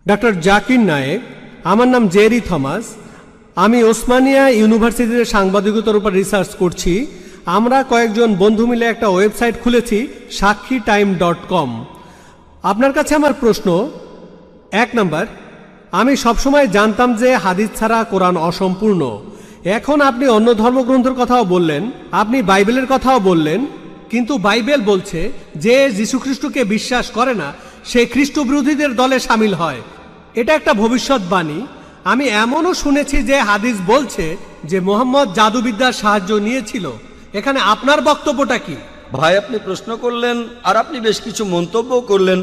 Doctor Zakir Naik, আমার নাম Jerry Thomas. আমি ওসমানিয়া ইউনিভার্সিটিতে সাংবাদিকতার উপর রিসার্চ করছি। আমরা কয়েকজন বন্ধু মিলে একটা ওয়েবসাইট খুলেছি, সাক্ষীটাইম.com। আপনার কাছে আমার প্রশ্ন, 1 নাম্বার, আমি সবসময় জানতাম যে হাদিস ছাড়া কোরআন অসম্পূর্ণ। এখন আপনি অন্য ধর্মগ্রন্থের কথাও বললেন, আপনি বাইবেলের কথাও বললেন, কিন্তু বাইবেল বলছে যে যীশুখ্রিস্টকে বিশ্বাস করে না সে খ্রিস্ট বিরোধীদের দলে সামিল হয়। এটা একটা ভবিষ্যৎবাণী। আমি এমনও শুনেছি যে হাদিস বলছে যে মুহাম্মদ জাদুবিদ্যার সাহায্য নিয়েছিল। এখানে আপনার বক্তব্যটা কি? ভাই, আপনি প্রশ্ন করলেন আর আপনি বেশ কিছু মন্তব্য করলেন।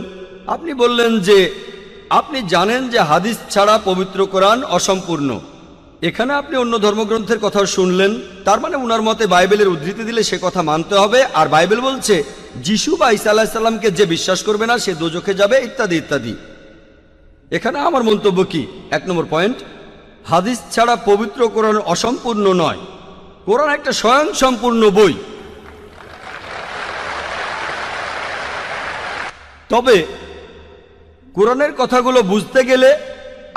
আপনি বললেন যে আপনি জানেন যে হাদিস ছাড়া পবিত্র কোরআন অসম্পূর্ণ। এখানে আপনি অন্য ধর্মগ্রন্থের কথাও শুনলেন। তার মানে উনার মতে বাইবেলের উদ্ধৃতি দিলে সে কথা মানতে হবে। আর বাইবেল বলছে যিশু বা ঈসা আলাইহিস সালামকে যে বিশ্বাস করবে না সে দোজখে যাবে, ইত্যাদি ইত্যাদি। এখানে আমার মন্তব্য কি? 1 নম্বর পয়েন্ট, হাদিস ছাড়া পবিত্র কোরআন অসম্পূর্ণ নয়। কোরআন একটা স্বয়ং সম্পূর্ণ বই। তবে কোরআনের কথাগুলো বুঝতে গেলে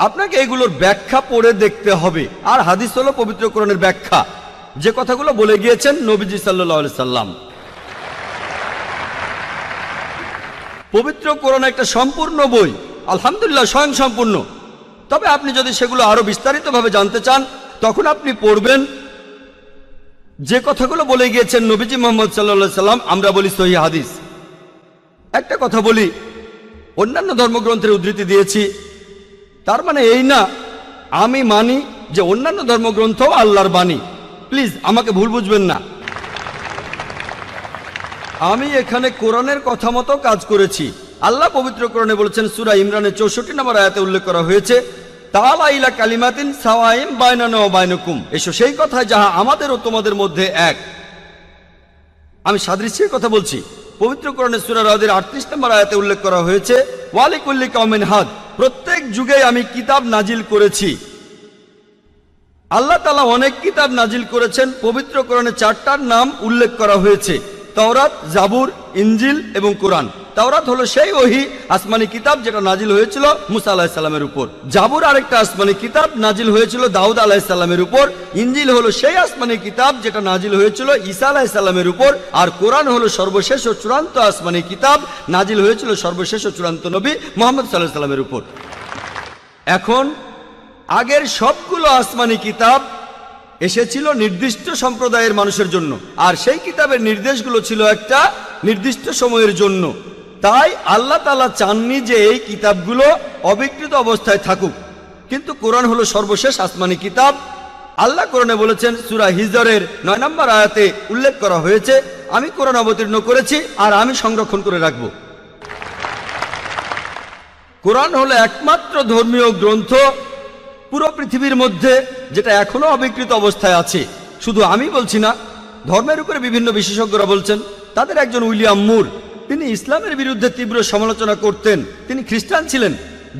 আপনাকে এগুলোর ব্যাখ্যা পড়ে দেখতে হবে। আর হাদিস হলো পবিত্র কোরআনের ব্যাখ্যা, যে কথাগুলো বলে গিয়েছেন নবীজি সাল্লাল্লাহু আলাইহি সাল্লাম। পবিত্র কোরআন একটা সম্পূর্ণ বই, আলহামদুলিল্লাহ, স্বয়ং সম্পূর্ণ। তবে আপনি যদি সেগুলো আরো বিস্তারিতভাবে জানতে চান, তখন আপনি পড়বেন যে কথাগুলো বলে গিয়েছেন নবীজি মুহাম্মদ সাল্লাল্লাহু আলাইহি সাল্লাম। আমরা বলি সহিহ হাদিস। একটা কথা বলি, অন্যান্য ধর্মগ্রন্থের উদ্ধৃতি দিয়েছি, তার মানে এই না আমি মানি যে অন্যান্য ধর্মগ্রন্থ আল্লাহর বাণী। প্লিজ আমাকে ভুল বুঝবেন না। আমি এখানে কোরআনের কথা মতো কাজ করেছি। আল্লাহ পবিত্র কোরআনে বলেছেন, সূরা ইমরানের 64 নম্বর আয়াতে উল্লেখ করা হয়েছে, তাআলা ইলা কালিমাতিন সাওয়াইন বাইনানা ওয়া বাইনাকুম, এসো সেই কথায় যাহা আমাদের ও তোমাদের মধ্যে এক। আমি সাদৃশ্যের কথা বলছি। পবিত্র কোরআনে সূরা রাদের 38 নম্বর আয়াতে উল্লেখ করা হয়েছে, ওয়ালিকুল্লি কওমিন হাদ, প্রত্যেক যুগে আমি কিতাব নাজিল করেছি। আল্লাহ তাআলা অনেক কিতাব নাজিল করেছেন। পবিত্র কোরআনে 4টার নাম উল্লেখ করা হয়েছে, তাওরাত, জাবুর, ইনজিল এবং কোরআন। তাওরাত হলো সেই ওহী আসমানি কিতাব যেটা নাজিল হয়েছিল মুসা আলাইহিস সালামের উপর। জাবুর আরেকটা আসমানি কিতাব নাজিল হয়েছিল দাউদ আলাইহিস সালামের উপর। ইনজিল হলো সেই আসমানি কিতাব যেটা নাজিল হয়েছিল ঈসা আলাইহিস সালামের উপর। আর কোরআন হলো সর্বশেষ ও চূড়ান্ত আসমানি কিতাব, নাজিল হয়েছিল সর্বশেষ ও চূড়ান্ত নবী মুহাম্মদ সাল্লাল্লাহু আলাইহি সাল্লামের উপর। এখন আগের সবগুলো আসমানি কিতাব এসেছিল নির্দিষ্ট সম্প্রদায়ের মানুষের জন্য, আর সেই কিতাবের নির্দেশগুলো ছিল একটা নির্দিষ্ট সময়ের জন্য। তাই আল্লাহ তাআলা চাননি যে এই কিতাবগুলো অবিকৃত অবস্থায় থাকুক। কিন্তু কোরআন হলো সর্বশেষ আসমানি কিতাব। আল্লাহ কোরআনে বলেছেন, সূরা হিজরের 9 নম্বর আয়াতে উল্লেখ করা হয়েছে, আমি কোরআন অবতীর্ণ করেছি আর আমি সংরক্ষণ করে রাখব। কোরআন হলো একমাত্র ধর্মীয় গ্রন্থ পুরো পৃথিবীর মধ্যে যেটা এখনো অবিকৃত অবস্থায় আছে। শুধু আমি বলছি না, ধর্মের উপরে বিভিন্ন বিশেষজ্ঞরা বলছেন। তাদের একজন উইলিয়াম মুর, তিনি ইসলামের বিরুদ্ধে তীব্র সমালোচনা করতেন। তিনি খ্রিস্টান ছিলেন।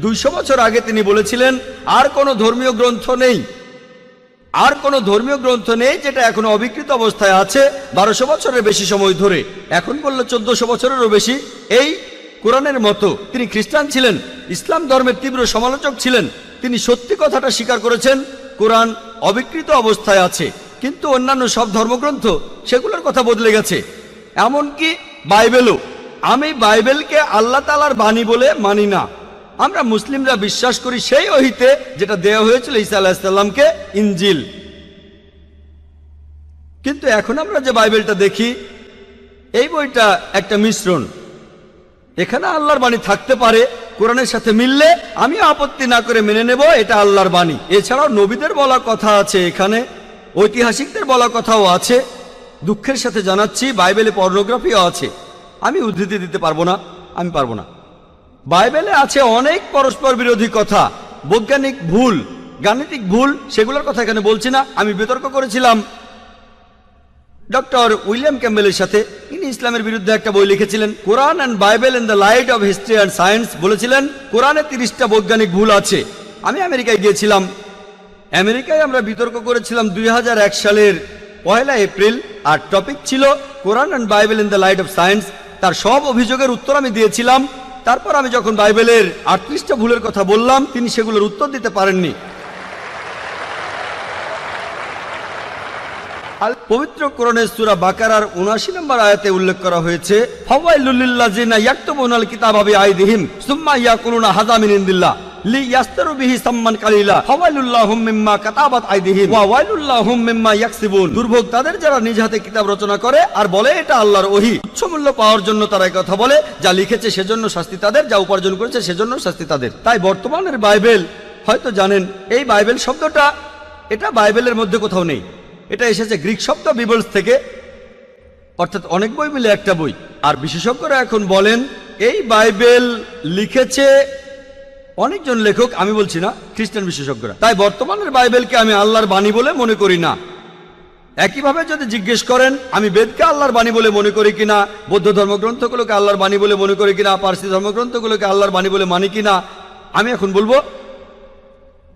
200 বছর আগে তিনি বলেছিলেন, আর কোনো ধর্মীয় গ্রন্থ নেই, আর কোনো ধর্মীয় গ্রন্থ নেই যেটা এখনো অবিকৃত অবস্থায় আছে 1200 বছরের বেশি সময় ধরে। এখন বললে 1400 বছরেরও বেশি। এই কোরআনের মতো তিনি খ্রিস্টান ছিলেন, ইসলাম ধর্মের তীব্র সমালোচক ছিলেন। তিনি সত্যি কথাটা স্বীকার করেছেন, কোরআন অবিকৃত অবস্থায় আছে। কিন্তু অন্যান্য সব ধর্মগ্রন্থ সেগুলোর কথা বদলে গেছে, এমনকি বাইবেলও। আমি বাইবেলকে আল্লাহ তাআলার বাণী বলে মানি না। আমরা মুসলিমরা বিশ্বাস করি সেই ওহীতে যেটা দেওয়া হয়েছিল ঈসা আলাইহিস সালামকে, ইনজিল। কিন্তু এখন আমরা যে বাইবেলটা দেখি, এই বইটা একটা মিশ্রণ। এখানে আল্লাহর বাণী থাকতে পারে, কোরআনের সাথে মিললে আমি আপত্তি না করে মেনে নেব এটা আল্লাহর বাণী। এছাড়াও নবীদের বলা কথা আছে, এখানে ঐতিহাসিকদের বলা কথাও আছে। দুঃখের সাথে জানাচ্ছি, বাইবেলে পর্নোগ্রাফিও আছে। আমি উদ্ধৃতি দিতে পারবো না, আমি পারবো না। বাইবেলে আছে অনেক পরস্পর বিরোধী কথা, বৈজ্ঞানিক ভুল, গাণিতিক ভুল, সেগুলোর কথা এখানে বলছি না। আমি বিতর্ক করেছিলাম ডক্টর উইলিয়াম ক্যাম্বেলের সাথে। তিনি ইসলামের বিরুদ্ধে একটা বই লিখেছিলেন, Quran and Bible in the light of history and science. বলেছিলেন কোরআনে 30টা বৈজ্ঞানিক ভুল আছে। আমি আমেরিকায় গিয়েছিলাম। আমেরিকায় আমরা বিতর্ক করেছিলাম 2001 সালের 1 এপ্রিল, আর টপিক ছিল Quran and Bible in the light of science. তার সব অভিযোগের উত্তর আমি দিয়েছিলাম। তারপর আমি যখন বাইবেলের 38টা ভুলের কথা বললাম, তিনি সেগুলোর উত্তর দিতে পারেননি। পবিত্র কোরআনের সূরা বাকারার 79 নম্বর আয়াতে উল্লেখ করা হয়েছে, ফাওয়াইলুল লিল্লাযিনা ইয়াকতুবুনাল কিতাবা বিআইদিহিম সুম্মা ইয়াকুলুনা হাযা মিন ইনদিল্লাহ লিয়াশতারু বিহি সামমান কালিলা ফাওয়াইলুল লাহুম মিম্মা কাতাবাত আইদিহিম ওয়া ওয়াইলুল লাহুম মিম্মা ইয়াকসিবুন। দুর্ভোগ তাদের যারা নিজ হাতে কিতাব রচনা করে আর বলে এটা আল্লাহর ওহী। উচ্চ মূল্য পাওয়ার জন্য তারা এই কথা বলে, যা লিখেছে সেজন্য শাস্তি তাদের, যা উপার্জন করেছে সেজন্য শাস্তি তাদের। তাই বর্তমানের বাইবেল, হয়তো জানেন এই বাইবেল শব্দটা এটা বাইবেলের মধ্যে কোথাও নেই। এটা এসেছে গ্রিক শব্দ বিবলস থেকে, অর্থাৎ অনেক বই মিলে একটা বই। আর বিশেষজ্ঞরা এখন বলেন এই বাইবেল লিখেছে অনেকজন লেখক, আমি বলছি না, খ্রিস্টান বিশেষজ্ঞরা। তাই বর্তমানের বাইবেলকে আমি আল্লাহর বাণী বলে মনে করি না। একইভাবে যদি জিজ্ঞেস করেন আমি বেদকে আল্লাহর বাণী বলে মনে করি কিনা, বৌদ্ধ ধর্মগ্রন্থগুলোকে আল্লাহর বাণী বলে মনে করি কিনা, পারসি ধর্মগ্রন্থগুলোকে আল্লাহর বাণী বলে মানি কিনা, আমি এখন বলবো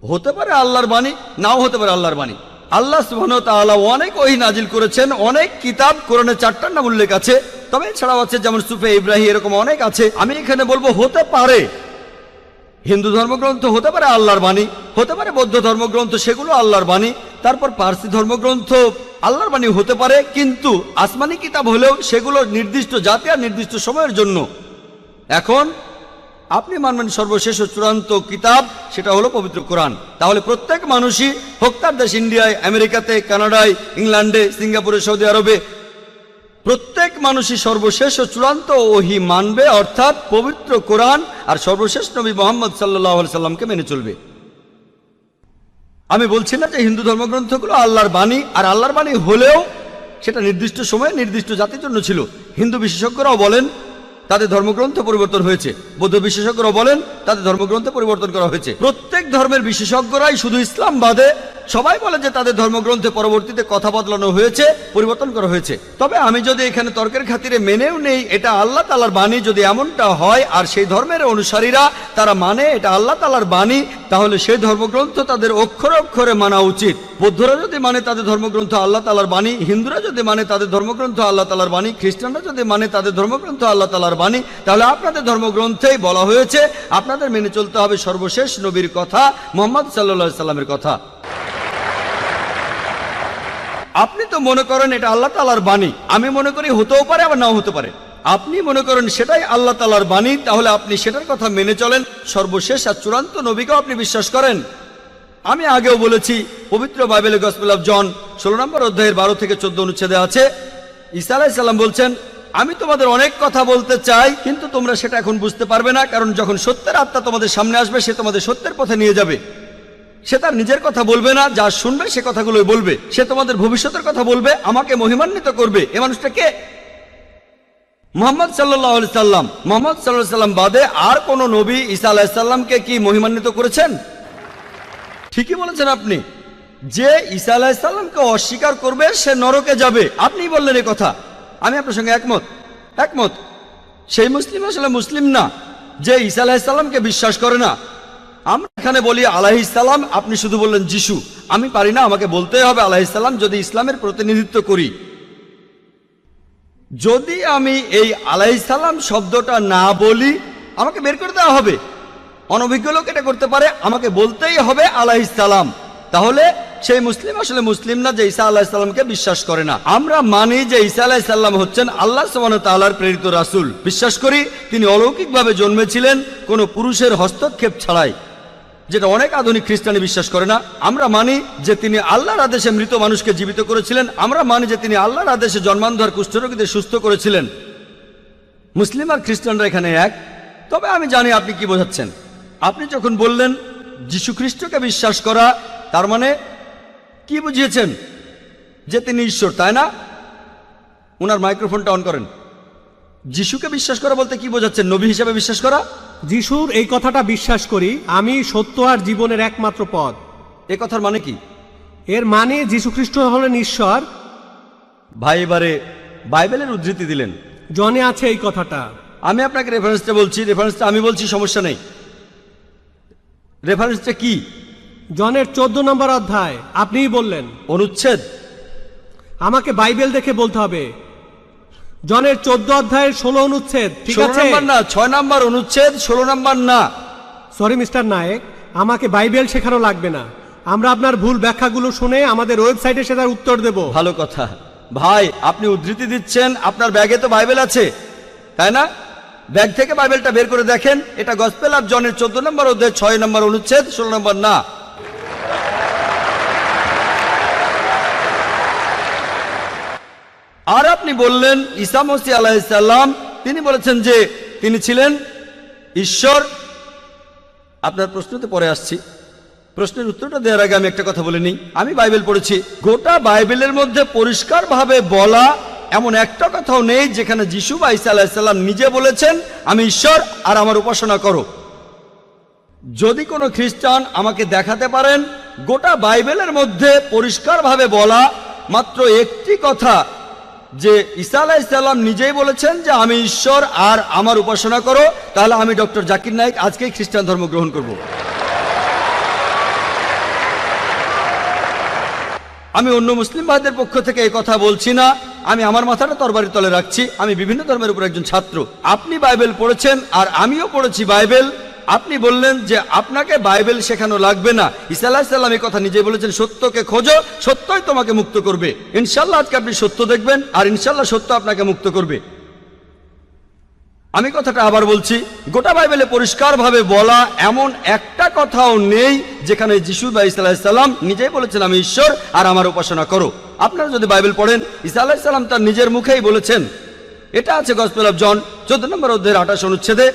হতে পারে আল্লাহর বাণী, নাও হতে পারে আল্লাহর বাণী। আল্লাহ সুবহানাহু ওয়া তাআলা অনেক ওহী নাজিল করেছেন, অনেক কিতাব, কোরআনে 4টার নাম উল্লেখ আছে, তবে এছাড়াও আছে যেমন সুফে ইব্রাহিম, এরকম অনেক আছে। আমি এখানে বলবো হতে পারে হিন্দু ধর্মগ্রন্থ হতে পারে আল্লাহর বাণী, হতে পারে বৌদ্ধ ধর্মগ্রন্থ সেগুলো আল্লাহর বাণী, তারপর পারসি ধর্মগ্রন্থ আল্লাহর বাণী হতে পারে, কিন্তু আসমানি কিতাব হলেও সেগুলো নির্দিষ্ট জাতি আর নির্দিষ্ট সময়ের জন্য। এখন আপনি মানবেন সর্বশেষ ও চূড়ান্ত কিতাব, সেটা হলো পবিত্র কোরআন। তাহলে প্রত্যেক মানুষই, হোক তার দেশ ইন্ডিয়ায়, আমেরিকাতে, কানাডায়, ইংল্যান্ডে, সিঙ্গাপুরে, সৌদি আরবে, প্রত্যেক মানুষই সর্বশেষ ও চূড়ান্ত ওহী মানবে, অর্থাৎ পবিত্র কোরআন আর সর্বশেষ নবী মুহাম্মদ সাল্লাল্লাহু আলাইহি সাল্লামকে মেনে চলবে। আমি বলছি না যে হিন্দু ধর্মগ্রন্থগুলো আল্লাহর বাণী, আর আল্লাহর বাণী হলেও সেটা নির্দিষ্ট সময়ে নির্দিষ্ট জাতির জন্য ছিল। হিন্দু বিশেষজ্ঞরাও বলেন তাদের ধর্মগ্রন্থ পরিবর্তন হয়েছে, বৌদ্ধ বিশেষজ্ঞরাও বলেন তাদের ধর্মগ্রন্থ পরিবর্তন করা হয়েছে। প্রত্যেক ধর্মের বিশেষজ্ঞরাই, শুধু ইসলাম বাদে সবাই বলে যে তাদের ধর্মগ্রন্থে পরবর্তীতে কথা বদলানো হয়েছে, পরিবর্তন করা হয়েছে। তবে আমি যদি এখানে তর্কের খাতিরে মেনেও নেই এটা আল্লাহ তাআলার বাণী, যদি এমনটা হয় আর সেই ধর্মের অনুসারীরা তারা মানে এটা আল্লাহ তাআলার বাণী, তাহলে সেই ধর্মগ্রন্থ তাদের অক্ষরে অক্ষরে মানা উচিত। বৌদ্ধরা যদি মানে তাদের ধর্মগ্রন্থ আল্লাহ তাআলার বাণী, হিন্দুরা যদি মানে তাদের ধর্মগ্রন্থ আল্লাহ তাআলার বাণী, খ্রিস্টানরা যদি মানে তাদের ধর্মগ্রন্থ আল্লাহ তাআলার বাণী, তাহলে আপনাদের ধর্মগ্রন্থেই বলা হয়েছে আপনাদের মেনে চলতে হবে সর্বশেষ নবীর কথা, মুহাম্মদ সাল্লাল্লাহু আলাইহি সাল্লামের কথা। আপনি তো মনে করেন এটা আল্লাহ তাআলার বাণী, আমি মনে করি হতেও পারে আবার নাও হতে পারে। আপনি মনে করেন সেটাই আল্লাহ তাআলার বাণী, তাহলে আপনি সেটার কথা মেনে চলেন। সর্বশেষ আর চূড়ান্ত নবীকেও আপনি বিশ্বাস করেন। আমি আগেও বলেছি, পবিত্র বাইবেলের গসপেল অফ জন 16 নম্বর অধ্যায়ের 12 থেকে 14 অনুচ্ছেদে আছে, ঈসা আলাইহিস সালাম বলছেন, আমি তোমাদের অনেক কথা বলতে চাই, কিন্তু তোমরা সেটা এখন বুঝতে পারবে না, কারণ যখন সত্যের আত্মা তোমাদের সামনে আসবে সে তোমাদের সত্যের পথে নিয়ে যাবে। সে তার নিজের কথা বলবে না, যা শুনবে সে কথাগুলোই বলবে। সে তোমাদের ভবিষ্যতের কথা বলবে, আমাকে মহিমান্বিত করবে। এ মানুষটা কে? মুহাম্মদ সাল্লাল্লাহু আলাইহি সাল্লাম। মুহাম্মদ সাল্লাল্লাহু আলাইহি সাল্লাম বাদে আর কোন নবী ঈসা আলাইহিস সালামকে কি মহিমান্বিত করেছেন? ঠিকই বলেছেন আপনি, যে ঈসা আলাইহিস সালামকে অস্বীকার করবে সে নরকে যাবে। আপনি বললেন এই কথা, আমি আপনার সঙ্গে একমত। সেই মুসলিম আসলে মুসলিম না যে ঈসা আলাইহিস সালামকে বিশ্বাস করে না। আমরা এখানে বলি আলাইহিস সালাম, আপনি শুধু বললেন যিশু। আমি পারি না, আমাকে বলতেই হবে আলাইহিস সালাম যদি ইসলামের প্রতিনিধিত্ব করি। যদি আমি এই আলাইহিস সালাম শব্দটা না বলি আমাকে বের করে দেওয়া হবে। অনভিজ্ঞ লোক এটা করতে পারে, আমাকে বলতেই হবে আলাইহিস সালাম। তাহলে সেই মুসলিম আসলে মুসলিম না যে ঈসা আলাইহিস সালামকে বিশ্বাস করে না। আমরা মানি যে ঈসা আলাইহিস সালাম হচ্ছেন আল্লাহ সুবহানাহু ওয়া তাআলার প্রেরিত রাসূল। বিশ্বাস করি তিনি অলৌকিকভাবে জন্মেছিলেন কোনো পুরুষের হস্তক্ষেপ ছাড়াই, যেটা অনেক আধুনিক খ্রিস্টানি বিশ্বাস করে না। আমরা মানি যে তিনি আল্লাহর আদেশে মৃত মানুষকে জীবিত করেছিলেন। আমরা মানি যে তিনি আল্লাহর আদেশে জন্মান্ধ আর কুষ্ঠরোগীদের সুস্থ করেছিলেন। মুসলিম আর খ্রিস্টানরা এখানে এক। তবে আমি জানি আপনি কি বোঝাচ্ছেন। আপনি যখন বললেন যীশু খ্রিস্টকে বিশ্বাস করা, তার মানে কি বুঝিয়েছেন? যে তিনি ঈশ্বর, তাই না? ওনার মাইক্রোফোনটা অন করেন। যিশুকে বিশ্বাস করা বলতে কি বোঝাচ্ছেন? নবী হিসেবে বিশ্বাস করা? যিশুর এই কথাটা বিশ্বাস করি, আমি সত্য আর জীবনের একমাত্র পথ। এ কথার মানে কি? এর মানে যীশু খ্রিস্ট হলেন ঈশ্বর। ভাই এবারে বাইবেলের উদ্ধৃতি দিলেন, জনে আছে এই কথাটা। আমি আপনাকে রেফারেন্সটা বলছি, রেফারেন্সটা আমি বলছি, সমস্যা নেই। রেফারেন্সটা কি? জনের 14 নম্বর অধ্যায়, আপনিই বললেন। অনুচ্ছেদ? আমাকে বাইবেল দেখে বলতে হবে। জনের 14 অধ্যায়ের 16 অনুচ্ছেদ, ঠিক 16 আছে? নম্বর না, 6 নম্বর অনুচ্ছেদ, 16 নম্বর না। সরি মিস্টার নায়েক, আমাকে বাইবেল শেখানো লাগবে না। আমরা আপনার ভুল ব্যাখ্যাগুলো শুনে আমাদের ওয়েবসাইটে সেটার উত্তর দেব। ভালো কথা ভাই, আপনি উদ্ধৃতি দিচ্ছেন, আপনার ব্যাগে তো বাইবেল আছে, তাই না? ব্যাগ থেকে বাইবেলটা বের করে দেখেন, এটা গসপেল অফ জনের 14 নম্বর অধ্যায় 6 নম্বর অনুচ্ছেদ, 16 নম্বর না। আর আপনি বললেন ঈসা মসীহ আলাইহিস সালাম, তিনি বলেছেন যে তিনি ছিলেন ঈশ্বর। আপনার প্রশ্নতে পরে আসছি, প্রশ্নের উত্তরটা দেওয়ার আগে আমি একটা কথা বলে নিই। আমি বাইবেল পড়েছি, গোটা বাইবেলের মধ্যে পরিষ্কারভাবে বলা এমন একটা কথাও নেই যেখানে যিশু বা ঈসা আলাইহিস সালাম নিজে বলেছেন আমি ঈশ্বর আর আমার উপাসনা করো। যদি কোনো খ্রিস্টান আমাকে দেখাতে পারেন গোটা বাইবেলের মধ্যে পরিষ্কারভাবে বলা মাত্র একটি কথা যে ঈসা আলাইহিস সালাম নিজেই বলেছেন যে আমি ঈশ্বর আর আমার উপাসনা করো, তাহলে আমি ডক্টর জাকির নায়েক আজকেই খ্রিস্টান ধর্ম গ্রহণ করব। আমি অন্য মুসলিম ভাইদের পক্ষ থেকে এই কথা বলছি না, আমি আমার মাথাটা তরবারির তলে রাখছি। আমি বিভিন্ন ধর্মের উপর একজন ছাত্র। আপনি বাইবেল পড়েছেন আর আমিও পড়েছি বাইবেল। আপনি বললেন যে আপনাকে বাইবেল শেখানো লাগবে না। ঈসা আলাইহিস সালাম এই কথা নিজে বলেছেন, সত্যকে খোঁজো, সত্যই তোমাকে মুক্ত করবে। ইনশাল্লাহ আজকে আপনি সত্য দেখবেন আর ইনশাল্লাহ সত্য আপনাকে মুক্ত করবে। আমি কথাটা আবার বলছি, গোটা বাইবেলে পরিষ্কারভাবে বলা এমন একটা কথাও নেই যেখানে যিশু বা ঈসা আলাইহিস সালাম নিজেই বলেছেন আমি ঈশ্বর আর আমার উপাসনা করো। আপনারা যদি বাইবেল পড়েন, ঈসা আলাইহিস সালাম তার নিজের মুখেই বলেছেন, এটা আছে গসপেল অফ জন 14 নম্বর অধ্যায়ের 28 অনুচ্ছেদে,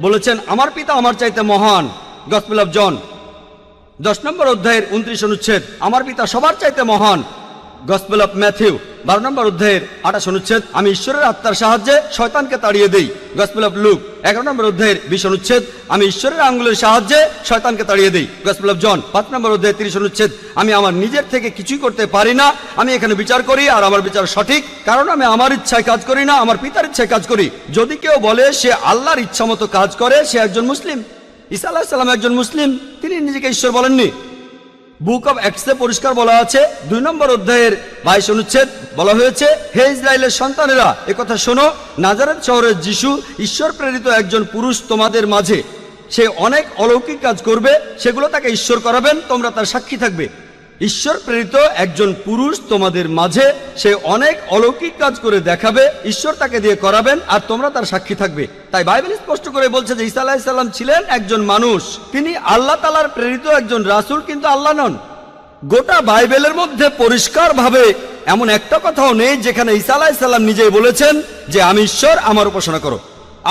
বলেছেন আমার পিতা আমার চাইতে মহান। গসপেল অফ জন 10 নম্বর অধ্যায়ের 29 অনুচ্ছেদ, আমার পিতা সবার চাইতে মহান। গসপেল অফ ম্যাথিউ 12 নম্বর অধ্যায়ের 28 অনুচ্ছেদ, আমি ঈশ্বরের আত্মার সাহায্যে শয়তানকে তাড়িয়ে দেই। গসপেল অফ লুক 11 নম্বর অধ্যায়ের 20 অনুচ্ছেদ, আমি ঈশ্বরের আঙ্গুলের সাহায্যে শয়তানকে তাড়িয়ে দেই। গসপেল অফ জন 5 নম্বর অধ্যায়ের 30 অনুচ্ছেদ, আমি আমার নিজের থেকে কিছুই করতে পারি না, আমি এখানে বিচার করি আর আমার বিচার সঠিক, কারণ আমি আমার ইচ্ছায় কাজ করি না, আমার পিতার ইচ্ছায় কাজ করি। যদি কেউ বলে সে আল্লাহর ইচ্ছা মতো কাজ করে, সে একজন মুসলিম। ঈসা আলাইহিস সালাম একজন মুসলিম, তিনি নিজেকে ঈশ্বর বলেননি। বুক অব অ্যাক্টসে পরিষ্কার বলা আছে 2 নম্বর অধ্যায়ের 22 অনুচ্ছেদ, বলা হয়েছে হে ইসরায়েলের সন্তানেরা, একথা শোনো, নাজারেত শহরের যিশু ঈশ্বর প্রেরিত একজন পুরুষ তোমাদের মাঝে, সে অনেক অলৌকিক কাজ করবে, সেগুলো তাকে ঈশ্বর করাবেন, তোমরা তার সাক্ষী থাকবে। ঈশ্বর প্রেরিত একজন পুরুষ তোমাদের মাঝে, সে অনেক অলৌকিক কাজ করে দেখাবে, ঈশ্বর তাকে দিয়ে করাবেন আর তোমরা তার সাক্ষী থাকবে। তাই বাইবেল স্পষ্ট করে বলছে যে ঈসা আলাইহিস সালাম ছিলেন একজন মানুষ, তিনি আল্লাহ তাআলার প্রেরিত একজন রাসূল, কিন্তু আল্লাহ নন। গোটা বাইবেলের মধ্যে পরিষ্কারভাবে এমন একটা কথাও নেই যেখানে ঈসা আলাইহিস সালাম নিজেই বলেছেন যে আমি ঈশ্বর, আমার উপাসনা করো।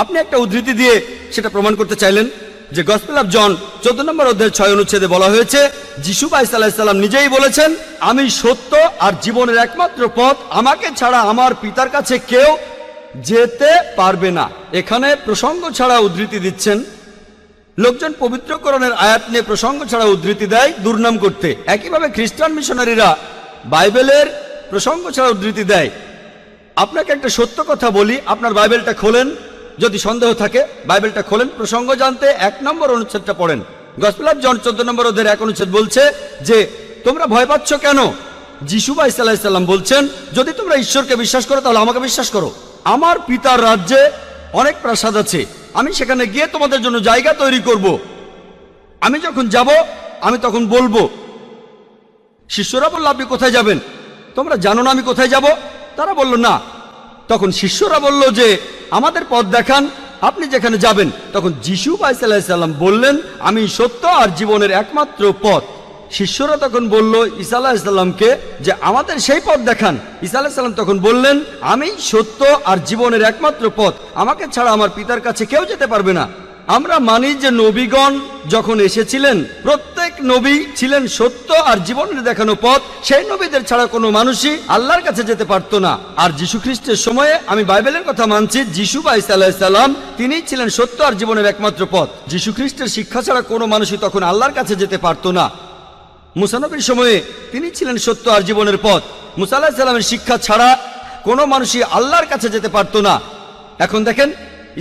আপনি একটা উদ্ধৃতি দিয়ে সেটা প্রমাণ করতে চাইলেন যে গসপেল অফ জন 14 নম্বর অধ্যায়ের 6 অনুচ্ছেদে বলা হয়েছে যিশু বা ঈসা আলাইহিস সালাম নিজেই বলেছেন আমি সত্য আর জীবনের একমাত্র পথ, আমাকে ছাড়া আমার পিতার কাছে কেউ যেতে পারবে না। এখানে প্রসঙ্গ ছাড়া উদ্ধৃতি দিচ্ছেন। লোকজন পবিত্র কোরআনের আয়াত নিয়ে প্রসঙ্গ ছাড়া উদ্ধৃতি দেয় দুর্নাম করতে। একইভাবে খ্রিস্টান মিশনারিরা বাইবেলের প্রসঙ্গ ছাড়া উদ্ধৃতি দেয়। আপনাকে একটা সত্য কথা বলি, আপনার বাইবেলটা খোলেন, যদি সন্দেহ থাকে বাইবেলটা খোলেন, প্রসঙ্গ জানতে 1 নম্বর অনুচ্ছেদটা পড়েন। গসপেল অফ জন 14 নম্বর অধ্যায়ের 1 অনুচ্ছেদ বলছে যে তোমরা ভয় পাচ্ছ কেন? যিশু বা ঈসা আলাইহিস সালাম বলছেন যদি তোমরা ঈশ্বরকে বিশ্বাস করো তাহলে আমাকে বিশ্বাস করো। আমার পিতার রাজ্যে অনেক প্রাসাদ আছে, আমি সেখানে গিয়ে তোমাদের জন্য জায়গা তৈরি করব। আমি যখন যাব আমি তখন বলবো। শিষ্যরা বলল আপনি কোথায় যাবেন? তোমরা জানো না আমি কোথায় যাব? তারা বলল না। তখন শিষ্যরা বলল যে আমাদের পথ দেখান, আপনি যেখানে যাবেন। তখন যিশু বা ঈসা আলাইহিস সালাম বললেন আমি সত্য আর জীবনের একমাত্র পথ। শিষ্যরা তখন বলল ঈসা আলাইহিস সালামকে যে আমাদের সেই পথ দেখান। ঈসা আলাইহিস সালাম তখন বললেন আমি সত্য আর জীবনের একমাত্র পথ, আমাকে ছাড়া আমার পিতার কাছে কেউ যেতে পারবে না। আমরা মানি যে নবীগণ যখন এসেছিলেন প্রত্যেক নবী ছিলেন সত্য আর জীবনের দেখানো পথ, সেই নবীদের ছাড়া কোনো মানুষই আল্লাহর কাছে যেতে পারতো না। আর যীশু খ্রিস্টের সময়ে আমি বাইবেলের কথা মানছি, যিশু বা ঈসা আলাইহিস সালাম তিনিই ছিলেন সত্য আর জীবনের একমাত্র পথ। যীশু খ্রিস্টের শিক্ষা ছাড়া কোনো মানুষই তখন আল্লাহর কাছে যেতে পারতো না। মুসা নবীর সময়ে তিনি ছিলেন সত্য আর জীবনের পথ। মুসা আলাইহিস সালামের শিক্ষা ছাড়া কোনো মানুষই আল্লাহর কাছে যেতে পারতো না। এখন দেখেন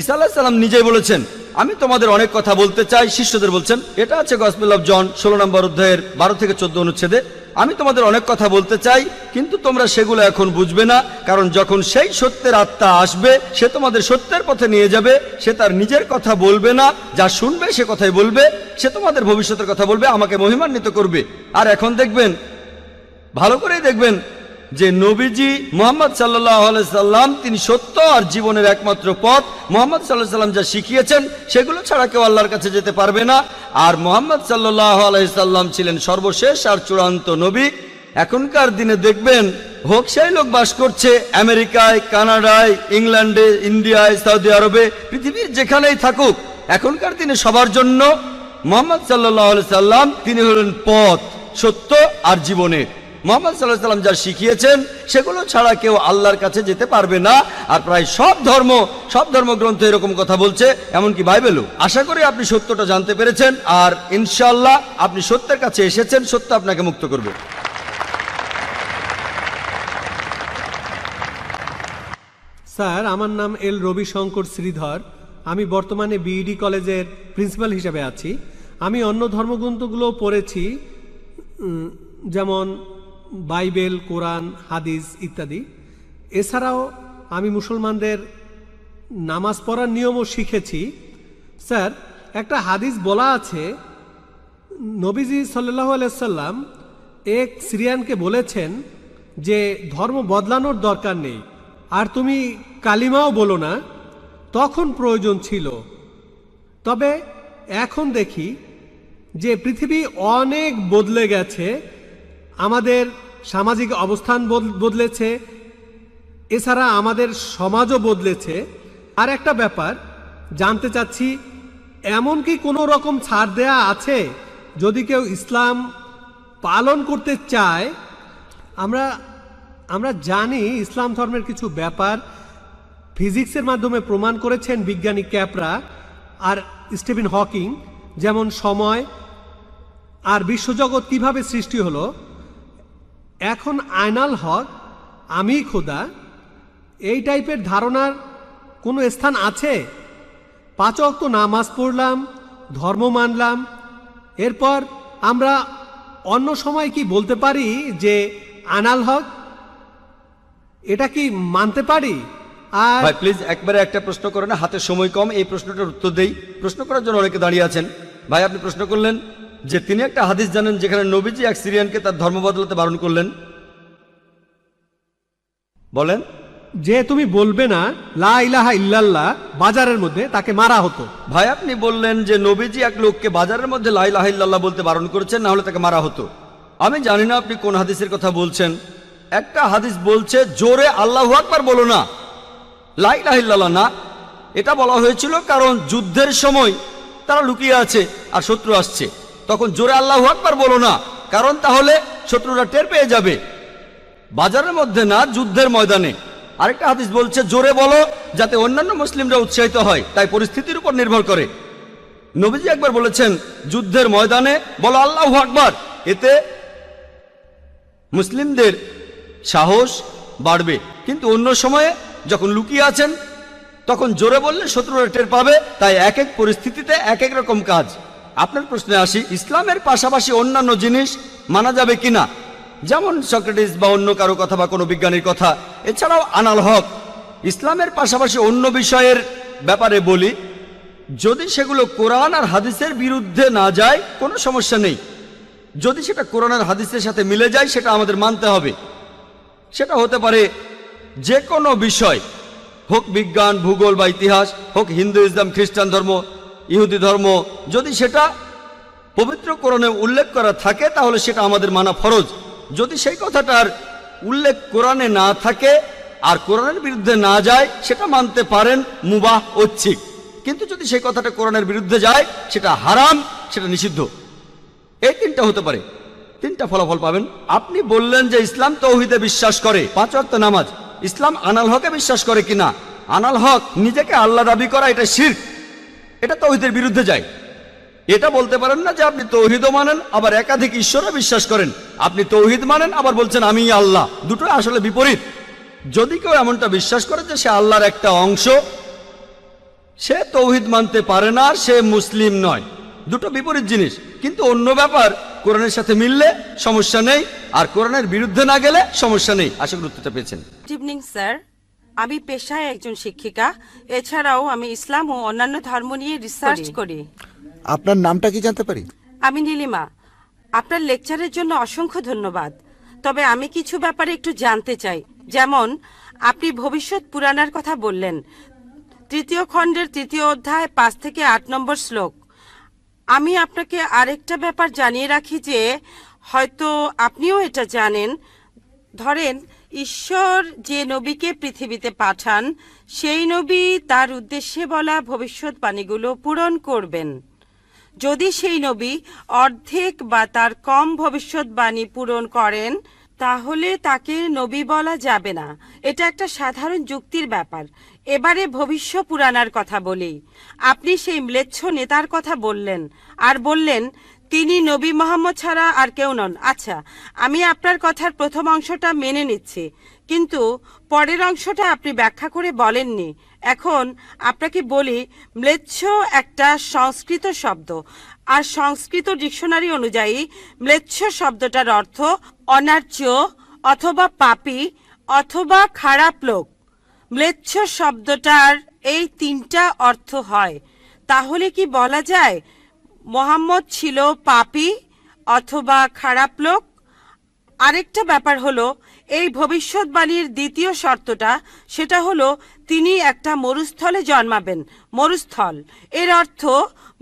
ঈসা আলাইহিস সালাম নিজেই বলেছেন আমি তোমাদের অনেক কথা বলতে চাই, শিষ্যদের বলছেন। এটা আছে গসপেল অফ জন 16 নম্বর অধ্যায়ের 12 থেকে 14 অনুচ্ছেদে। আমি তোমাদের অনেক কথা বলতে চাই, কিন্তু তোমরা সেগুলো এখন বুঝবে না, কারণ যখন সেই সত্যের আত্মা আসবে সে তোমাদের সত্যের পথে নিয়ে যাবে। সে তার নিজের কথা বলবে না, যা শুনবে সে কথাই বলবে। সে তোমাদের ভবিষ্যতের কথা বলবে, আমাকে মহিমান্বিত করবে। আর এখন দেখবেন, ভালো করেই দেখবেন যে নবীজি মুহাম্মদ সাল্লাল্লাহু আলাইহি সাল্লাম তিনি সত্য আর জীবনের একমাত্র পথ। মুহাম্মদ সাল্লাল্লাহু আলাইহি সাল্লাম যা শিখিয়েছেন সেগুলো ছাড়া কেউ আল্লাহর কাছে যেতে পারবে না। আর মুহাম্মদ সাল্লাল্লাহু আলাইহি সাল্লাম ছিলেন সর্বশেষ আর চূড়ান্ত নবী। এখনকার দিনে দেখবেন, হোক সেই লোক বাস করছে আমেরিকায়, কানাডায়, ইংল্যান্ডে, ইন্ডিয়ায়, সৌদি আরবে, পৃথিবীর যেখানেই থাকুক, এখনকার দিনে সবার জন্য মুহাম্মদ সাল্লাল্লাহু আলাইহি সাল্লাম তিনি হলেন পথ, সত্য আর জীবনের। মুহাম্মদ সাল্লাল্লাহু আলাইহি সাল্লাম যা শিখিয়েছেন সেগুলো ছাড়া কেউ আল্লাহর কাছে যেতে পারবে না। আর প্রায় সব ধর্মগ্রন্থ এরকম কথা বলছে, এমনকি বাইবেলও। আশা করি আপনি সত্যটা জানতে পেরেছেন, আর ইনশাআল্লাহ আপনি সত্যের কাছে এসেছেন। সত্য আপনাকে মুক্ত করবে। স্যার, আমার নাম এল রবিশঙ্কর শ্রীধর। আমি বর্তমানে বিইডি কলেজের প্রিন্সিপাল হিসেবে আছি। আমি অন্য ধর্মগ্রন্থগুলো পড়েছি, যেমন বাইবেল, কোরআন, হাদিস ইত্যাদি। এছাড়াও আমি মুসলমানদের নামাজ পড়ার নিয়মও শিখেছি। স্যার, একটা হাদিস বলা আছে, নবীজি সাল্লাল্লাহু আলাইহি সাল্লাম এক সিরিয়ানকে বলেছেন যে ধর্ম বদলানোর দরকার নেই, আর তুমি কালিমাও বলো না, তখন প্রয়োজন ছিল। তবে এখন দেখি যে পৃথিবী অনেক বদলে গেছে, আমাদের সামাজিক অবস্থান বদলেছে, এছাড়া আমাদের সমাজও বদলেছে। আর একটা ব্যাপার জানতে চাচ্ছি, এমন কি কোনো রকম ছাড় দেয়া আছে যদি কেউ ইসলাম পালন করতে চায়? আমরা জানি ইসলাম ধর্মের কিছু ব্যাপার ফিজিক্সের মাধ্যমে প্রমাণ করেছেন বিজ্ঞানী ক্যাপরা আর স্টিফেন হকিং, যেমন সময় আর বিশ্বজগৎ কিভাবে সৃষ্টি হলো। এখন আয়নাল হক, আমি খোদা, এই টাইপের ধারণার কোনো স্থান আছে? 5 ওয়াক্ত নামাজ পড়লাম, ধর্ম মানলাম, এরপর আমরা অন্য সময় কি বলতে পারি যে আনাল হক? এটা কি মানতে পারি? আর ভাই প্লিজ একবারে একটা প্রশ্ন করেন, হাতে সময় কম, এই প্রশ্নটার উত্তর দেই। প্রশ্ন করার জন্য অনেকে দাঁড়িয়ে আছেন। ভাই আপনি প্রশ্ন করলেন যে তিনি একটা হাদিস জানেন যেখানে নবীজি এক সিরিয়ানকে তার ধর্ম বদলাতে বারণ করলেন। বলেন। যে তুমি বলবে না লা ইলাহা ইল্লাল্লাহ বাজারের মধ্যে, তাকে মারা হতো। ভাই আপনি বললেন যে নবীজি এক লোককে বাজারের মধ্যে লা ইলাহা ইল্লাল্লাহ বলতে বারণ করেছেন, না হলে তাকে মারা হতো। আমি জানি না আপনি কোন হাদিসের কথা বলছেন। একটা হাদিস বলছে জোরে আল্লাহু আকবার বলো না, লা ইলাহা ইল্লাল্লাহ না। এটা বলা হয়েছিল কারণ যুদ্ধের সময় তারা লুকিয়ে আছে আর শত্রু আসছে, তখন জোরে আল্লাহু আকবার বলো না, কারণ তাহলে শত্রুরা টের পেয়ে যাবে। বাজারের মধ্যে না, যুদ্ধের ময়দানে। আরেকটা হাদিস বলছে জোরে বলো যাতে অন্যান্য মুসলিমরা উৎসাহিত হয়, তাই পরিস্থিতির উপর নির্ভর করে। নবীজি একবার বলেছেন যুদ্ধের ময়দানে বলো আল্লাহু আকবার, এতে মুসলিমদের সাহস বাড়বে। কিন্তু অন্য সময়ে যখন লুকিয়ে আছেন তখন জোরে বললে শত্রুরা টের পাবে। তাই এক এক পরিস্থিতিতে এক এক রকম কাজ। আপনার প্রশ্নে আসি, ইসলামের পাশাপাশি অন্যান্য জিনিস মানা যাবে কিনা, যেমন সক্রেটিস বা অন্য কারো কথা বা কোনো বিজ্ঞানীর কথা। এছাড়াও আনাল হক, ইসলামের পাশাপাশি অন্য বিষয়ের ব্যাপারে বলি, যদি সেগুলো কোরআন আর হাদিসের বিরুদ্ধে না যায় কোনো সমস্যা নেই। যদি সেটা কোরআন আর হাদিসের সাথে মিলে যায় সেটা আমাদের মানতে হবে। সেটা হতে পারে যে কোনো বিষয়, হোক বিজ্ঞান, ভূগোল বা ইতিহাস, হোক হিন্দু, ইসলাম, খ্রিস্টান ধর্ম, ইহুদি ধর্ম। যদি সেটা পবিত্র কোরআনে উল্লেখ করা থাকে তাহলে সেটা আমাদের মানা ফরজ। যদি সেই কথাটার উল্লেখ কোরআনে না থাকে আর কোরআনের বিরুদ্ধে না যায় সেটা মানতে পারেন, মুবাহ, ঐচ্ছিক। কিন্তু যদি সেই কথাটা কোরআনের বিরুদ্ধে যায় সেটা হারাম, সেটা নিষিদ্ধ। এই তিনটা হতে পারে, তিনটা ফলাফল পাবেন। আপনি বললেন যে ইসলাম তাওহীদে বিশ্বাস করে, 5 ওয়াক্ত নামাজ। ইসলাম আনাল হকে বিশ্বাস করে কিনা? আনাল হক নিজেকে আল্লাহ দাবি করা, এটা শিরক, এটা তাওহীদের বিরুদ্ধে যায়। এটা বলতে পারেন না যে আপনি তাওহীদও মানেন আবার একাধিক ঈশ্বরে বিশ্বাস করেন। আপনি তাওহীদ মানেন আবার বলছেন আমি আল্লাহ, দুটোই আসলে বিপরীত। যদি কেউ এমনটা বিশ্বাস করে যে সে আল্লাহর একটা অংশ, সে তৌহিদ মানতে পারে না, সে মুসলিম নয়। দুটো বিপরীত জিনিস, কিন্তু অন্য ব্যাপার কোরআনের সাথে মিললে সমস্যা নেই, আর কোরআনের বিরুদ্ধে না গেলে সমস্যা নেই। আশা করি উত্তরটা পেয়েছেন। গুড ইভিনিং স্যার, আমি পেশায় একজন শিক্ষিকা। এছাড়াও আমি ইসলাম ও অন্যান্য ধর্ম নিয়ে রিসার্চ করি। আপনার নামটা কি জানতে পারি? আমি নীলিমা। আপনার লেকচারের জন্য অসংখ্য ধন্যবাদ। তবে আমি কিছু ব্যাপারে একটু জানতে চাই। যেমন আপনি ভবিষ্যৎ পুরাণের কথা বললেন, 3য় খণ্ডের 3য় অধ্যায় 5 থেকে 8 নম্বর শ্লোক। আমি আপনাকে আরেকটা ব্যাপার জানিয়ে রাখি যে হয়তো আপনিও এটা জানেন। ধরেন ঈশ্বর যে নবীকে পৃথিবীতে পাঠান, সেই নবী তার উদ্দেশ্যে বলা ভবিষ্যৎবাণীগুলো পূরণ করবেন। যদি সেই নবী অর্ধেক বা তার কম ভবিষ্যৎবাণী পূরণ করেন, তাহলে তাকে নবী বলা যাবে না। এটা একটা সাধারণ যুক্তির ব্যাপার। এবারে ভবিষ্য পুরাণার কথা বলি। আপনি সেই ম্লেচ্ছ নেতার কথা বললেন আর বললেন তিনি নবী মোহাম্মদ ছাড়া আর কেউ নন। আচ্ছা, আমি আপনার কথার প্রথম অংশটা মেনে নিচ্ছি, কিন্তু পরের অংশটা আপনি ব্যাখ্যা করে বলেননি। এখন আপনাকে বলি, ম্লেচ্ছ একটা সংস্কৃত শব্দ, আর সংস্কৃত ডিকশনারি অনুযায়ী ম্লেচ্ছ শব্দটার অর্থ অনার্য অথবা পাপী অথবা খারাপ লোক। ম্লেচ্ছ শব্দটার এই 3টা অর্থ হয়। তাহলে কি বলা যায় মোহাম্মদ ছিল পাপী অথবা খারাপ লোক? আরেকটা ব্যাপার হলো, এই ভবিষ্যৎবাণীর দ্বিতীয় শর্তটা, সেটা হলো তিনি একটা মরুস্থলে জন্মাবেন। মরুস্থল এর অর্থ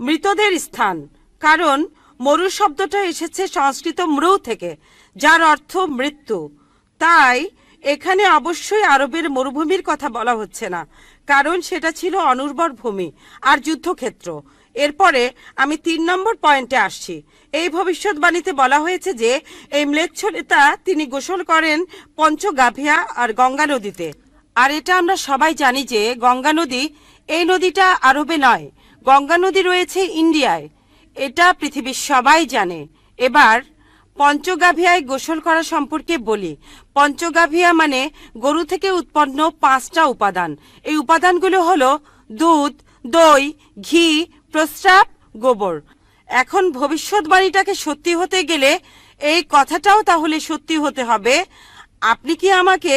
মৃতদের স্থান, কারণ মরু শব্দটা এসেছে সংস্কৃত মৃ থেকে, যার অর্থ মৃত্যু। তাই এখানে অবশ্যই আরবের মরুভূমির কথা বলা হচ্ছে না, কারণ সেটা ছিল অনুর্বর ভূমি আর যুদ্ধক্ষেত্র। এরপরে আমি 3 নম্বর পয়েন্টে আসছি। এই ভবিষ্যৎবাণীতে বলা হয়েছে যে এই ম্লেচ্ছ নেতা তিনি গোসল করেন পঞ্চগাভিয়া আর গঙ্গা নদীতে। আর এটা আমরা সবাই জানি যে গঙ্গা নদী, এই নদীটা আরবে নয়, গঙ্গা নদী রয়েছে ইন্ডিয়ায়। এটা পৃথিবীর সবাই জানে। এবার পঞ্চগাভিয়ায় গোসল করা সম্পর্কে বলি। পঞ্চগাভিয়া মানে গরু থেকে উৎপন্ন 5টা উপাদান। এই উপাদানগুলো হলো দুধ, দই, ঘি, প্রস্রাব, গোবর। এখন ভবিষ্যৎবাণীটাকে সত্যি হতে গেলে এই কথাটাও তাহলে সত্যি হতে হবে। আপনি কি আমাকে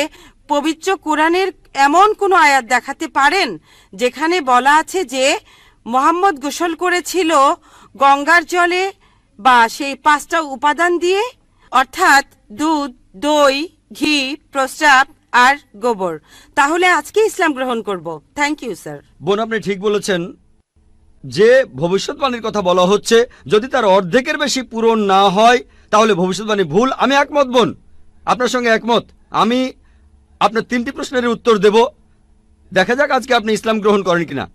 পবিত্র কোরআনের এমন কোনো আয়াত দেখাতে পারেন যেখানে বলা আছে যে মোহাম্মদ গোসল করেছিল গঙ্গার জলে বা সেই 5টা উপাদান দিয়ে, অর্থাৎ দুধ, দই, ঘি, প্রস্রাব আর গোবর? তাহলে আজকে ইসলাম গ্রহণ করব। Thank you sir. বোন, আপনি ঠিক বলেছেন যে ভবিষ্যৎবাণীর কথা বলা হচ্ছে, যদি তার অর্ধেকের বেশি পূরণ না হয় তাহলে ভবিষ্যৎবাণী ভুল। আমি একমত বোন, আপনার সঙ্গে একমত। আমি আপনার 3টি প্রশ্নের উত্তর দেব, দেখা যাক আজকে আপনি ইসলাম গ্রহণ করেন কিনা।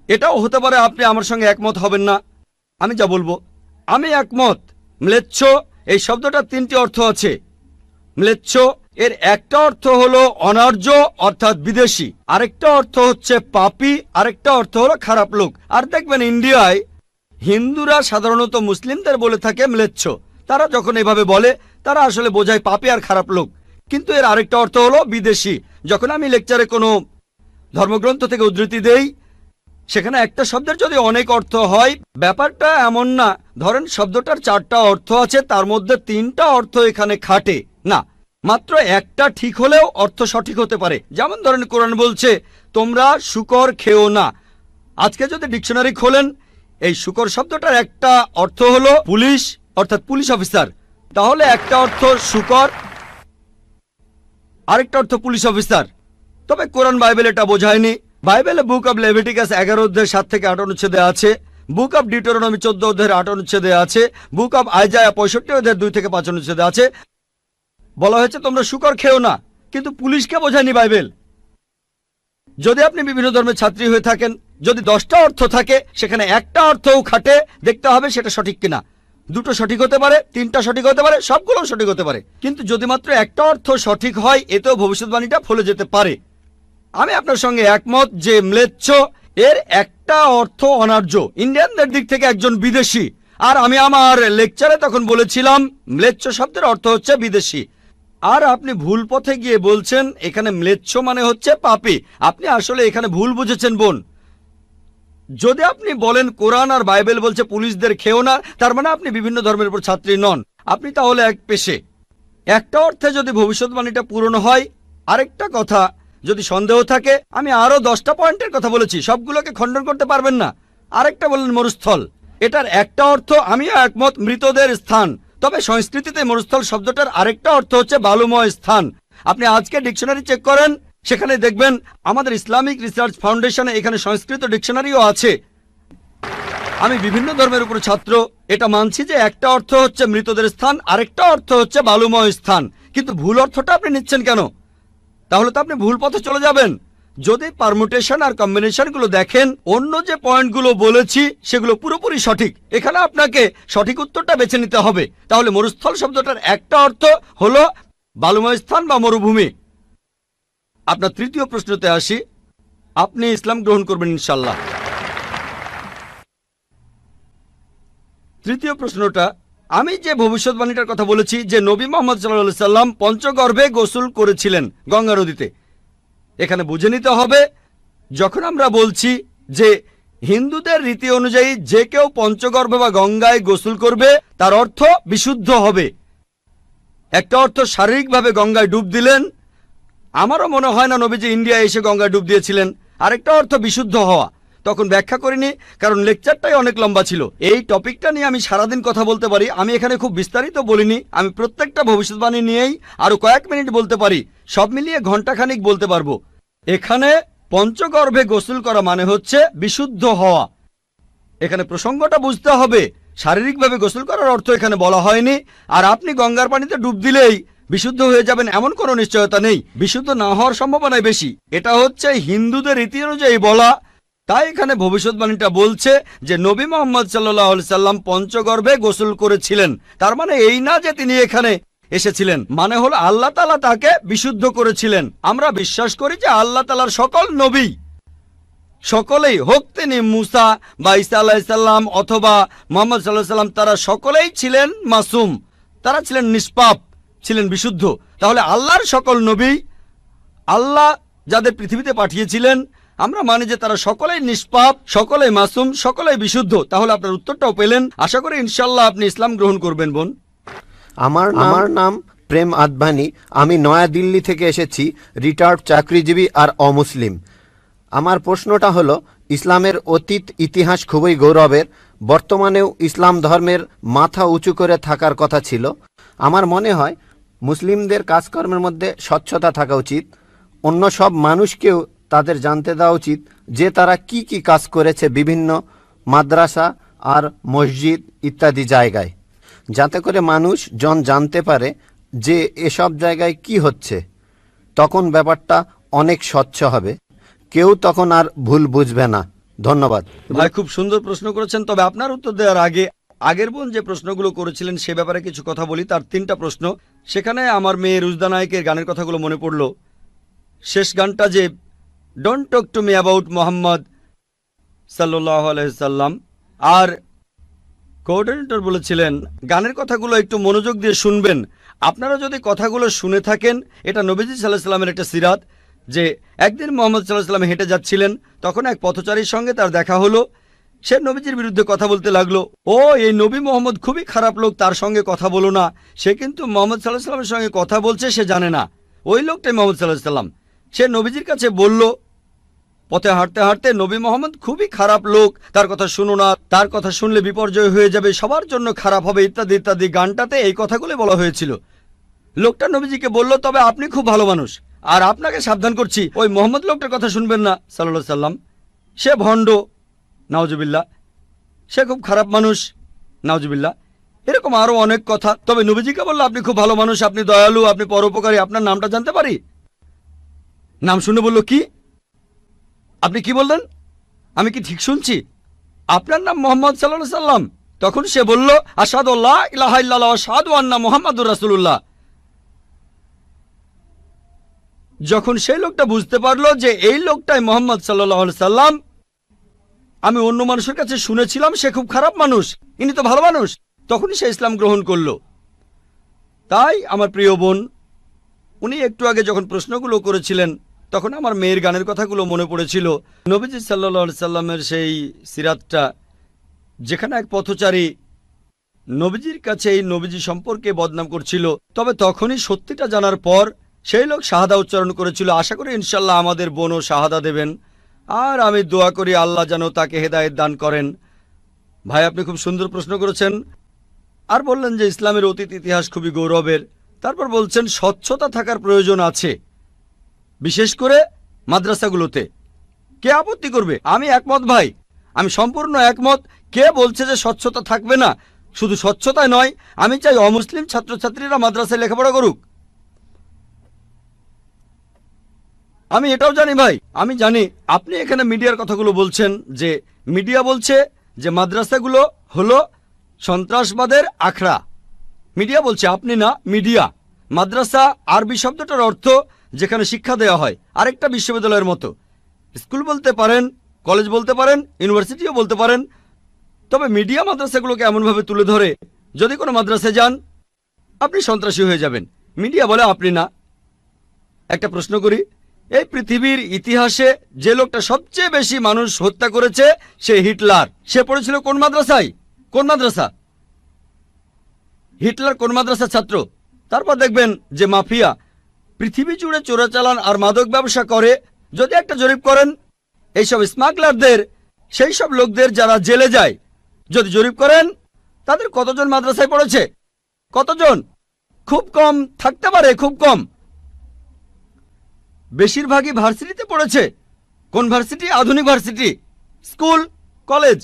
এটাও হতে পারে আপনি আমার সঙ্গে একমত হবেন না। আমি যা বলবো, আমি একমত। ম্লেচ্ছ এই শব্দটার 3টি অর্থ আছে। ম্লেচ্ছ এর একটা অর্থ হলো অনার্য অর্থাৎ বিদেশি, আরেকটা অর্থ হচ্ছে পাপী, আরেকটা অর্থ হলো খারাপ লোক। আর দেখবেন ইন্ডিয়ায় হিন্দুরা সাধারণত মুসলিমদের বলে থাকে ম্লেচ্ছ। তারা যখন এভাবে বলে তারা আসলে বোঝায় পাপী আর খারাপ লোক, কিন্তু এর আরেকটা অর্থ হলো বিদেশি। যখন আমি লেকচারে কোনো ধর্মগ্রন্থ থেকে উদ্ধৃতি দেই, সেখানে একটা শব্দের যদি অনেক অর্থ হয়, ব্যাপারটা এমন না ধরেন শব্দটার 4টা অর্থ আছে, তার মধ্যে 3টা অর্থ এখানে খাটে না, মাত্র একটা ঠিক হলেও অর্থ সঠিক হতে পারে। যেমন ধরেন কোরআন বলছে তোমরা শূকর খেও না। আজকে যদি ডিকশনারি খোলেন, এই শূকর শব্দটার একটা অর্থ হলো পুলিশ অর্থাৎ পুলিশ অফিসার, তাহলে একটা অর্থ শূকর, আরেকটা অর্থ পুলিশ অফিসার। তবে কোরআন বাইবেল এটা বোঝায়নি। বাইবেলে বুক অব লেভিটিকাস 11 অধ্যায় 7 থেকে 8 অনুচ্ছেদে আছে, বুক অব ডিউটেরোনমি 14 অধ্যায়ের 8 অনুচ্ছেদে আছে, বুক অব আইজায়া 65 অধ্যায়ের 2 থেকে 5 অনুচ্ছেদে আছে, বলা হয়েছে তোমরা শূকর খেও না, কিন্তু পুলিশকে বোঝায়নি বাইবেল। যদি আপনি বিভিন্ন ধর্মের ছাত্রী হয়ে থাকেন, যদি 10টা অর্থ থাকে সেখানে একটা অর্থও খাটে, দেখতে হবে সেটা সঠিক কিনা। 2টো সঠিক হতে পারে, 3টা সঠিক হতে পারে, সবগুলো সঠিক হতে পারে, কিন্তু যদি মাত্র একটা অর্থ সঠিক হয় এতেও ভবিষ্যৎবাণীটা ফলে যেতে পারে। আমি আপনার সঙ্গে একমত যে ম্লেচ্ছ এর একটা অর্থ অনার্য, ইন্ডিয়ানদের দিক থেকে একজন বিদেশি। আর আমি আমার লেকচারে তখন বলেছিলাম ম্লেচ্ছ শব্দের অর্থ হচ্ছে বিদেশি। আর আপনি ভুল পথে গিয়ে বলছেন এখানে ম্লেচ্ছ মানে হচ্ছে পাপী। আপনি আসলে এখানে ভুল বুঝেছেন বোন। যদি আপনি বলেন কোরআন আর বাইবেল বলছে পুলিশদের খেও না, তার মানে আপনি বিভিন্ন ধর্মের উপর ছাত্রী নন, আপনি তাহলে এক পেশে। একটা অর্থে যদি ভবিষ্যৎবাণীটা পূরণ হয়। আরেকটা কথা, যদি সন্দেহ থাকে, আমি আরো 10টা পয়েন্টের কথা বলেছি, সবগুলোকে খণ্ডন করতে পারবেন না। আরেকটা বললেন মরুস্থল, এটার একটা অর্থ আমিও একমত, মৃতদের স্থান। তবে সংস্কৃতিতে মরুস্থল শব্দটার আরেকটা অর্থ হচ্ছে বালুময় স্থান। আপনি আজকে ডিকশনারি চেক করেন, সেখানে দেখবেন আমাদের ইসলামিক রিসার্চ ফাউন্ডেশনে এখানে সংস্কৃত ডিকশনারিও আছে। আমি বিভিন্ন ধর্মের উপর ছাত্র, এটা মানছি যে একটা অর্থ হচ্ছে মৃতদের স্থান, আরেকটা অর্থ হচ্ছে বালুময় স্থান। কিন্তু ভুল অর্থটা আপনি নিচ্ছেন কেন? তাহলে তো আপনি ভুল পথে চলে যাবেন। যদি পারমুটেশন আর কম্বিনেশন গুলো দেখেন, অন্য যে পয়েন্টগুলো বলেছি সেগুলো পুরোপুরি সঠিক। এখানে আপনাকে সঠিক উত্তরটা বেছে নিতে হবে। তাহলে মরুস্থল শব্দটার একটা অর্থ হলো বালুময় স্থান বা মরুভূমি। আপনার তৃতীয় প্রশ্নতে আসি, আপনি ইসলাম গ্রহণ করবেন ইনশাল্লাহ। তৃতীয় প্রশ্নটা, আমি যে ভবিষ্যৎবাণীটার কথা বলেছি যে নবী মোহাম্মদ সাল্লাল্লাহু আলাইহি সাল্লাম পঞ্চগর্ভে গোসল করেছিলেন গঙ্গা নদীতে, এখানে বুঝে নিতে হবে যখন আমরা বলছি যে হিন্দুদের রীতি অনুযায়ী যে কেউ পঞ্চগর্ভে বা গঙ্গায় গোসল করবে তার অর্থ বিশুদ্ধ হবে। একটা অর্থ শারীরিকভাবে গঙ্গায় ডুব দিলেন, আমারও মনে হয় না নবীজি ইন্ডিয়া এসে গঙ্গায় ডুব দিয়েছিলেন। আরেকটা অর্থ বিশুদ্ধ হওয়া, তখন ব্যাখ্যা করিনি কারণ লেকচারটাই অনেক লম্বা ছিল। এই টপিকটা নিয়ে আমি সারাদিন কথা বলতে পারি, আমি এখানে খুব বিস্তারিত বলিনি। আমি প্রত্যেকটা ভবিষ্যৎবাণী নিয়েই আরো কয়েক মিনিট বলতে পারি, সব মিলিয়ে ঘন্টাখানিক বলতে পারবো। এখানে পঞ্চগর্ভে গোসল করা মানে হচ্ছে বিশুদ্ধ হওয়া। এখানে প্রসঙ্গটা বুঝতে হবে, শারীরিকভাবে গোসল করার অর্থ এখানে বলা হয়নি। আর আপনি গঙ্গার পানিতে ডুব দিলেই বিশুদ্ধ হয়ে যাবেন এমন কোনো নিশ্চয়তা নেই, বিশুদ্ধ না হওয়ার সম্ভাবনাই বেশি। এটা হচ্ছে হিন্দুদের রীতি অনুযায়ী বলা। তাই এখানে ভবিষ্যৎবাণীটা বলছে যে নবী মোহাম্মদ সাল্লাল্লাহু আলাইহি সাল্লাম পঞ্চগর্ভে গোসল করেছিলেন। তার মানে এই না যে তিনি এখানে এসেছিলেন, মানে হলো আল্লাহ তাআলা তাকে বিশুদ্ধ করেছিলেন। আমরা বিশ্বাস করি যে আল্লাহ তাআলার সকল নবী, সকলেই হোক তিনি মুসা বা ঈসা আলাইহিস সালাম অথবা মুহাম্মদ সাল্লাল্লাহু আলাইহি সাল্লাম, তারা সকলেই ছিলেন মাসুম, তারা ছিলেন নিষ্পাপ, ছিলেন বিশুদ্ধ। তাহলে আল্লাহর সকল নবী, আল্লাহ যাদের পৃথিবীতে পাঠিয়েছিলেন, আমরা মানি যে তারা সকলেই নিষ্পাপ, সকলেই মাসুম, সকলেই বিশুদ্ধ। তাহলে আপনার উত্তরটাও পেলেন। আশা করি ইনশাল্লাহ আপনি ইসলাম গ্রহণ করবেন বোন। আমার নাম প্রেম আদভানি। আমি নয়াদিল্লি থেকে এসেছি, রিটায়ার্ড চাকরিজীবী আর অমুসলিম। আমার প্রশ্নটা হলো, ইসলামের অতীত ইতিহাস খুবই গৌরবের, বর্তমানেও ইসলাম ধর্মের মাথা উঁচু করে থাকার কথা ছিল। আমার মনে হয় মুসলিমদের কাজকর্মের মধ্যে স্বচ্ছতা থাকা উচিত। অন্য সব মানুষকেও তাদের জানতে দেওয়া উচিত যে তারা কি কি কাজ করেছে বিভিন্ন মাদ্রাসা আর মসজিদ ইত্যাদি জায়গায়, যাতে করে মানুষজন জানতে পারে যে এসব জায়গায় কি হচ্ছে। তখন ব্যাপারটা অনেক স্বচ্ছ হবে, কেউ তখন আর ভুল বুঝবে না। ধন্যবাদ ভাই, খুব সুন্দর প্রশ্ন করেছেন। তবে আপনার উত্তর দেওয়ার আগে আগের বোন যে প্রশ্নগুলো করেছিলেন সে ব্যাপারে কিছু কথা বলি। তার 3টা প্রশ্ন, সেখানে আমার মেয়ে রুজদা নায়কের গানের কথাগুলো মনে পড়লো। শেষ গানটা যে don't talk to me about Mohammad সাল্লাল্লাহু আলাইহি সাল্লাম, আর কোঅর্ডিনেটর বলেছিলেন গানের কথাগুলো একটু মনোযোগ দিয়ে শুনবেন। আপনারা যদি কথাগুলো শুনে থাকেন, এটা নবীজি সাল্লাল্লাহু আলাইহি সাল্লামের একটা সিরাত যে একদিন মোহাম্মদ সাল্লাল্লাহু আলাইহি সাল্লাম হেঁটে যাচ্ছিলেন, তখন এক পথচারীর সঙ্গে তার দেখা হলো। সে নবীজির বিরুদ্ধে কথা বলতে লাগলো, ও এই নবী মোহাম্মদ খুবই খারাপ লোক, তার সঙ্গে কথা বলো না। সে কিন্তু মোহাম্মদ সাল্লাল্লাহু আলাইহি সাল্লামের সঙ্গে কথা বলছে, সে জানে না। ওই লোকটাই মোহাম্মদ সাল্লাল্লাহু আলাইহি সাল্লাম। সে নবীজির কাছে বলল, পথে হাঁটতে হাঁটতে, নবী মোহাম্মদ খুবই খারাপ লোক, তার কথা শুনো না, তার কথা শুনলে বিপর্যয় হয়ে যাবে, সবার জন্য খারাপ হবে, ইত্যাদি ইত্যাদি। গানটাতে এই কথাগুলো বলা হয়েছিল। লোকটা নবীজিকে বলল, তবে আপনি খুব ভালো মানুষ, আর আপনাকে সাবধান করছি ওই মোহাম্মদ লোকটার কথা শুনবেন না সাল্লাল্লাহু আলাইহি সাল্লাম। সে ভণ্ড, নাউজুবিল্লাহ, সে খুব খারাপ মানুষ, নাউজুবিল্লাহ। এরকম আরো অনেক কথা। তবে নবীজিকে বলল, আপনি খুব ভালো মানুষ, আপনি দয়ালু, আপনি পরোপকারী, আপনার নামটা জানতে পারি? নাম শুনে বলল, কি? আপনি কি বললেন? আমি কি ঠিক শুনছি? আপনার নাম মোহাম্মদ সাল্লাল্লাহু আলাইহি সাল্লাম? তখন সে বলল, আশহাদু আল্লা ইলাহা ইল্লাল্লাহ ওয়া আশহাদু আন্না মুহাম্মাদুর রাসূলুল্লাহ। যখন সেই লোকটা বুঝতে পারলো যে এই লোকটাই মোহাম্মদ সাল্লাল্লাহু আলাইহি সাল্লাম, আমি অন্য মানুষের কাছে শুনেছিলাম সে খুব খারাপ মানুষ, ইনি তো ভালো মানুষ, তখনই সে ইসলাম গ্রহণ করলো। তাই আমার প্রিয় বোন, উনি একটু আগে যখন প্রশ্নগুলো করেছিলেন তখন আমার মেয়ের গানের কথাগুলো মনে পড়েছিল। নবীজি সাল্লাল্লাহু সাল্লামের সেই সিরাতটা, যেখানে এক পথচারী নবীজির কাছে এই নবীজি সম্পর্কে বদনাম করছিল, তবে তখনই সত্যিটা জানার পর সেই লোক শাহাদা উচ্চারণ করেছিল। আশা করি ইনশাল্লাহ আমাদের বোনও শাহাদা দেবেন, আর আমি দোয়া করি আল্লাহ যেন তাকে হেদায়েত দান করেন। ভাই, আপনি খুব সুন্দর প্রশ্ন করেছেন। আর বললেন যে ইসলামের অতীত ইতিহাস খুবই গৌরবের। তারপর বলছেন স্বচ্ছতা থাকার প্রয়োজন আছে, বিশেষ করে মাদ্রাসাগুলোতে। কে আপত্তি করবে? আমি একমত ভাই, আমি সম্পূর্ণ একমত। কে বলছে যে স্বচ্ছতা থাকবে না? শুধু স্বচ্ছতাই নয়, আমি চাই অমুসলিম ছাত্রছাত্রীরা মাদ্রাসায় লেখাপড়া করুক। আমি এটাও জানি ভাই, আমি জানি আপনি এখানে মিডিয়ার কথাগুলো বলছেন, যে মিডিয়া বলছে যে মাদ্রাসাগুলো হলো সন্ত্রাসবাদের আখড়া। মিডিয়া বলছে, আপনি না, মিডিয়া। মাদ্রাসা আরবি শব্দটার অর্থ যেখানে শিক্ষা দেওয়া হয়, আরেকটা বিশ্ববিদ্যালয়ের মতো। স্কুল বলতে পারেন, কলেজ বলতে পারেন, ইউনিভার্সিটিও বলতে পারেন। তবে মিডিয়া মাদ্রাসাগুলোকে এমনভাবে তুলে ধরে, যদি কোনো মাদ্রাসায় যান আপনি সন্ত্রাসী হয়ে যাবেন। মিডিয়া বলে আপনি না। একটা প্রশ্ন করি, এই পৃথিবীর ইতিহাসে যে লোকটা সবচেয়ে বেশি মানুষ হত্যা করেছে সে হিটলার। সে পড়েছিল কোন মাদ্রাসায়? কোন মাদ্রাসা? হিটলার কোন মাদ্রাসার ছাত্র? তারপর দেখবেন যে মাফিয়া পৃথিবী জুড়ে চোরাচালান আর মাদক ব্যবসা করে। যদি একটা জরিপ করেন এইসব স্মাগলারদের, সেই সব লোকদের যারা জেলে যায়, যদি জরিপ করেন তাদের কতজন মাদ্রাসায় পড়েছে? কতজন? খুব কম থাকতে পারে, খুব কম। বেশিরভাগই ভার্সিটিতে পড়েছে। কোন ভার্সিটি? আধুনিক ভার্সিটি, স্কুল, কলেজ।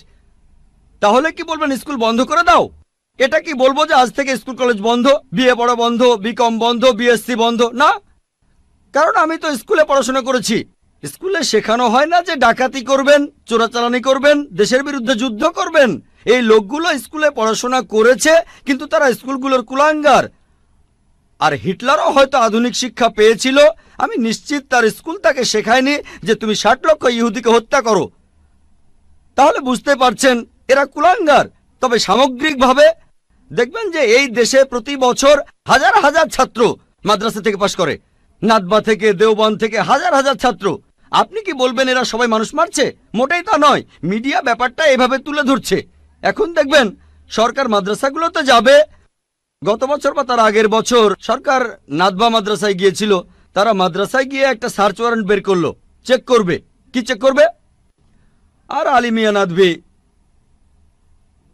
তাহলে কি বলবেন স্কুল বন্ধ করে দাও? এটা কি বলবো যে আজ থেকে স্কুল কলেজ বন্ধ, বিএ পড়া বন্ধ, বিকম বন্ধ, বিএসসি বন্ধ? না, কারণ আমি তো স্কুলে পড়াশোনা করেছি। স্কুলে শেখানো হয় না যে ডাকাতি করবেন, চোরাচালানি করবেন, দেশের বিরুদ্ধে যুদ্ধ করবেন। এই লোকগুলো স্কুলে পড়াশোনা করেছে, কিন্তু তারা স্কুলগুলোর কুলাঙ্গার। আর হিটলারও হয়তো আধুনিক শিক্ষা পেয়েছিল। আমি নিশ্চিত তার স্কুল তাকে শেখায়নি যে তুমি 60 লক্ষ ইহুদিকে হত্যা করো। তাহলে বুঝতে পারছেন এরা কুলাঙ্গার। তবে সামগ্রিকভাবে দেখবেন যে এই দেশে প্রতি বছর হাজার হাজার ছাত্র মাদ্রাসা থেকে পাশ করে, নাদবা থেকে, দেওবন্দ থেকে হাজার হাজার ছাত্র। আপনি কি বলবেন এরা সবাই মানুষ মারছে? মোটেই তা নয়। মিডিয়া ব্যাপারটা এভাবে তুলে ধরছে। এখন দেখবেন সরকার মাদ্রাসাগুলোতে যাবে। গত বছর বা তার আগের বছর সরকার নাদবা মাদ্রাসায় গিয়েছিল। তারা মাদ্রাসায় গিয়ে একটা সার্চ ওয়ারেন্ট বের করলো, চেক করবে। কি চেক করবে? আর আলী মিয়া নাদভি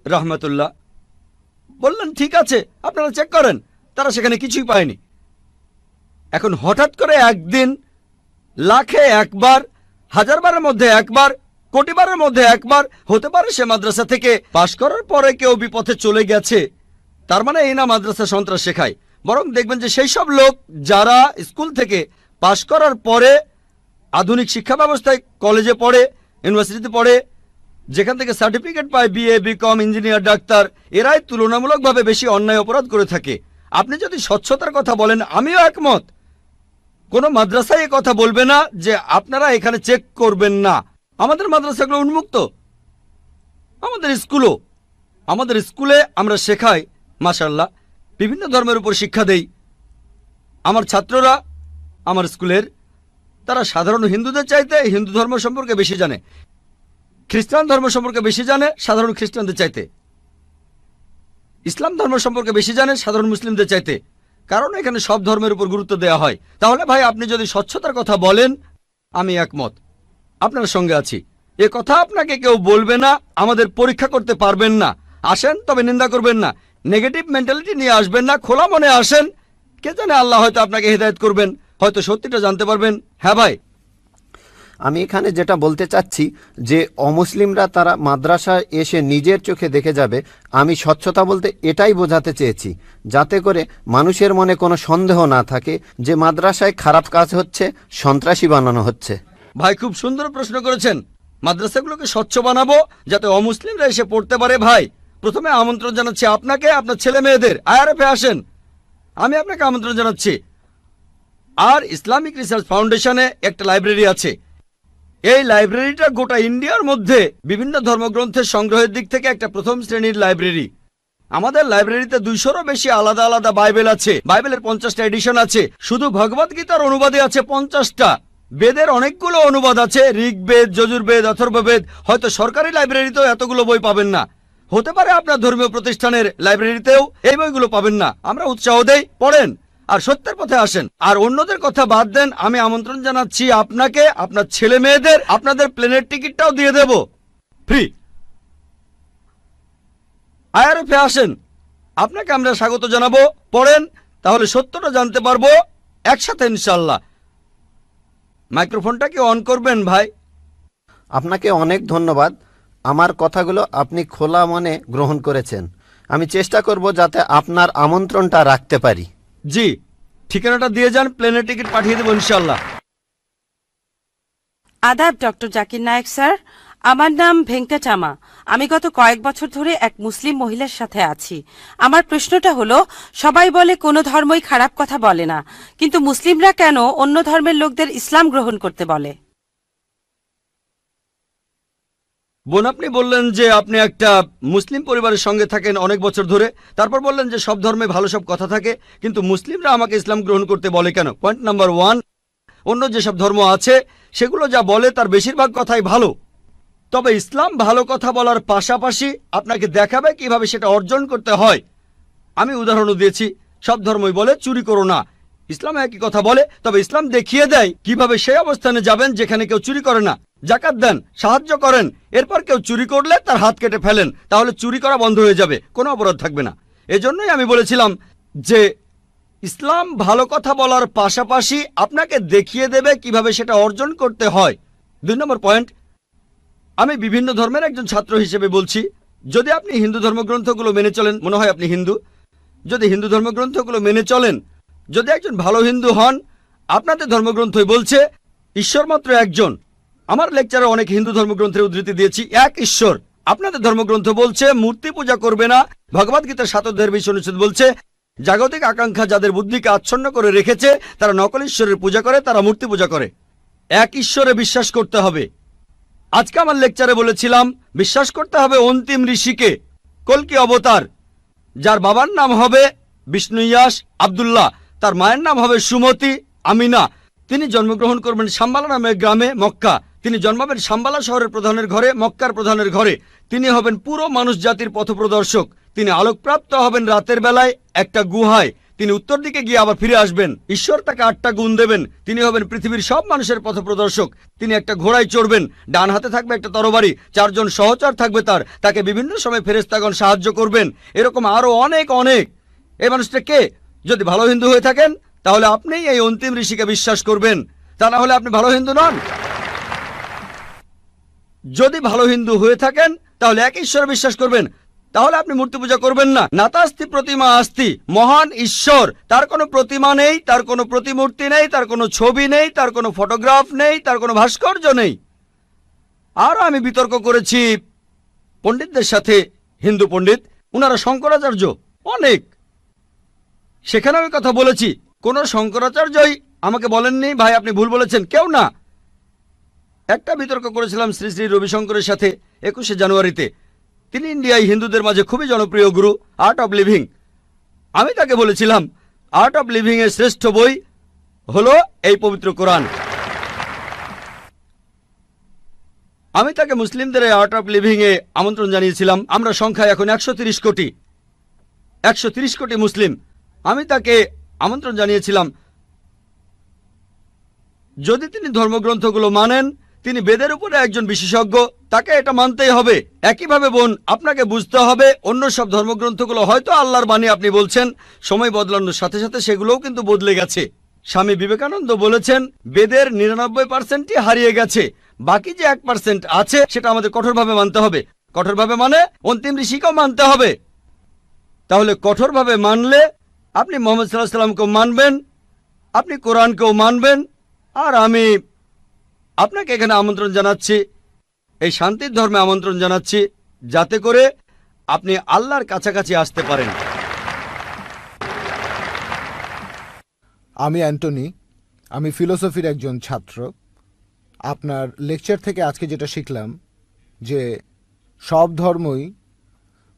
রহমতুল্লাহ বললেন ঠিক আছে আপনারা চেক করেন। তারা সেখানে কিছুই পায়নি। এখন হঠাৎ করে একদিন লাখে একবার, হাজারবারের মধ্যে একবার, কোটিবারের মধ্যে একবার হতে পারে সে মাদ্রাসা থেকে পাশ করার পরে কেউ বিপথে চলে গেছে। তার মানে এই না মাদ্রাসা সন্ত্রাস শেখায়। বরং দেখবেন যে সেই সব লোক যারা স্কুল থেকে পাশ করার পরে আধুনিক শিক্ষা ব্যবস্থায় কলেজে পড়ে, ইউনিভার্সিটিতে পড়ে, যেখান থেকে সার্টিফিকেট পায় বিএ, বিকম, ইঞ্জিনিয়ার, ডাক্তার, এরাই তুলনামূলকভাবে বেশি অন্যায় অপরাধ করে থাকে। আপনি যদি স্বচ্ছতার কথা বলেন, আমিও একমত। কোনো মাদ্রাসায় এ কথা বলবে না যে আপনারা এখানে চেক করবেন না। আমাদের মাদ্রাসাগুলো উন্মুক্ত, আমাদের স্কুলে আমরা শেখাই মাশাআল্লাহ, বিভিন্ন ধর্মের উপর শিক্ষা দেই। আমার ছাত্ররা আমার স্কুলের, তারা সাধারণ হিন্দুদের চাইতে হিন্দু ধর্ম সম্পর্কে বেশি জানে, খ্রিস্টান ধর্ম সম্পর্কে বেশি জানে সাধারণ খ্রিস্টানদের চাইতে, ইসলাম ধর্ম সম্পর্কে বেশি জানে সাধারণ মুসলিমদের চাইতে। কারণ এখানে সব ধর্মের উপর গুরুত্ব দেওয়া হয়। তাহলে ভাই আপনি যদি স্বচ্ছতার কথা বলেন, আমি একমত, আপনার সঙ্গে আছি। এ কথা আপনাকে কেউ বলবে না, আমাদের পরীক্ষা করতে পারবেন না। আসেন, তবে নিন্দা করবেন না, নেগেটিভ মেন্টালিটি নিয়ে আসবেন না, খোলা মনে আসেন। কে জানে আল্লাহ হয়তো আপনাকে হেদায়েত করবেন, হয়তো সত্যিটা জানতে পারবেন। হ্যাঁ ভাই, আমি এখানে যেটা বলতে চাচ্ছি যে অমুসলিমরা তারা মাদ্রাসায় এসে নিজের চোখে দেখে যাবে। আমি স্বচ্ছতা বলতে এটাই বোঝাতে চেয়েছি, যাতে করে মানুষের মনে কোনো সন্দেহ না থাকে যে মাদ্রাসায় খারাপ কাজ হচ্ছে, সন্ত্রাসী বানানো হচ্ছে। ভাই খুব সুন্দর প্রশ্ন করেছেন। মাদ্রাসাগুলোকে স্বচ্ছ বানাবো যাতে অমুসলিমরা এসে পড়তে পারে। ভাই প্রথমে আমন্ত্রণ জানাচ্ছি আপনাকে, আপনার ছেলে মেয়েদের আইআরএফে আসেন, আমি আপনাকে আমন্ত্রণ জানাচ্ছি। আর ইসলামিক রিসার্চ ফাউন্ডেশনে একটা লাইব্রেরি আছে। এই লাইব্রেরিটা গোটা ইন্ডিয়ার মধ্যে বিভিন্ন ধর্মগ্রন্থের সংগ্রহের দিক থেকে একটা প্রথম শ্রেণীর লাইব্রেরি। আমাদের লাইব্রেরিতে 200-রও বেশি আলাদা আলাদা বাইবেল আছে। বাইবেলের 50টা এডিশন আছে। শুধু ভগবদ গীতার অনুবাদে আছে 50টা। বেদের অনেকগুলো অনুবাদ আছে, ঋগ্বেদ, যজুর্বেদ, অথর্ববেদ। হয়তো সরকারি লাইব্রেরিতেও এতগুলো বই পাবেন না, হতে পারে আপনার ধর্মীয় প্রতিষ্ঠানের লাইব্রেরিতেও এই বইগুলো পাবেন না। আমরা উৎসাহ দেই, পড়েন আর সত্যের পথে আসেন। আর অন্যদের কথা বাদ দেন, আমি আমন্ত্রণ জানাচ্ছি আপনাকে, আপনার ছেলে মেয়েদের, আপনাদের প্লেনের টিকিটটাও দিয়ে দেব ফ্রি। আইআরএফে আসেন, আপনাকে আমরা স্বাগত জানাবো। পড়েন, তাহলে সত্যটা জানতে পারবো একসাথে ইনশাল্লাহ। মাইক্রোফোনটা কি অন করবেন ভাই? আপনাকে অনেক ধন্যবাদ। আমার কথাগুলো আপনি খোলা মনে গ্রহণ করেছেন। আমি চেষ্টা করব যাতে আপনার আমন্ত্রণটা রাখতে পারি। জি, ঠিকানাটা দিয়ে যান, প্লেনের টিকিট পাঠিয়ে দেবো ইনশাল্লাহ। আদাব ডক্টর জাকির নায়েক স্যার, আমার নাম ভেঙ্কটাচামা। আমি গত কয়েক বছর ধরে এক মুসলিম মহিলার সাথে আছি। আমার প্রশ্নটা হলো, সবাই বলে কোনো ধর্মই খারাপ কথা বলে না, কিন্তু মুসলিমরা কেন অন্য ধর্মের লোকদের ইসলাম গ্রহণ করতে বলে? বোন, আপনি বললেন যে আপনি একটা মুসলিম পরিবারের সঙ্গে থাকেন অনেক বছর ধরে, তারপর বললেন যে সব ধর্মে ভালো সব কথা থাকে, কিন্তু মুসলিমরা আমাকে ইসলাম গ্রহণ করতে বলে কেন? পয়েন্ট নাম্বার 1, অন্য যেসব ধর্ম আছে সেগুলো যা বলে তার বেশিরভাগ কথাই ভালো, তবে ইসলাম ভালো কথা বলার পাশাপাশি আপনাকে দেখাবে কিভাবে সেটা অর্জন করতে হয়। আমি উদাহরণও দিয়েছি। সব ধর্মই বলে চুরি করো না, ইসলাম একই কথা বলে, তবে ইসলাম দেখিয়ে দেয় কিভাবে সেই অবস্থানে যাবেন যেখানে কেউ চুরি করে না। জাকাত দেন, সাহায্য করেন, এরপর কেউ চুরি করলে তার হাত কেটে ফেলেন, তাহলে চুরি করা বন্ধ হয়ে যাবে, কোনো অপরাধ থাকবে না। এজন্যই আমি বলেছিলাম যে ইসলাম ভালো কথা বলার পাশাপাশি আপনাকে দেখিয়ে দেবে কিভাবে সেটা অর্জন করতে হয়। 2 নম্বর পয়েন্ট, আমি বিভিন্ন ধর্মের একজন ছাত্র হিসেবে বলছি, যদি আপনি হিন্দু ধর্মগ্রন্থগুলো মেনে চলেন, মনে হয় আপনি হিন্দু, যদি হিন্দু ধর্মগ্রন্থগুলো মেনে চলেন, যদি একজন ভালো হিন্দু হন, আপনাদের ধর্মগ্রন্থই বলছে ঈশ্বর মাত্র একজন। আমার লেকচারে অনেক হিন্দু ধর্মগ্রন্থের উদ্ধৃতি দিয়েছি, এক ঈশ্বর। আপনাদের ধর্মগ্রন্থ বলছে মূর্তি পূজা করবে না। ভগবদ গীতার 7 অধ্যায়ের 20 অনুচ্ছেদ বলছে জাগতিক আকাঙ্ক্ষা যাদের বুদ্ধিকে আচ্ছন্ন করে রেখেছে তারা নকল ঈশ্বরের পূজা করে, তারা মূর্তি পূজা করে। এক ঈশ্বরে বিশ্বাস করতে হবে। আজকে আমার লেকচারে বলেছিলাম বিশ্বাস করতে হবে অন্তিম ঋষিকে, কল্কি অবতার, যার বাবার নাম হবে বিষ্ণু ইয়াস আব্দুল্লাহ, তার মায়ের নাম হবে সুমতি আমিনা। তিনি জন্মগ্রহণ করবেন সাম্বালা নামের গ্রামে মক্কা। তিনি জন্মাবেন সাম্বালা শহরের প্রধানের ঘরে, মক্কার প্রধানের ঘরে। তিনি হবেন পুরো মানুষ জাতির পথপ্রদর্শক। তিনি আলোকপ্রাপ্ত হবেন রাতের বেলায় একটা গুহায়। তিনি উত্তর দিকে গিয়ে আবার ফিরে আসবেন। ঈশ্বর তাকে 8টা গুণ দেবেন। তিনি হবেন পৃথিবীর সব মানুষের পথপ্রদর্শক। তিনি একটা ঘোড়ায় চড়বেন, ডান হাতে থাকবে একটা তরবারি, 4 জন সহচর থাকবে তাকে বিভিন্ন সময় ফেরেশতাগণ সাহায্য করবেন। এরকম আরো অনেক অনেক। এই মানুষটা কে? যদি ভালো হিন্দু হয়ে থাকেন তাহলে আপনিই এই অন্তিম ঋষিকে বিশ্বাস করবেন, তা না হলে আপনি ভালো হিন্দু নন। যদি ভালো হিন্দু হয়ে থাকেন তাহলে এক ঈশ্বরে বিশ্বাস করবেন, তাহলে আপনি মূর্তি পূজা করবেন না। নাতাস্তি প্রতিমা আস্তি, মহান ঈশ্বর, তার কোনো প্রতিমা নেই, তার কোনো প্রতিমূর্তি নেই, তার কোনো ছবি নেই, তার কোনো ফটোগ্রাফ নেই, তার কোনো ভাস্কর্য নেই। আর আমি বিতর্ক করেছি পণ্ডিতদের সাথে, হিন্দু পণ্ডিত, ওনারা শঙ্করাচার্য অনেক, সেখানে আমি কথা বলেছি। কোন শঙ্করাচার্যই আমাকে বলেননি ভাই আপনি ভুল বলেছেন, কেউ না। একটা বিতর্ক করেছিলাম শ্রী শ্রী রবিশঙ্করের সাথে 21শে জানুয়ারিতে। তিনি ইন্ডিয়ায় হিন্দুদের মাঝে খুবই জনপ্রিয় গুরু, আর্ট অব লিভিং। আমি তাকে বলেছিলাম আর্ট অব লিভিং এর শ্রেষ্ঠ বই হলো এই পবিত্র কোরআন। আমি তাকে মুসলিমদের এই আর্ট অব লিভিং এ আমন্ত্রণ জানিয়েছিলাম। আমরা সংখ্যায় এখন 130 কোটি, 130 কোটি মুসলিম। আমি তাকে আমন্ত্রণ জানিয়েছিলাম যদি তিনি ধর্মগ্রন্থগুলো মানেন, তিনি বেদের উপরে একজন বিশেষজ্ঞ, তাকে এটা মানতেই হবে। একইভাবে বোন, আপনাকে বুঝতে হবে অন্য সব ধর্মগ্রন্থগুলো হয়তো আল্লাহর বাণী আপনি বলছেন, সময় বদলানোর সাথে সাথে সেগুলোও কিন্তু বদলে গেছে। স্বামী বিবেকানন্দ বলেছেন বেদের 99%ই হারিয়ে গেছে, বাকি যে 1% আছে সেটা আমাদের কঠোরভাবে মানতে হবে। কঠোরভাবে মানে অন্তিম ঋষিকেও মানতে হবে। তাহলে কঠোরভাবে মানলে আপনি মোহাম্মদ সাল্লাল্লাহু আলাইহি ওয়াসাল্লামকেও মানবেন, আপনি কোরআনকেও মানবেন। আর আমি আপনাকে এখানে আমন্ত্রণ জানাচ্ছি, এই শান্তির ধর্মে আমন্ত্রণ জানাচ্ছি, যাতে করে আপনি আল্লাহর কাছাকাছি আসতে পারেন। আমি অ্যান্টনি, আমি ফিলোসফির একজন ছাত্র। আপনার লেকচার থেকে আজকে যেটা শিখলাম যে সব ধর্মই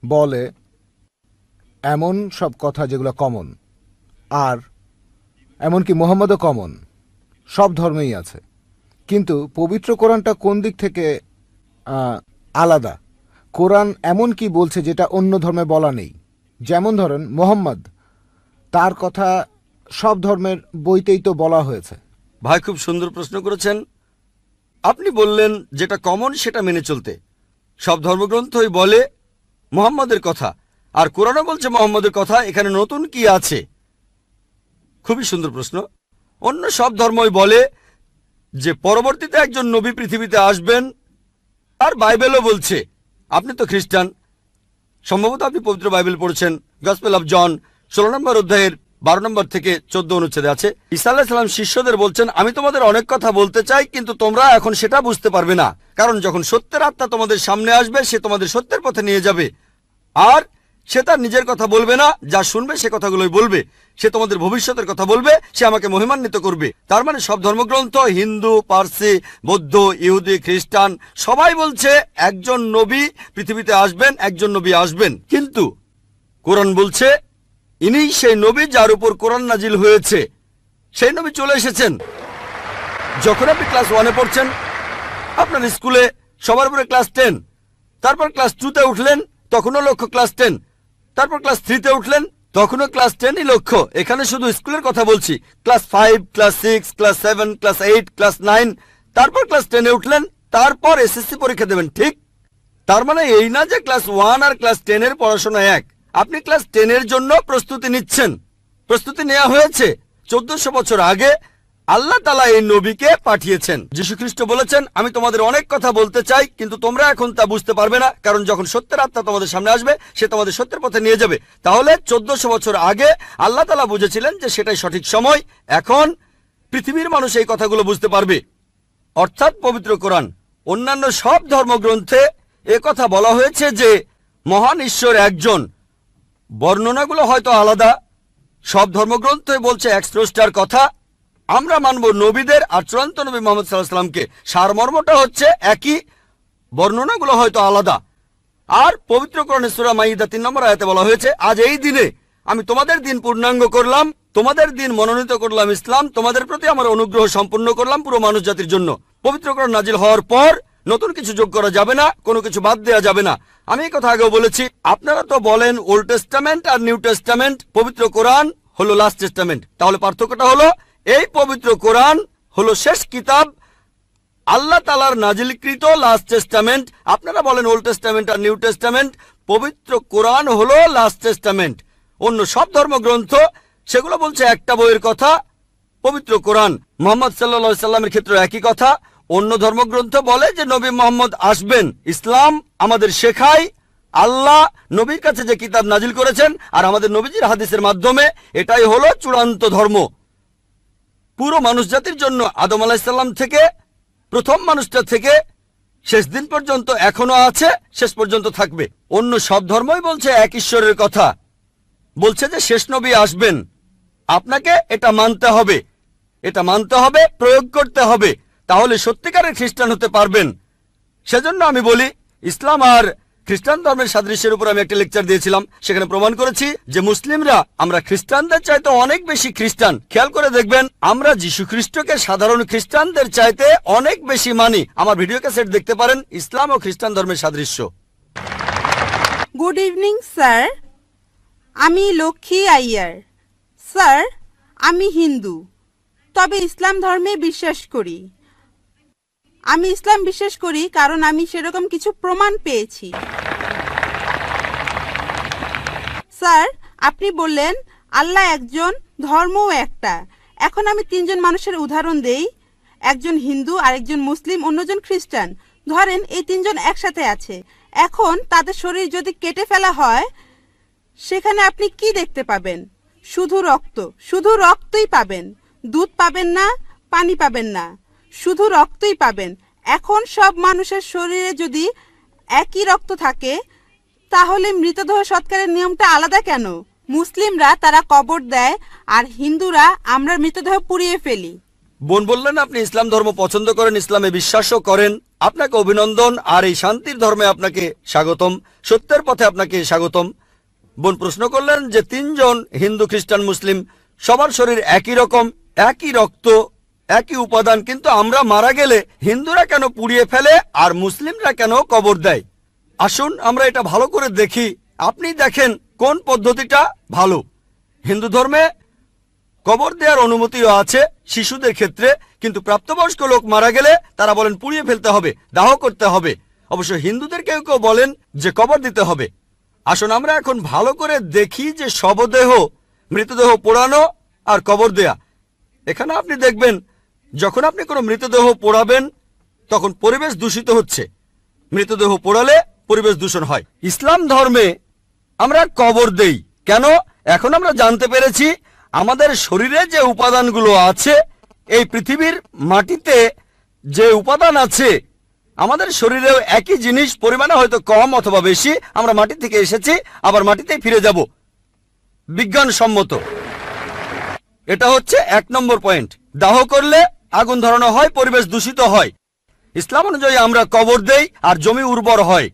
বলে এমন সব কথা যেগুলো কমন, আর এমনকি মোহাম্মদও কমন, সব ধর্মেই আছে। কিন্তু পবিত্র কোরআনটা কোন দিক থেকে আলাদা? কোরআন এমন কি বলছে যেটা অন্য ধর্মে বলা নেই? যেমন ধরেন মোহাম্মদ, তার কথা সব ধর্মের বইতেই তো বলা হয়েছে। ভাই খুব সুন্দর প্রশ্ন করেছেন। আপনি বললেন যেটা কমন সেটা মেনে চলতে। সব ধর্মগ্রন্থই বলে মুহাম্মদের কথা, আর কোরআনও বলছে মুহাম্মদের কথা। এখানে নতুন কি আছে? খুবই সুন্দর প্রশ্ন। অন্য সব ধর্মই বলে যে পরবর্তীতে একজন নবী পৃথিবীতে আসবেন, আর বাইবেলও বলছে। আপনি তো খ্রিস্টান, সম্ভবত আপনি পবিত্র বাইবেল পড়েছেন। গসপেল অফ জন 16 নম্বর অধ্যায়ের 12 নম্বর থেকে 14 অনুচ্ছেদে আছে, ঈসা আলাইহিস সালাম শিষ্যদের বলছেন, আমি তোমাদের অনেক কথা বলতে চাই, কিন্তু তোমরা এখন সেটা বুঝতে পারবে না, কারণ যখন সত্যের আত্মা তোমাদের সামনে আসবে সে তোমাদের সত্যের পথে নিয়ে যাবে। আর সে তার নিজের কথা বলবে না, যা শুনবে সে কথাগুলোই বলবে। সে তোমাদের ভবিষ্যতের কথা বলবে, সে আমাকে মহিমান্বিত করবে। তার মানে সব ধর্মগ্রন্থ, হিন্দু, পার্সি, বৌদ্ধ, ইহুদি, খ্রিস্টান সবাই বলছে একজন নবী পৃথিবীতে আসবেন, একজন নবী আসবেন। কিন্তু কোরআন বলছে ইনি সেই নবী যার উপর কোরআন নাজিল হয়েছে। সেই নবী চলে এসেছেন। যখন আপনি ক্লাস 1-এ পড়ছেন, আপনার স্কুলে সবার উপরে ক্লাস 10, তারপর ক্লাস 2-তে উঠলেন, তখনও লক্ষ্য ক্লাস 10, তারপর ক্লাস 3-তে উঠলেন, তখনও ক্লাস 10ই লক্ষ্য। এখানে শুধু স্কুলের কথা বলছি। Class 5, class 6, class 7, class 8, class 9, তারপর ক্লাস 10-এ উঠলেন, তারপর এসএসসি পরীক্ষা দেবেন, ঠিক? তার মানে এই না যে ক্লাস 1 আর ক্লাস 10-এর পড়াশোনা এক। আপনি ক্লাস 10-এর জন্য প্রস্তুতি নিচ্ছেন। প্রস্তুতি নেওয়া হয়েছে 1400 বছর আগে। আল্লাহ তাআলা এই নবীকে পাঠিয়েছেন। যীশু খ্রিস্ট বলেছেন, আমি তোমাদের অনেক কথা বলতে চাই, কিন্তু তোমরা এখন তা বুঝতে পারবে না, কারণ যখন সত্যের আত্মা তোমাদের সামনে আসবে সে তোমাদের সত্যের পথে নিয়ে যাবে। তাহলে 1400 বছর আগে আল্লাহ তাআলা বুঝেছিলেন যে সেটাই সঠিক সময়। এখন পৃথিবীর মানুষ এই কথাগুলো বুঝতে পারবে, অর্থাৎ পবিত্র কোরআন। অন্যান্য সব ধর্মগ্রন্থে কথা বলা হয়েছে যে মহান ঈশ্বর একজন। বর্ণনাগুলো হয়তো আলাদা। সব ধর্মগ্রন্থে বলছে এক স্রষ্টার কথা। আমরা মানব নবীদের আর চূড়ান্ত নবী মুহাম্মদ সাল্লাল্লাহু আলাইহি ওয়াসাল্লামকে। সারমর্মটা হচ্ছে একই, বর্ণনাগুলো হয়তো আলাদা। আর পবিত্র কোরআনে সূরা মাইদা 3 নম্বর আয়াতে বলা হয়েছে, আজ এই দিনে আমি তোমাদের দিন পূর্ণাঙ্গ করলাম, তোমাদের দিন মনোনীত করলাম ইসলাম, তোমাদের প্রতি আমার অনুগ্রহ সম্পূর্ণ করলাম পুরো মানুষ জাতির জন্য। পবিত্র কোরআন নাজিল হওয়ার পর নতুন কিছু যোগ করা যাবে না, কোনো কিছু বাদ দেওয়া যাবে না। আমি এই কথা আগেও বলেছি। আপনারা তো বলেন ওল্ড টেস্টামেন্ট আর নিউ টেস্টামেন্ট, পবিত্র কোরআন হলো লাস্ট টেস্টামেন্ট। তাহলে পার্থক্যটা হলো এই পবিত্র কোরআন হলো শেষ কিতাব, আল্লাহ তাআলার নাজিলকৃত লাস্ট টেস্টামেন্ট। আপনারা বলেন ওল্ড টেস্টামেন্ট আর নিউ টেস্টামেন্ট, পবিত্র কোরআন হলো লাস্ট টেস্টামেন্ট। অন্য সব ধর্মগ্রন্থ সেগুলো বলছে একটা বইয়ের কথা, পবিত্র কোরআন। মুহাম্মদ সাল্লাল্লাহু আলাইহি সাল্লামের ক্ষেত্রে একই কথা। অন্য ধর্মগ্রন্থ বলে যে নবী মুহাম্মদ আসবেন। ইসলাম আমাদের শেখায় আল্লাহ নবীর কাছে যে কিতাব নাজিল করেছেন আর আমাদের নবীজির হাদিসের মাধ্যমে, এটাই হলো চূড়ান্ত ধর্ম পুরো মানুষ জাতির জন্য। আদম আলাইহিস সালাম থেকে প্রথম মানুষটা থেকে শেষ দিন পর্যন্ত এখনো আছে, শেষ পর্যন্ত থাকবে। অন্য সব ধর্মই বলছে এক ঈশ্বরের কথা, বলছে যে শেষ নবী আসবেন। আপনাকে এটা মানতে হবে, এটা মানতে হবে, প্রয়োগ করতে হবে, তাহলে সত্যিকারের খ্রিস্টান হতে পারবেন। সেজন্য আমি বলি, ইসলাম আর খ্রিস্টান ধর্মের সাদৃশ্যের উপর আমি একটা লেকচার দিয়েছিলাম। সেখানে প্রমাণ করেছি যে মুসলিমরা আমরা খ্রিস্টানদের চাইতে অনেক বেশি খ্রিস্টান। খেয়াল করে দেখবেন, আমরা যীশু খ্রিস্টকে সাধারণ খ্রিস্টানদের চাইতে অনেক বেশি মানি। আমার ভিডিও ক্যাসেট দেখতে পারেন, ইসলাম ও খ্রিস্টান ধর্মের সাদৃশ্য। গুড ইভিনিং স্যার, আমি লক্ষ্মী আইয়ার। স্যার, আমি হিন্দু, তবে ইসলাম ধর্মে বিশ্বাস করি। আমি ইসলাম বিশ্বাস করি কারণ আমি সেরকম কিছু প্রমাণ পেয়েছি। স্যার, আপনি বললেন আল্লাহ একজন, ধর্মও একটা। এখন আমি 3 জন মানুষের উদাহরণ দেই। একজন হিন্দু, আরেকজন মুসলিম, অন্যজন খ্রিস্টান। ধরেন এই 3 জন একসাথে আছে। এখন তাদের শরীর যদি কেটে ফেলা হয়, সেখানে আপনি কি দেখতে পাবেন? শুধু রক্ত, শুধু রক্তই পাবেন। দুধ পাবেন না, পানি পাবেন না, শুধু রক্তই পাবেন। এখন সব মানুষের শরীরে যদি একই রক্ত থাকে, তাহলে মৃতদেহ সৎকারের নিয়মটা আলাদা কেন? মুসলিমরা তারা কবর দেয়, আর হিন্দুরা আমরা মৃতদেহ পুড়িয়ে ফেলি। বোন বললেন আপনি ইসলাম ধর্ম পছন্দ করেন, ইসলামে বিশ্বাসও করেন। আপনাকে অভিনন্দন, আর এই শান্তির ধর্মে আপনাকে স্বাগতম, সত্যের পথে আপনাকে স্বাগতম। বোন প্রশ্ন করলেন যে 3 জন হিন্দু খ্রিস্টান মুসলিম সবার শরীর একই রকম, একই রক্ত, একই উপাদান, কিন্তু আমরা মারা গেলে হিন্দুরা কেন পুড়িয়ে ফেলে আর মুসলিমরা কেন কবর দেয়? আসুন আমরা এটা ভালো করে দেখি। আপনি দেখেন কোন পদ্ধতিটা ভালো। হিন্দু ধর্মে কবর দেওয়ার অনুমতিও আছে শিশুদের ক্ষেত্রে, কিন্তু প্রাপ্তবয়স্ক লোক মারা গেলে তারা বলেন পুড়িয়ে ফেলতে হবে, দাহ করতে হবে। অবশ্য হিন্দুদের কেউ কেউ বলেন যে কবর দিতে হবে। আসুন আমরা এখন ভালো করে দেখি যে শবদেহ, মৃতদেহ পোড়ানো আর কবর দেয়া। এখানে আপনি দেখবেন যখন আপনি কোনো মৃতদেহ পোড়াবেন তখন পরিবেশ দূষিত হচ্ছে। মৃতদেহ পোড়ালে পরিবেশ দূষণ হয়। ইসলাম ধর্মে আমরা কবর দেই কেন? এখন আমরা জানতে পেরেছি আমাদের শরীরে যে উপাদানগুলো আছে, এই পৃথিবীর মাটিতে যে উপাদান আছে, আমাদের শরীরেও একই জিনিস পরিমাণে হয়তো কম অথবা বেশি। আমরা মাটি থেকে এসেছি, আবার মাটিতেই ফিরে যাব, বিজ্ঞানসম্মত। এটা হচ্ছে 1 নম্বর পয়েন্ট। দাহ করলে আগুন ধরানো হয়, পরিবেশ দূষিত হয়। ইসলাম অনুযায়ী আমরা কবর দেই আর জমি উর্বর হয়,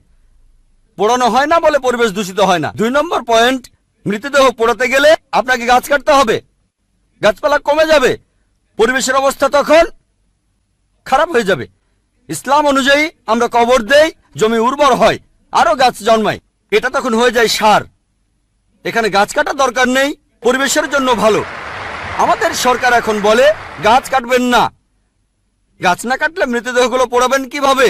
পোড়ানো হয় না বলে পরিবেশ দূষিত হয় না। 2 নম্বর পয়েন্ট, মৃতদেহ পোড়াতে গেলে আপনাকে গাছ কাটতে হবে, গাছপালা কমে যাবে, পরিবেশের অবস্থা তখন খারাপ হয়ে যাবে। ইসলাম অনুযায়ী আমরা কবর দেই, জমি উর্বর হয়, আরো গাছ জন্মায়, এটা তখন হয়ে যায় সার। এখানে গাছ কাটা দরকার নেই, পরিবেশের জন্য ভালো। আমাদের সরকার এখন বলে গাছ কাটবেন না। গাছ না কাটলে মৃতদেহগুলো পোড়াবেন কিভাবে?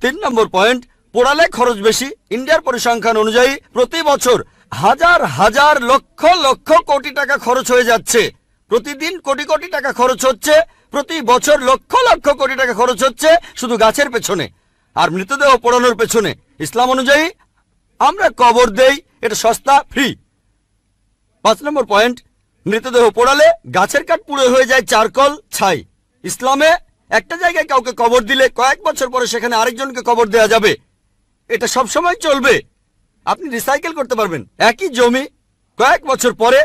3 নম্বর পয়েন্ট, পোড়ালে খরচ বেশি। ইন্ডিয়ার পরিসংখ্যান অনুযায়ী প্রতি বছর হাজার হাজার লক্ষ লক্ষ কোটি টাকা খরচ হয়ে যাচ্ছে। প্রতিদিন কোটি কোটি টাকা খরচ হচ্ছে, প্রতি বছর লক্ষ লক্ষ কোটি টাকা খরচ হচ্ছে শুধু গাছের পেছনে আর মৃতদেহ পোড়ানোর পেছনে। ইসলাম অনুযায়ী আমরা কবর দেই, এটা সস্তা, ফ্রি। 5 নম্বর পয়েন্ট, মৃতদেহ পোড়ালে গাছের কাঠ পুড়ে হয়ে যায় চারকল, ছাই। ইসলামে একটা জায়গায় কাউকে কবর দিলে কয়েক বছর পরে সেখানে আরেকজনকে কবর দেওয়া যাবে, এটা সব সময় চলবে। আপনি রিসাইকেল করতে পারবেন। একই জমি কয়েক বছর পরে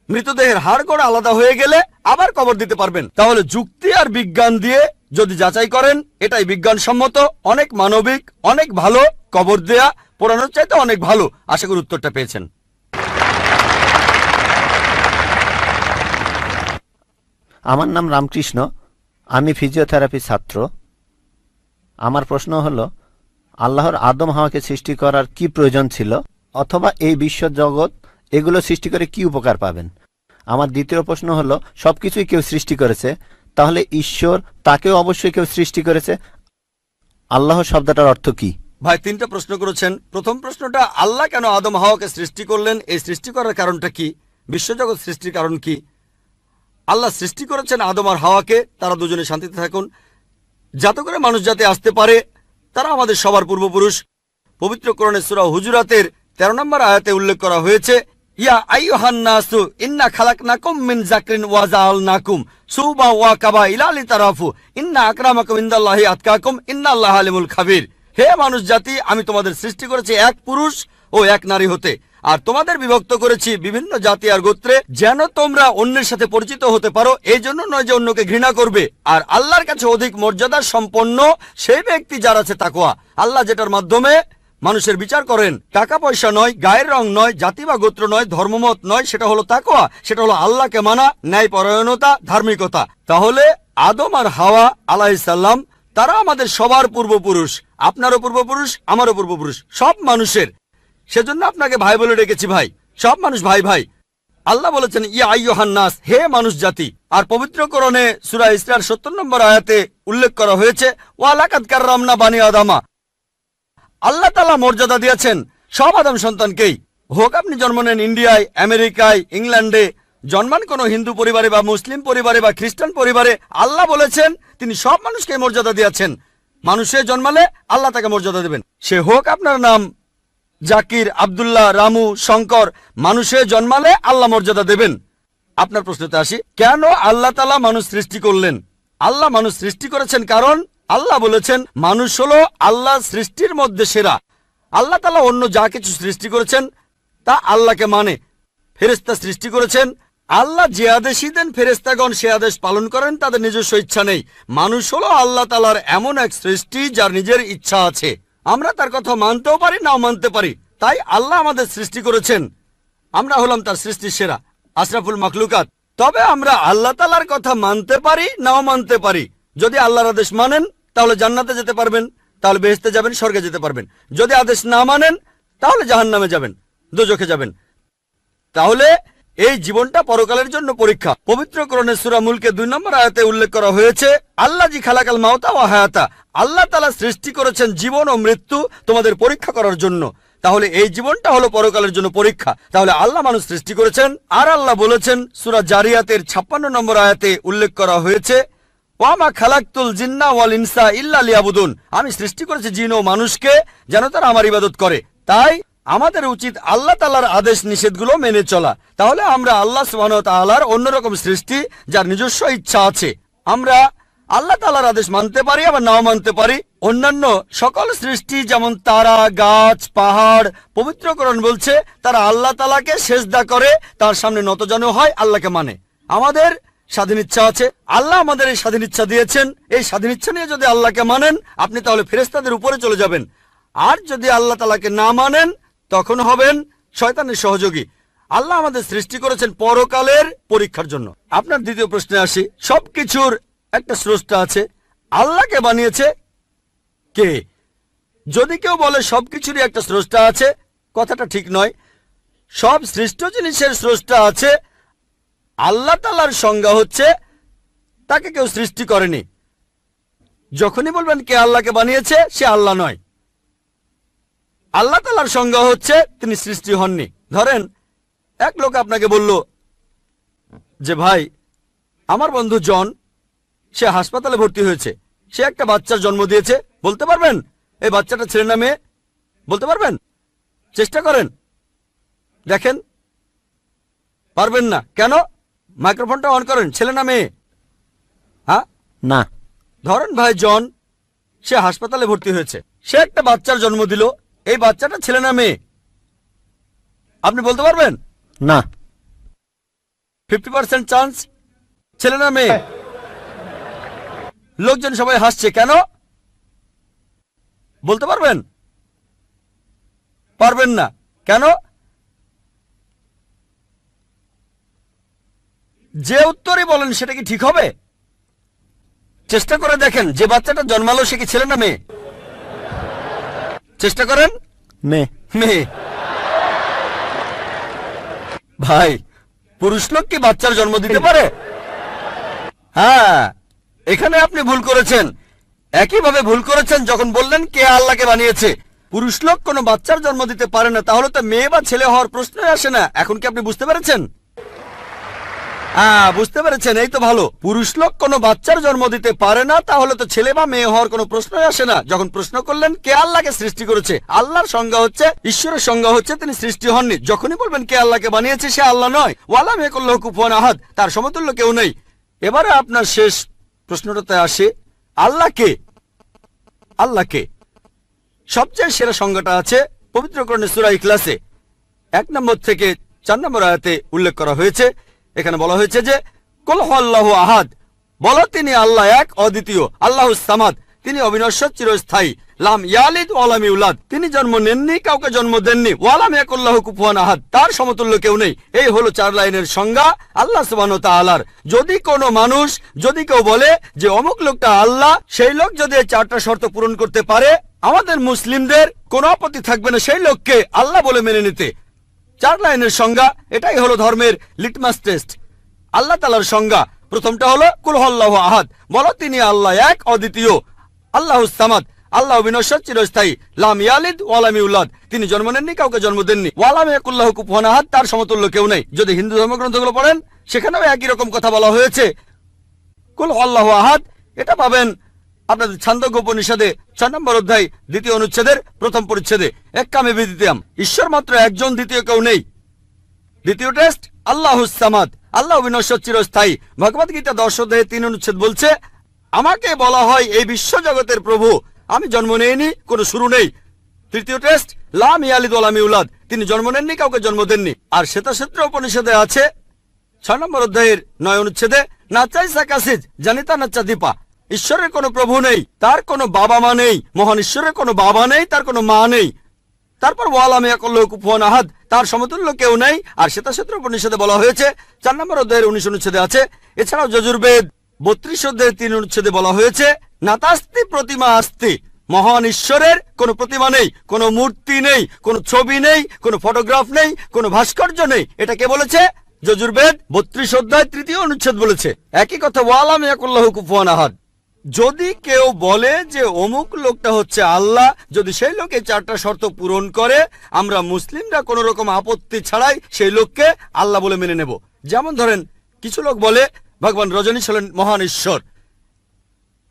মৃতদেহের হাড়গোড় আলাদা হয়ে গেলে আবার কবর দিতে পারবেন। তাহলে যুক্তি আর বিজ্ঞান দিয়ে যদি যাচাই করেন, এটাই বিজ্ঞানসম্মত, অনেক মানবিক, অনেক ভালো। কবর দেয়া পোড়ানোর চাইতে অনেক ভালো। আশা করি উত্তরটা পেয়েছেন। আমার নাম রামকৃষ্ণ, আমি ফিজিওথেরাপি ছাত্র। আমার প্রশ্ন হলো, আল্লাহর আদম হাওয়াকে সৃষ্টি করার কি প্রয়োজন ছিল, অথবা এই বিশ্ব জগৎ এগুলো সৃষ্টি করে কি উপকার পাবেন? আমার দ্বিতীয় প্রশ্ন হলো, সবকিছুই কেউ সৃষ্টি করেছে, তাহলে ঈশ্বর তাকেও অবশ্যই কেউ সৃষ্টি করেছে। আল্লাহ শব্দটার অর্থ কি? ভাই 3টা প্রশ্ন করেছেন। প্রথম প্রশ্নটা, আল্লাহ কেন আদম হাওয়াকে সৃষ্টি করলেন, এই সৃষ্টি করার কারণটা কি? বিশ্বজগৎ সৃষ্টির কারণ কি? আল্লাহ সৃষ্টি করেছেন আদম আর হাওয়াকে, তারা দুজনে শান্তিতে থাকুন, যাতে করে মানুষ যাতে আসতে পারে। তারা আমাদের সবার পূর্বপুরুষ। পবিত্র কোরআনে সূরা হুজুরাতের 13 নম্বর আয়াতে উল্লেখ করা হয়েছে, ইয়া আইয়ুহান নাসু ইন্না খালাকনাকুম মিন যাকরিন ওয়া জাআলনাকুম শুবা ওয়া কাবাইলা লিতারাফু ইন্না আকরামাকুম ইনদাল্লাহি আতকাকুম ইন্নাল্লাহা আলিমুল খাবীর। হে মানুষ জাতি, আমি তোমাদের সৃষ্টি করেছি এক পুরুষ ও এক নারী হতে, আর তোমাদের বিভক্ত করেছি বিভিন্ন জাতি আর গোত্রে, যেন তোমরা অন্যের সাথে পরিচিত হতে পারো। এই জন্য নয় যে অন্যকে ঘৃণা করবে। আর আল্লাহর কাছে অধিক মর্যাদা সম্পন্ন সেই ব্যক্তি যার আছে তাকওয়া। আল্লাহ যেটার মাধ্যমে মানুষের বিচার করেন, টাকা পয়সা নয়, গায়ের রং নয়, জাতি বা গোত্র নয়, ধর্মমত নয়, সেটা হলো তাকওয়া। সেটা হলো আল্লাহকে মানা, ন্যায়পরায়ণতা, ধার্মিকতা। তাহলে আদম আর হাওয়া আলাইহিস সালাম তারা আমাদের সবার পূর্বপুরুষ, আপনারও পূর্বপুরুষ, আমারও পূর্বপুরুষ, সব মানুষের। সেজন্য আপনাকে ভাই বলে ডেকেছি। ভাই, সব মানুষ ভাই ভাই। আল্লাহ বলেছেন ইয়া আইয়ুহান নাস, হে মানুষ জাতি। আর পবিত্র কোরআনে সূরা ইসরার 70 নম্বর আয়াতে উল্লেখ করা হয়েছে, ওয়া লাকাদ কাররামনা বানি আদামা। আল্লাহ তাআলা মর্যাদা দিয়েছেন সব আদম সন্তানকেই। হোক আপনি জন্ম নেন ইন্ডিয়ায়, আমেরিকায়, ইংল্যান্ডে, জন্মান কোনো হিন্দু পরিবারে বা মুসলিম পরিবারে বা খ্রিস্টান পরিবারে, আল্লাহ বলেছেন তিনি সব মানুষকে মর্যাদা দিয়েছেন। মানুষে জন্মালে আল্লাহ তাকে মর্যাদা দেবেন। সে হোক আপনার নাম জাকির, আব্দুল্লাহ, রামু, শঙ্কর, মানুষে জন্মালে আল্লাহ মর্যাদা দেবেন। আপনার প্রশ্নতে আসি, কেন আল্লাহ তাআলা মানুষ সৃষ্টি করলেন? আল্লাহ মানুষ সৃষ্টি করেছেন কারণ আল্লাহ বলেছেন মানুষ হলো আল্লাহ সৃষ্টির মধ্যে সেরা। আল্লাহ তাআলা অন্য যা কিছু সৃষ্টি করেছেন তা আল্লাহকে মানে। ফেরেশতা সৃষ্টি করেছেন, আল্লাহ যে আদেশই দেন ফেরেশতাগণ সে আদেশ পালন করেন, তাদের নিজস্ব ইচ্ছা নেই। মানুষ হলো আল্লাহ তাআলার এমন এক সৃষ্টি যার নিজের ইচ্ছা আছে। আমরা তার কথা মানতেও পারি নাও মানতে পারি। তাই আল্লাহ আমাদের সৃষ্টি করেছেন, আমরা হলাম তার সৃষ্টির সেরা, আশরাফুল মাখলুকাত। তবে আমরা আল্লাহ তাআলার কথা মানতে পারি নাও মানতে পারি। যদি আল্লাহর আদেশ মানেন তাহলে জান্নাতে যেতে পারবেন, তাহলে বেহেশতে যাবেন, স্বর্গে যেতে পারবেন। যদি আদেশ না মানেন তাহলে জাহান্নামে যাবেন, দোজখে যাবেন। তাহলে এই জীবনটা পরকালের জন্য পরীক্ষা। পবিত্র কোরআনের সূরা মুলকে 2 নম্বর আয়াতে উল্লেখ করা হয়েছে, আল্লাহ জি খালাকাল মাউতা ওয়া হায়াতা, আল্লাহ তাআলা সৃষ্টি করেছেন জীবন ও মৃত্যু তোমাদের পরীক্ষা করার জন্য। তাহলে এই জীবনটা হলো পরকালের জন্য পরীক্ষা। তাহলে আল্লাহ মানুষ সৃষ্টি করেছেন। আর আল্লাহ বলেছেন সূরা জারিয়াতের 56 নম্বর আয়াতে উল্লেখ করা হয়েছে, ওয়ামা খালাকতুল জিন্না ওয়াল ইনসা ইল্লা লিয়াবুদুন, আমি সৃষ্টি করেছি জিন ও মানুষকে যেন তারা আমার ইবাদত করে। তাই আমাদের উচিত আল্লাহ তাআলার আদেশ নিষেধগুলো মেনে চলা। তাহলে আমরা আল্লাহ সুবহানাহু ওয়া তাআলার অন্যরকম সৃষ্টি যার নিজস্ব ইচ্ছা আছে। আমরা আল্লাহ তাআলার আদেশ মানতে পারি আবার নাও মানতে পারি। অন্যান্য সকল সৃষ্টি যেমন তারা, গাছ, পাহাড়, পবিত্র কোরআন বলছে তারা আল্লাহ তাআলাকে সেজদা করে, তার সামনে নতজানু হয়, আল্লাহকে মানে। আমাদের স্বাধীন ইচ্ছা আছে, আল্লাহ আমাদের এই স্বাধীন ইচ্ছা দিয়েছেন। এই স্বাধীন ইচ্ছা নিয়ে যদি আল্লাহকে মানেন আপনি তাহলে ফেরেশতাদের উপরে চলে যাবেন। আর যদি আল্লাহ তাআলাকে না মানেন তখন হবেন শয়তানের সহযোগী। আল্লাহ আমাদের সৃষ্টি করেছেন পরকালের পরীক্ষার জন্য। আপনার দ্বিতীয় প্রশ্নে আসি, সবকিছুর একটা স্রষ্টা আছে, আল্লাহকে বানিয়েছে কে? যদি কেউ বলে সবকিছুরই একটা স্রষ্টা আছে, কথাটা ঠিক নয়। সব সৃষ্ট জিনিসের স্রষ্টা আছে। আল্লাহ তাআলার সংজ্ঞা হচ্ছে তাকে কেউ সৃষ্টি করেনি। যখনই বলবেন কে আল্লাহকে বানিয়েছে, সে আল্লাহ নয়। আল্লাহ তাআলার সংজ্ঞা হচ্ছে তিনি সৃষ্টি হননি। ধরেন এক লোক আপনাকে বলল যে ভাই, আমার বন্ধু জন, সে হাসপাতালে ভর্তি হয়েছে, সে একটা বাচ্চার জন্ম দিয়েছে। বলতে পারবেন এই বাচ্চাটা ছেলে না মেয়ে? বলতে পারবেন? চেষ্টা করেন, দেখেন। পারবেন না কেন? মাইক্রোফোনটা অন করেন। ছেলে না মেয়ে? হ্যাঁ না। ধরেন ভাই জন, সে হাসপাতালে ভর্তি হয়েছে, সে একটা বাচ্চার জন্ম দিল। এই বাচ্চাটা ছেলে না মেয়ে? আপনি বলতে পারবেন? না। 50% চান্স ছেলে না মেয়ে। লোকজন সবাই হাসছে কেন? বলতে পারবেন? পারবেন না কেন? যে উত্তরই বলেন সেটা কি ঠিক হবে? চেষ্টা করে দেখেন, যে বাচ্চাটা জন্মালো সে কি ছেলে না মেয়ে? চেষ্টা করেন। মেয়ে। মেয়ে। ভাই, পুরুষ লোক কি বাচ্চার জন্ম দিতে পারে? হ্যাঁ, এখানে আপনি ভুল করেছেন। একইভাবে ভুল করেছেন যখন বললেন কে আল্লাহকে বানিয়েছে। পুরুষ লোক কোনো বাচ্চার জন্ম দিতে পারে না, তাহলে তো মেয়ে বা ছেলে হওয়ার প্রশ্নই আসে না। এখন কি আপনি বুঝতে পেরেছেন? বুঝতে পেরেছেন, এই তো ভালো। পুরুষ লোক কোনো বাচ্চার জন্ম দিতে পারে না, তাহলে তো ছেলে বা মেয়ে হওয়ার কোনো প্রশ্নই আসে না। যখন প্রশ্ন করলেন কে আল্লাহকে সৃষ্টি করেছে, আল্লাহর সংজ্ঞা হচ্ছে, ঈশ্বরের সংজ্ঞা হচ্ছে তিনি সৃষ্টি হননি। যখনই বলবেন কে আল্লাহকে বানিয়েছে, সে আল্লাহ নয়। ওয়ালাম ইয়াকুল্লাহু কুফুয়ান আহাদ, তার সমতুল্য কেউ নেই। এবারে আপনার শেষ প্রশ্নটাতে আসে, আল্লাহ কে? আল্লাহ কে? সবচেয়ে সেরা সংজ্ঞাটা আছে পবিত্র কোরআনের সূরা ইখলাসে 1 নম্বর থেকে 4 নম্বর আয়াতে উল্লেখ করা হয়েছে। এখানে বলা হয়েছে যে কুল হুয়াল্লাহু আহাদ, বলো তিনি আল্লাহ এক, অদ্বিতীয়। আল্লাহুস সামাদ, তিনি অবিনশ্বর, চিরস্থায়ী। লাম ইয়ালিদ ওয়া লাম ইউলাদ, তিনি জন্ম নেননি, কাউকে জন্ম দেননি। ওয়া লাম ইয়াকুল্লাহু কুফুয়ান আহাদ, তার সমতুল্য কেউ নেই। এই হলো 4 লাইনের সংজ্ঞা আল্লাহ সুবহানাহু ওয়া তাআলার। যদি কোনো মানুষ, যদি কেউ বলে যে অমুক লোকটা আল্লাহ, সেই লোক যদি এই 4টা শর্ত পূরণ করতে পারে, আমাদের মুসলিমদের কোনো আপত্তি থাকবে না সেই লোককে আল্লাহ বলে মেনে নিতে। 4 লাইনের সংজ্ঞা, এটাই হলো ধর্মের লিটমাস টেস্ট। আল্লাহ তাআলার সংজ্ঞা প্রথমটা হলো কুল হুয়াল্লাহু আহাদ, বলো তিনি আল্লাহ এক, অদ্বিতীয়। আল্লাহুস সামাদ, আল্লাহ অবিনশ্বর, চিরস্থায়ী। লাম ইয়ালিদ ওয়া লাম ইউলাদ, তিনি জন্ম নেননি, কাউকে জন্ম দেননি। ওয়া লাম ইয়াকুল্লাহু কুফুয়ান আহাদ, তার সমতুল্য কেউ নেই। যদি হিন্দু ধর্মগ্রন্থগুলো পড়েন সেখানেও একই রকম কথা বলা হয়েছে। কুল হুয়াল্লাহু আহাদ, এটা পাবেন আপনাদের ছান্দোগ্য উপনিষদে 6 নম্বর অধ্যায় 2য় অনুচ্ছেদের 1ম পরিচ্ছেদে। এক্কামে বিদ্বিতীয়াম, ঈশ্বর মাত্র একজন, দ্বিতীয় কেউ নেই। দ্বিতীয় টেস্ট আল্লাহুস সামাদ, আল্লাহ অবিনশ্বর, চিরস্থায়ী। ভগবদ গীতা 10 অধ্যায়ে 3 অনুচ্ছেদ বলছে, আমাকে বলা হয় এই বিশ্ব জগতের প্রভু, আমি জন্ম নেইনি, কোনো শুরু নেই। তৃতীয় টেস্ট লাম ইয়ালিদ ওয়া লাম ইউলাদ, তিনি জন্ম নেননি, কাউকে জন্ম দেননি। আর শ্বেতাক্ষেত্র উপনিষদে আছে 6 নম্বর অধ্যায়ের 9 অনুচ্ছেদে, নাচাই সাকাসিজ জানিতা নাচা দীপা, ঈশ্বরের কোনো প্রভু নেই, তার কোনো বাবা মা নেই, মহান ঈশ্বরের কোনো বাবা নেই, তার কোনো মা নেই। তারপর ওয়ালাম ইয়াকুল্লাহু কুফুয়ান আহাদ, তার সমতুল্য কেউ নেই। আর শ্বেতাশ্বত্র উপনিষদে বলা হয়েছে 4 নম্বর অধ্যায়ের 19 অনুচ্ছেদে আছে। এছাড়াও যজুর্বেদ 32 অধ্যায়ের 3 অনুচ্ছেদে বলা হয়েছে নাতাস্তি প্রতিমা আস্তি, মহান ঈশ্বরের কোনো প্রতিমা নেই, কোনো মূর্তি নেই, কোনো ছবি নেই, কোনো ফটোগ্রাফ নেই, কোনো ভাস্কর্য নেই। এটা কে বলেছে? যজুর্বেদ 32 অধ্যায় 3 অনুচ্ছেদ বলেছে একই কথা, ওয়ালাম ইয়াকুল্লাহু কুফুয়ান আহাদ। যদি কেউ বলে যে অমুক লোকটা হচ্ছে আল্লাহ, যদি সেই লোক এই 4টা শর্ত পূরণ করে, আমরা মুসলিমরা কোনো রকম আপত্তি ছাড়াই সেই লোককে আল্লাহ বলে মেনে নেব। যেমন ধরেন, কিছু লোক বলে ভগবান রজনীশ হলেন মহান ঈশ্বর।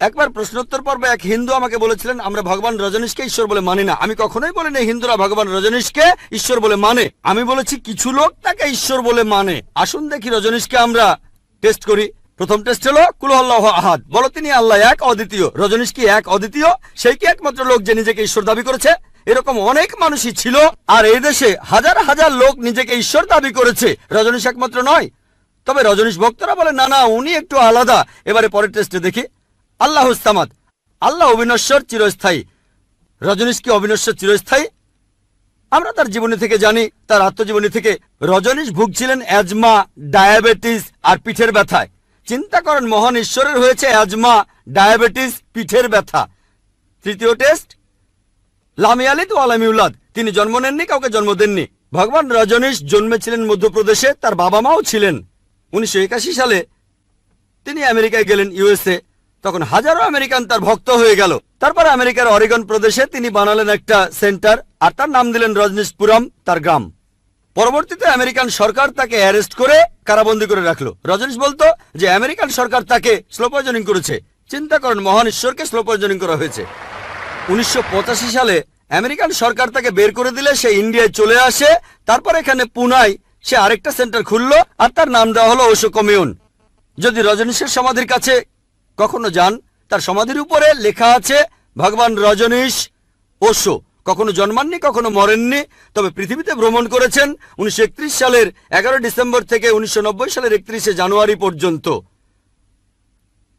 একবার প্রশ্নোত্তর পর্বে এক হিন্দু আমাকে বলেছিলেন আমরা ভগবান রজনীশকে ঈশ্বর বলে মানি না। আমি কখনোই বলিনি হিন্দুরা ভগবান রজনীশকে ঈশ্বর বলে মানে, আমি বলেছি কিছু লোক তাকে ঈশ্বর বলে মানে। আসুন দেখি রজনীশকে আমরা টেস্ট করি। প্রথম টেস্ট হলো কুল আল্লাহু আহাদ, বলো তিনি আল্লাহ এক অদ্বিতীয়। রজনীশ কি এক অদ্বিতীয়? সেই কি একমাত্র লোক যে নিজেকে ঈশ্বর দাবি করেছে? এরকম অনেক মানুষই ছিল, আর এই দেশে হাজার হাজার লোক নিজেকে ঈশ্বর দাবি করেছে, রজনীশ একমাত্র নয়। তবে রজনীশ ভক্তরা বলে না না, উনি একটু আলাদা। এবারে পরের টেস্টে দেখি। আল্লাহুস সামাদ, আল্লাহ অবিনশ্বর চিরস্থায়ী। রজনীশ কি অবিনশ্বর চিরস্থায়ী? আমরা তার জীবনী থেকে জানি, তার আত্মজীবনী থেকে। রজনীশ ভুগছিলেন অ্যাজমা, ডায়াবেটিস আর পিঠের ব্যথায়। চিন্তা করেন, মহান ঈশ্বরের হয়েছে অ্যাজমা, ডায়াবেটিস, পিঠের ব্যথা। তৃতীয় টেস্ট, লাম ইয়ালিদ ওয়া লাম ইউলাদ, তিনি জন্ম নেননি, কাউকে জন্ম দেননি। ভগবান রজনীশ জন্মেছিলেন মধ্যপ্রদেশে, তার বাবা মাও ছিলেন। 1981 সালে তিনি আমেরিকায় গেলেন, ইউএসএ। তখন হাজারো আমেরিকান তার ভক্ত হয়ে গেল। তারপর আমেরিকার অরেগন প্রদেশে তিনি বানালেন একটা সেন্টার, আর তার নাম দিলেন রজনীশপুরম, তার গ্রাম। পরবর্তীতে আমেরিকান সরকার তাকে অ্যারেস্ট করে কারাবন্দী করে রাখলো। রজনীশ বলতো যে আমেরিকান সরকার তাকে স্লো পয়জনিং করেছে। চিন্তা করেন, মহান ঈশ্বরকে স্লো পয়জনিং করা হয়েছে। 1985 সালে আমেরিকান সরকার তাকে বের করে দিলে সে ইন্ডিয়ায় চলে আসে। তারপর এখানে পুনায় সে আরেকটা সেন্টার খুললো, আর তার নাম দেওয়া হলো ওশো কমিউন। যদি রজনীশের সমাধির কাছে কখনো যান, তার সমাধির উপরে লেখা আছে ভগবান রজনীশ ওশো। কখনো জন্মাননি, কখনো মরেননি, তবে পৃথিবীতে ভ্রমণ করেছেন 1931 সালের 11 ডিসেম্বর থেকে 1990 সালের 31শে জানুয়ারি পর্যন্ত।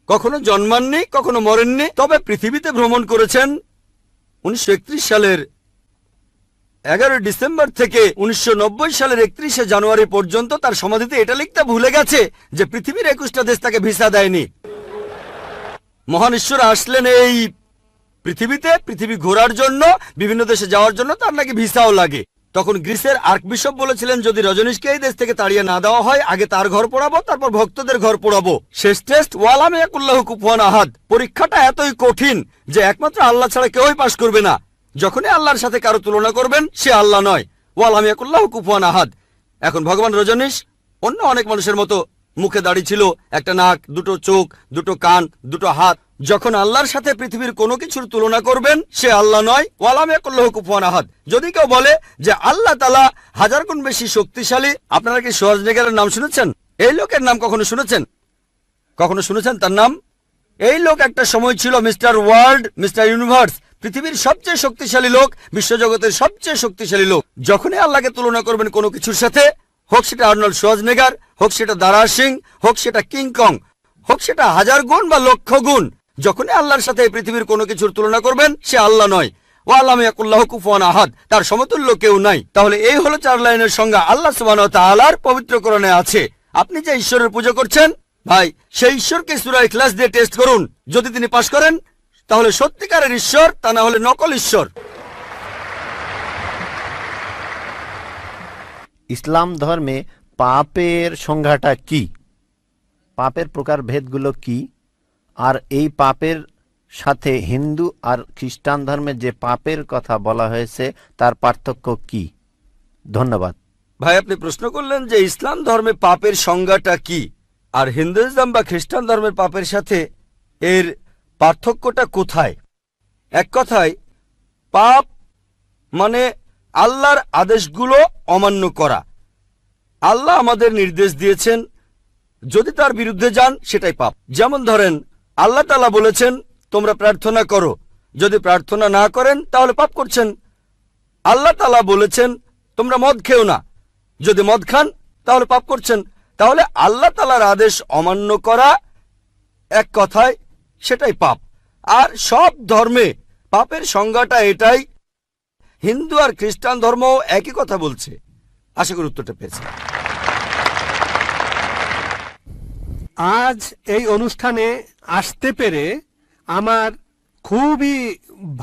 কখনো জন্মাননি, কখনো মরেননি, তবে পৃথিবীতে ভ্রমণ করেছেন 1931 সালের 11 ডিসেম্বর থেকে 1990 সালের 31শে জানুয়ারি পর্যন্ত। তার সমাধিতে এটা লিখতে ভুলে গেছে যে পৃথিবীর 21টা দেশ তাকে ভিসা দেয়নি। মহান ঈশ্বর আসলেন এই পৃথিবীতে, পৃথিবী ঘোরার জন্য, বিভিন্ন দেশে যাওয়ার জন্য তার নাকি ভিসাও লাগে। তখন গ্রিসের আর্কবিশপ বলেছিলেন যদি রজনীশকে এই দেশ থেকে তাড়িয়ে না দেওয়া হয়, আগে তার ঘর পোড়াবো, তারপর ভক্তদের ঘর পোড়াবো। শেষ টেস্ট, ওয়ালাম ইয়াকুল্লাহু কুফুয়ান আহাদ। পরীক্ষাটা এতই কঠিন যে একমাত্র আল্লাহ ছাড়া কেউই পাশ করবে না। যখনই আল্লাহর সাথে কারো তুলনা করবেন, সে আল্লাহ নয়। ওয়ালাম ইয়াকুল্লাহু কুফুয়ান আহাদ। এখন ভগবান রজনীশ অন্য অনেক মানুষের মতো মুখে দাড়ি ছিল, একটা নাক, দুটো চোখ, দুটো কান, দুটো হাত। যখন আল্লাহর সাথে পৃথিবীর কোনো কিছুর তুলনা করবেন, সে আল্লাহ নয়। ওয়ালাম ইয়াকুল্লাহু কুফুয়ান আহাদ। যদি কেউ বলে যে আল্লাহ তাআলা 1000 গুণ বেশি শক্তিশালী, আপনারা কি শোয়ার্জনেগারের নাম শুনেছেন? এই লোকের নাম কখনো শুনেছেন? কখনো শুনেছেন তার নাম? এই লোক একটা সময় ছিল মিস্টার ওয়ার্ল্ড, মিস্টার ইউনিভার্স, পৃথিবীর সবচেয়ে শক্তিশালী লোক, বিশ্বজগতের সবচেয়ে শক্তিশালী লোক। যখনই আল্লাহকে তুলনা করবেন কোনো কিছুর সাথে, হোক সেটা আর্নল্ড শোয়ার্জনেগার, হোক সেটা দারা সিং, হোক সেটা কিং কং, হোক সেটা 1000 গুণ বা লক্ষ গুণ, যখনই আল্লাহর সাথে পৃথিবীর কোনো কিছুর তুলনা করবেন, সে আল্লাহ নয়। ওয়ালাম ইয়াকুল্লাহু কুফুয়ান আহাদ, তার সমতুল্য কেউ নাই। তাহলে এই হলো 4 লাইনের সংজ্ঞা আল্লাহ সুবহানাহু ওয়া তাআলার পবিত্র কোরআনে আছে। আপনি যে ঈশ্বরের পূজা করছেন, ভাই, সেই ঈশ্বরকে সূরা ইখলাস দিয়ে টেস্ট করুন। যদি তিনি পাশ করেন, তাহলে সত্যিকারের ঈশ্বর, তা না হলে নকল ঈশ্বর। ইসলাম ধর্মে পাপের সংজ্ঞাটা কি? পাপের প্রকারভেদগুলো কি? আর এই পাপের সাথে হিন্দু আর খ্রিস্টান ধর্মে যে পাপের কথা বলা হয়েছে তার পার্থক্য কি? ধন্যবাদ ভাই। আপনি প্রশ্ন করলেন যে ইসলাম ধর্মে পাপের সংজ্ঞাটা কি, আর হিন্দুইজম বা খ্রিস্টান ধর্মের পাপের সাথে এর পার্থক্যটা কোথায়? এক কথায়, পাপ মানে আল্লাহর আদেশগুলো অমান্য করা। আল্লাহ আমাদের নির্দেশ দিয়েছেন, যদি তার বিরুদ্ধে যান সেটাই পাপ। যেমন ধরেন, আল্লাহ তাআলা বলেছেন তোমরা প্রার্থনা করো, যদি প্রার্থনা না করেন তাহলে পাপ করছেন। আল্লাহ তাআলা বলেছেন তোমরা মদ খেও না, যদি মদ খান তাহলে পাপ করছেন। তাহলে আল্লাহ তাআলার আদেশ অমান্য করা, এক কথায় সেটাই পাপ। আর সব ধর্মে পাপের সংজ্ঞাটা এটাই। হিন্দু আর খ্রিস্টান ধর্ম একই কথা বলছে। আশা করি উত্তরটা পেয়েছে। আজ এই অনুষ্ঠানে আসতে পেরে আমার খুবই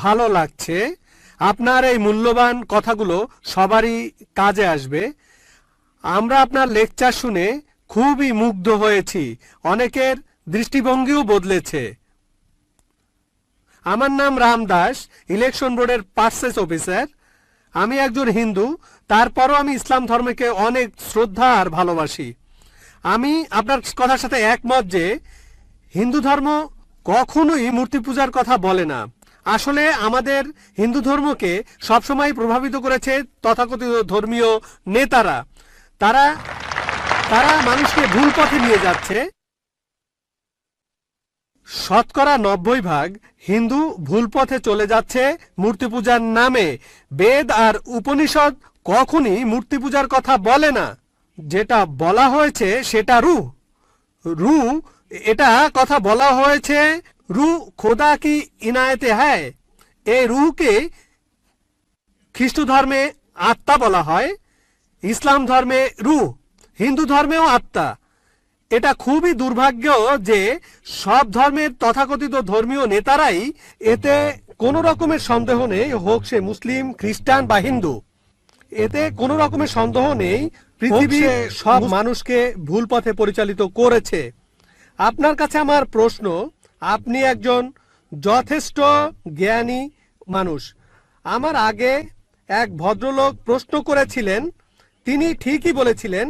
ভালো লাগছে। আপনার এই মূল্যবান কথাগুলো সবারই কাজে আসবে। আমরা আপনার লেকচার শুনে খুবই মুগ্ধ হয়েছি, অনেকের দৃষ্টিভঙ্গিও বদলেছে। আমার নাম রাম দাস, ইলেকশন বোর্ডের পার্সেস অফিসার। আমি একজন হিন্দু, তারপরও আমি ইসলাম ধর্মকে অনেক শ্রদ্ধা আর ভালোবাসি। আমি আপনার কথার সাথে একমত যে হিন্দু ধর্ম কখনোই মূর্তি পূজার কথা বলে না। আসলে আমাদের হিন্দু ধর্মকে সবসময় প্রভাবিত করেছে তথাকথিত ধর্মীয় নেতারা। তারা তারা মানুষকে ভুল পথে নিয়ে যাচ্ছে। শতকরা 90% হিন্দু ভুল পথে চলে যাচ্ছে মূর্তি পূজার নামে। বেদ আর উপনিষদ কখনই মূর্তি পূজার কথা বলে না। যেটা বলা হয়েছে সেটা রু এটা কথা বলা হয়েছে রু খোদা কি ইনায়েতে হ্যায়। এই রুহকে খ্রিস্ট ধর্মে আত্মা বলা হয়, ইসলাম ধর্মে রুহ, হিন্দু ধর্মেও আত্মা। এটা খুবই দুর্ভাগ্য যে সব ধর্মের তথাকথিত ধর্মীয় নেতারাই এতে কোনো রকমের সন্দেহ নেই, হোক সে মুসলিম, খ্রিস্টান বা হিন্দু, এতে কোনো রকমের সন্দেহ নেই পৃথিবীর সব মানুষকে ভুল পথে পরিচালিত করেছে। আপনার কাছে আমার প্রশ্ন, আপনি একজন যথেষ্ট জ্ঞানী মানুষ। আমার আগে এক ভদ্রলোক প্রশ্ন করেছিলেন, তিনি ঠিকই বলেছিলেন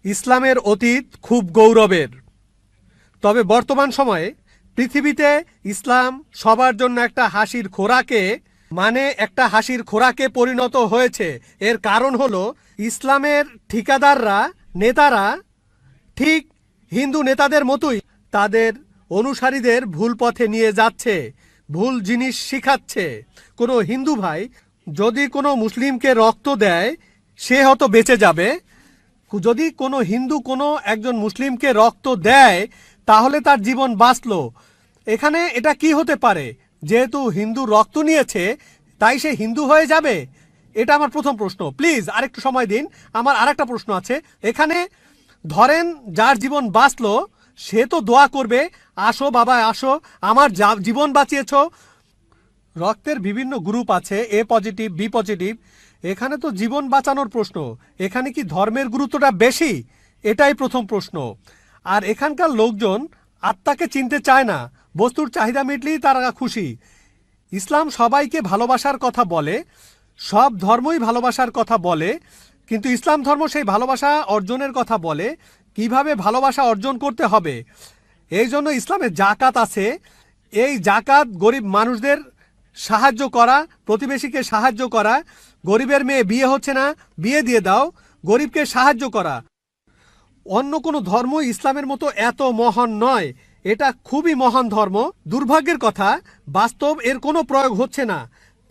ইসলামের অতীত খুব গৌরবের। তবে বর্তমান সময়ে পৃথিবীতে ইসলাম সবার জন্য একটা হাসির খোরাকে পরিণত হয়েছে। এর কারণ হলো ইসলামের ঠিকাদাররা, নেতারা ঠিক হিন্দু নেতাদের মতোই তাদের অনুসারীদের ভুল পথে নিয়ে যাচ্ছে, ভুল জিনিস শিখাচ্ছে। কোনো হিন্দু ভাই যদি কোনো মুসলিমকে রক্ত দেয় সে হয়তো বেঁচে যাবে, যদি কোনো হিন্দু কোনো একজন মুসলিমকে রক্ত দেয় তাহলে তার জীবন বাঁচলো। এখানে এটা কি হতে পারে? যেহেতু হিন্দু রক্ত নিয়েছে তাই সে হিন্দু হয়ে যাবে? এটা আমার প্রথম প্রশ্ন। প্লিজ আরেকটু সময় দিন, আমার আরেকটা প্রশ্ন আছে। এখানে ধরেন যার জীবন বাঁচলো সে তো দোয়া করবে, আসো বাবা আসো, আমার জীবন বাঁচিয়েছ। রক্তের বিভিন্ন গ্রুপ আছে, এ পজিটিভ, বি পজিটিভ। এখানে তো জীবন বাঁচানোর প্রশ্ন, এখানে কি ধর্মের গুরুত্বটা বেশি? এটাই প্রথম প্রশ্ন। আর এখানকার লোকজন আত্মাকে চিনতে চায় না, বস্তুর চাহিদা মিটলেই তারা খুশি। ইসলাম সবাইকে ভালোবাসার কথা বলে, সব ধর্মই ভালোবাসার কথা বলে, কিন্তু ইসলাম ধর্ম সেই ভালোবাসা অর্জনের কথা বলে, কিভাবে ভালোবাসা অর্জন করতে হবে। এই জন্য ইসলামে জাকাত আছে। এই জাকাত গরিব মানুষদের সাহায্য করা, প্রতিবেশীকে সাহায্য করা, গরিবের মেয়ে বিয়ে হচ্ছে না বিয়ে দিয়ে দাও, গরিবকে সাহায্য করা। অন্য কোনো ধর্ম ইসলামের মতো এত মহান নয়। এটা খুবই মহান ধর্ম। দুর্ভাগ্যের কথা, বাস্তব এর কোনো প্রয়োগ হচ্ছে না।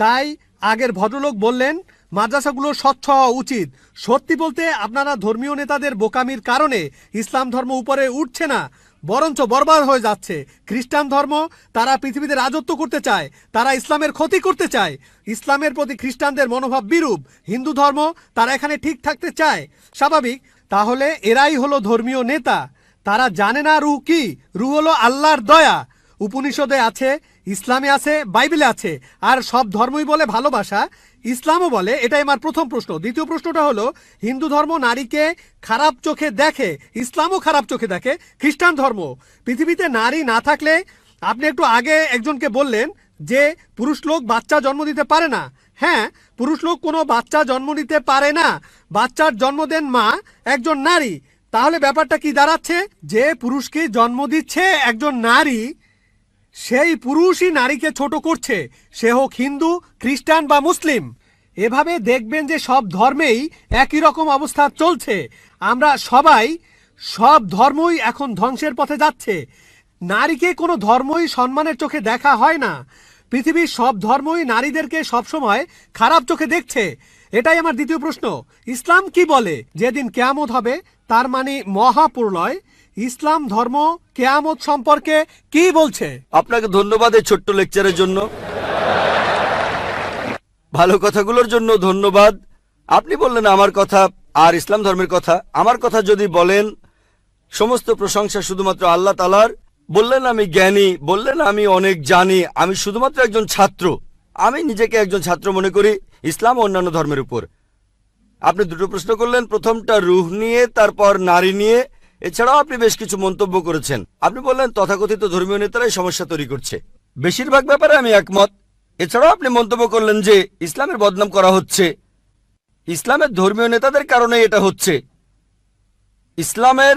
তাই আগের ভদ্রলোক বললেন মাদ্রাসাগুলো স্বচ্ছ হওয়া উচিত। সত্যি বলতে আপনারা ধর্মীয় নেতাদের বোকামির কারণে ইসলাম ধর্ম উপরে উঠছে না, বরঞ্চ বরবাদ হয়ে যাচ্ছে। খ্রিস্টান ধর্ম তারা পৃথিবীতে রাজত্ব করতে চায়, তারা ইসলামের ক্ষতি করতে চায়। ইসলামের প্রতি খ্রিস্টানদের মনোভাব বিরূপ। হিন্দু ধর্ম তারা এখানে ঠিক থাকতে চায়, স্বাভাবিক। তাহলে এরাই হলো ধর্মীয় নেতা। তারা জানে না রুহ কি? রুহ হলো আল্লাহর দয়া। উপনিষদে আছে, ইসলামে আছে, বাইবেলে আছে। আর সব ধর্মই বলে ভালোবাসা, ইসলামও বলে। এটাই আমার প্রথম প্রশ্ন। দ্বিতীয় প্রশ্নটা হলো, হিন্দু ধর্ম নারীকে খারাপ চোখে দেখে, ইসলামও খারাপ চোখে দেখে। খ্রিস্টান ধর্ম, পৃথিবীতে নারী না থাকলে, আপনি একটু আগে একজনকে বললেন যে পুরুষ লোক বাচ্চা জন্ম দিতে পারে না। হ্যাঁ, পুরুষ লোক কোনো বাচ্চা জন্ম দিতে পারে না, বাচ্চার জন্ম দেন মা, একজন নারী। তাহলে ব্যাপারটা কি দাঁড়াচ্ছে? যে পুরুষকে জন্ম দিচ্ছে একজন নারী, সেই পুরুষই নারীকে ছোট করছে, সে হোক হিন্দু, খ্রিস্টান বা মুসলিম। এভাবে দেখবেন যে সব ধর্মেই একই রকম অবস্থা চলছে। আমরা সবাই, সব ধর্মই এখন ধ্বংসের পথে যাচ্ছে। নারীকে কোনো ধর্মই সম্মানের চোখে দেখা হয় না। পৃথিবীর সব ধর্মই নারীদেরকে সবসময় খারাপ চোখে দেখছে। এটাই আমার দ্বিতীয় প্রশ্ন। ইসলাম কি বলে? যেদিন কিয়ামত হবে, তার মানে মহাপ্রলয়, ইসলাম ধর্ম কেয়ামত সম্পর্কে কি বলছে? আপনাকে ধন্যবাদ এই ছোট্ট লেকচারের জন্য, ভালো কথাগুলোর জন্য ধন্যবাদ। আপনি বললেন আমার কথা আর ইসলাম ধর্মের কথা। আমার কথা যদি বলেন, সমস্ত প্রশংসা শুধুমাত্র আল্লাহ তাআলার। বললেন আমি জ্ঞানী, বললেন আমি অনেক জানি। আমি শুধুমাত্র একজন ছাত্র। আমি নিজেকে একজন ছাত্র মনে করি ইসলাম ও অন্যান্য ধর্মের উপর। আপনি দুটো প্রশ্ন করলেন, প্রথমটা রূহ নিয়ে, তারপর নারী নিয়ে। এছাড়াও আপনি বেশ কিছু মন্তব্য করেছেন। আপনি বললেন তথাকথিত ধর্মীয় নেতারাই সমস্যা তৈরি করছে। বেশিরভাগ ব্যাপারে আমি একমত। এছাড়াও আপনি মন্তব্য করলেন যে ইসলামের বদনাম করা হচ্ছে, ইসলামের ধর্মীয় নেতাদের কারণে এটা হচ্ছে। ইসলামের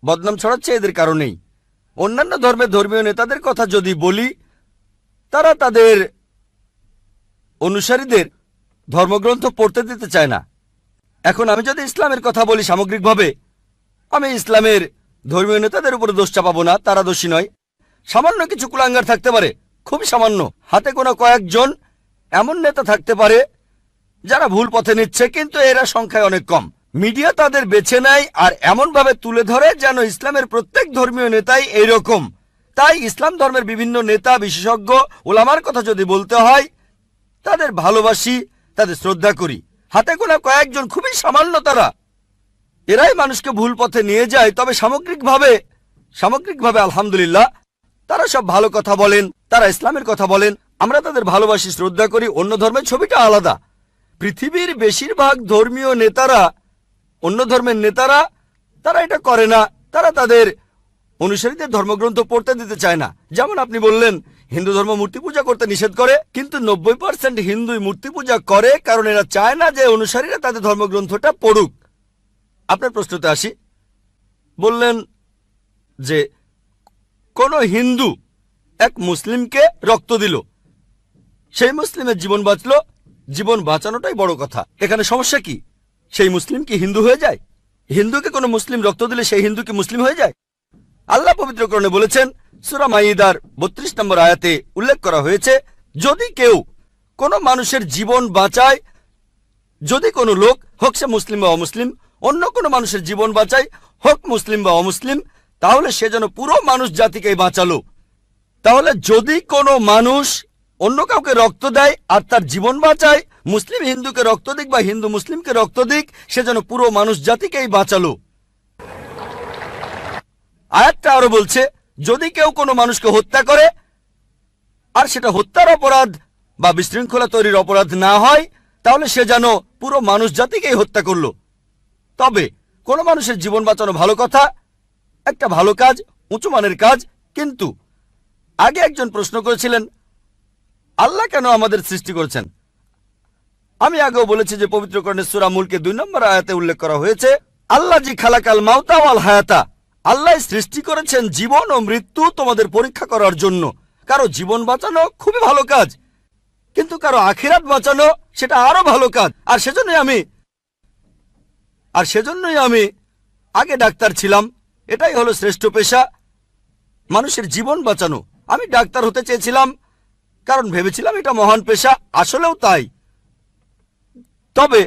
বদনাম ছড়াচ্ছে এদের কারণেই। অন্যান্য ধর্মের ধর্মীয় নেতাদের কথা যদি বলি, তারা তাদের অনুসারীদের ধর্মগ্রন্থ পড়তে দিতে চায় না। এখন আমি যদি ইসলামের কথা বলি সামগ্রিকভাবে, আমি ইসলামের ধর্মীয় নেতাদের উপরে দোষ চাপাবো না, তারা দোষী নয়। সামান্য কিছু কুলাঙ্গার থাকতে পারে, খুবই সামান্য, হাতে গোনা কয়েকজন এমন নেতা থাকতে পারে যারা ভুল পথে নিচ্ছে, কিন্তু এরা সংখ্যায় অনেক কম। মিডিয়া তাদের বেছে নেয় আর এমনভাবে তুলে ধরে যেন ইসলামের প্রত্যেক ধর্মীয় নেতাই এইরকম। তাই ইসলাম ধর্মের বিভিন্ন নেতা, বিশেষজ্ঞ, ওলামার কথা যদি বলতে হয়, তাদের ভালোবাসি, তাদের শ্রদ্ধা করি। হাতে গোনা কয়েকজন, খুবই সামান্য তারা, এরাই মানুষকে ভুল পথে নিয়ে যায়। তবে সামগ্রিকভাবে আলহামদুলিল্লাহ তারা সব ভালো কথা বলেন, তারা ইসলামের কথা বলেন, আমরা তাদের ভালোবাসি, শ্রদ্ধা করি। অন্য ধর্মের ছবিটা আলাদা। পৃথিবীর বেশিরভাগ ধর্মীয় নেতারা, অন্য ধর্মের নেতারা, তারা এটা করে না। তারা তাদের অনুসারীদের ধর্মগ্রন্থ পড়তে দিতে চায় না। যেমন আপনি বললেন হিন্দু ধর্ম মূর্তি পূজা করতে নিষেধ করে, কিন্তু 90% হিন্দুই মূর্তি পূজা করে কারণ এরা চায় না যে অনুসারীরা তাদের ধর্মগ্রন্থটা পড়ুক। আপনার প্রশ্নতে আসি। বললেন যে কোন হিন্দু এক মুসলিমকে রক্ত দিল, সেই মুসলিমের জীবন বাঁচল। জীবন বাঁচানোটাই বড় কথা। এখানে সমস্যা কি? সেই মুসলিম কি হিন্দু হয়ে যায়? হিন্দুকে কোনো মুসলিম রক্ত দিলে সেই হিন্দু কি মুসলিম হয়ে যায়? আল্লাহ পবিত্র কোরআনে বলেছেন, সূরা মাইদার 32 নম্বর আয়াতে উল্লেখ করা হয়েছে, যদি কেউ কোনো মানুষের জীবন বাঁচায়, যদি কোনো লোক, হোক সে মুসলিম বা অমুসলিম, অন্য কোনো মানুষের জীবন বাঁচায়, হোক মুসলিম বা অমুসলিম, তাহলে সে যেন পুরো মানুষ জাতিকেই বাঁচালো। তাহলে যদি কোনো মানুষ অন্য কাউকে রক্ত দেয় আর তার জীবন বাঁচায়, মুসলিম হিন্দুকে রক্ত দিক বা হিন্দু মুসলিমকে রক্ত দিক, সে যেন পুরো মানুষ জাতিকেই বাঁচালো। আয়াতটা আরো বলছে, যদি কেউ কোনো মানুষকে হত্যা করে আর সেটা হত্যার অপরাধ বা বিশৃঙ্খলা তৈরির অপরাধ না হয়, তাহলে সে যেন পুরো মানুষ জাতিকেই হত্যা করলো। তবে কোনো মানুষের জীবন বাঁচানো ভালো কথা, একটা ভালো কাজ, উঁচু মানের কাজ। কিন্তু আগে একজন প্রশ্ন করেছিলেন, আল্লাহ কেন আমাদের সৃষ্টি করেছেন? আমি আগেও বলেছি যে পবিত্র কোরআনের সূরা মুলকে 2 নম্বর আয়াতে উল্লেখ করা হয়েছে, আল্লাহ জি খালাকাল মাউতা ওয়াল হায়াতা, আল্লাহ সৃষ্টি করেছেন জীবন ও মৃত্যু তোমাদের পরীক্ষা করার জন্য। কারো জীবন বাঁচানো খুবই ভালো কাজ, কিন্তু কারো আখিরাত বাঁচানো সেটা আরো ভালো কাজ। আর সেজন্যই আমি আগে ডাক্তার ছিলাম। এটাই হলো শ্রেষ্ঠ পেশা, মানুষের জীবন বাঁচানো। আমি ডাক্তার হতে চেয়েছিলাম কারণ ভেবেছিলাম এটা মহান পেশা, আসলেও তাই। তবে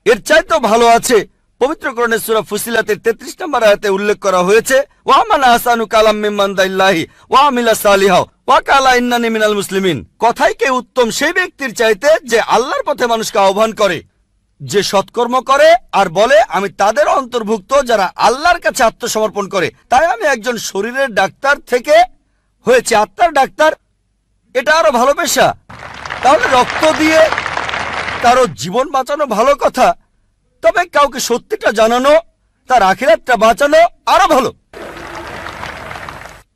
এর চাইতেও ভালো আছে। পবিত্র কোরআনের সূরা ফুসিলাতের 33 নম্বর আয়াতে উল্লেখ করা হয়েছে, ওয়া মান আহসানু কালাম মিম্মান দাইল্লাহি ওয়া আমিলা সালিহা ওয়া কালা ইন্নানি মিনাল মুসলিমিন। কথাই কে উত্তম সেই ব্যক্তির চাইতে যে আল্লাহর পথে মানুষকে আহ্বান করে, যে সৎকর্ম করে আর বলে আমি তাদের অন্তর্ভুক্ত যারা আল্লাহর কাছে আত্মসমর্পণ করে। তাই আমি একজন শরীরের ডাক্তার থেকে হয়েছে আত্মার ডাক্তার, এটা আরো ভালো পেশা। তাহলে রক্ত দিয়ে কারো জীবন বাঁচানো ভালো কথা, তবে কাউকে সত্যিটা জানানো, তার আখিরাতটা বাঁচানো আরো ভালো।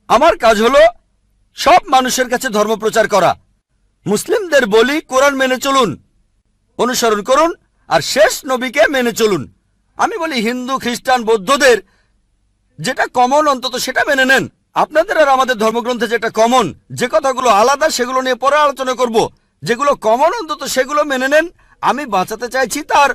আমার কাজ হলো সব মানুষের কাছে ধর্ম প্রচার করা। মুসলিমদের বলি কোরআন মেনে চলুন, অনুসরণ করুন, আর শেষ নবীকে মেনে চলুন। আমি বলি হিন্দু, খ্রিস্টান, বৌদ্ধদের যেটা কমন অন্তত সেটা মেনে নেন। আপনাদের আর আমাদের ধর্মগ্রন্থে যেটা কমন, যে কথাগুলো আলাদা সেগুলো নিয়ে পরে আলোচনা করব। যেগুলো কমন অন্তত সেগুলো মেনে নেন। আমি বাঁচাতে চাইছি তার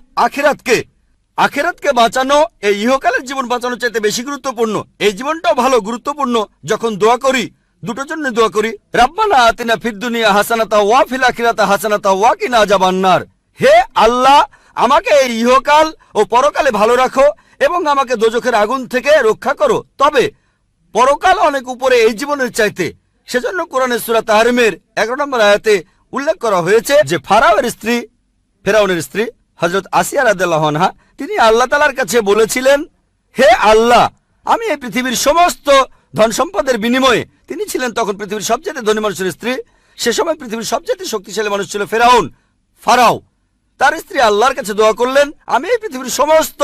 আখিরাতকে বাঁচানো এই ইহকালের জীবন বাঁচানোর চাইতে বেশি গুরুত্বপূর্ণ। এই জীবনটাও ভালো গুরুত্বপূর্ণ। যখন দোয়া করি, দুটোর জন্য দোয়া করি, রাব্বানা আতিনা ফিদ দুনিয়া হাসানাতা ওয়া ফিল আখিরাতি হাসানাতা ওয়া কিনা আযাবান্নার। হে আল্লাহ, আমাকে এই ইহকাল ও পরকালে ভালো রাখো এবং আমাকে দোজখের আগুন থেকে রক্ষা করো, তবে পরকাল অনেক উপরে এই জীবনের চাইতে। সেজন্য কোরআনের সূরা তাহরিমের 11 নম্বর আয়াতে উল্লেখ করা হয়েছে যে ফেরাউনের স্ত্রী হযরত আসিয়া রাদিয়াল্লাহু আনহা তিনি আল্লাহ তাআলার কাছে বলেছিলেন, হে আল্লাহ, আমি এই পৃথিবীর সমস্ত ধন সম্পদের বিনিময়ে, তিনি ছিলেন তখন পৃথিবীর সবচেয়ে ধনী মানুষের স্ত্রী, সে সময় পৃথিবীর সবচেয়ে শক্তিশালী মানুষ ছিল ফারাও। তার স্ত্রী আল্লাহর কাছে দোয়া করলেন, আমি এই পৃথিবীর সমস্ত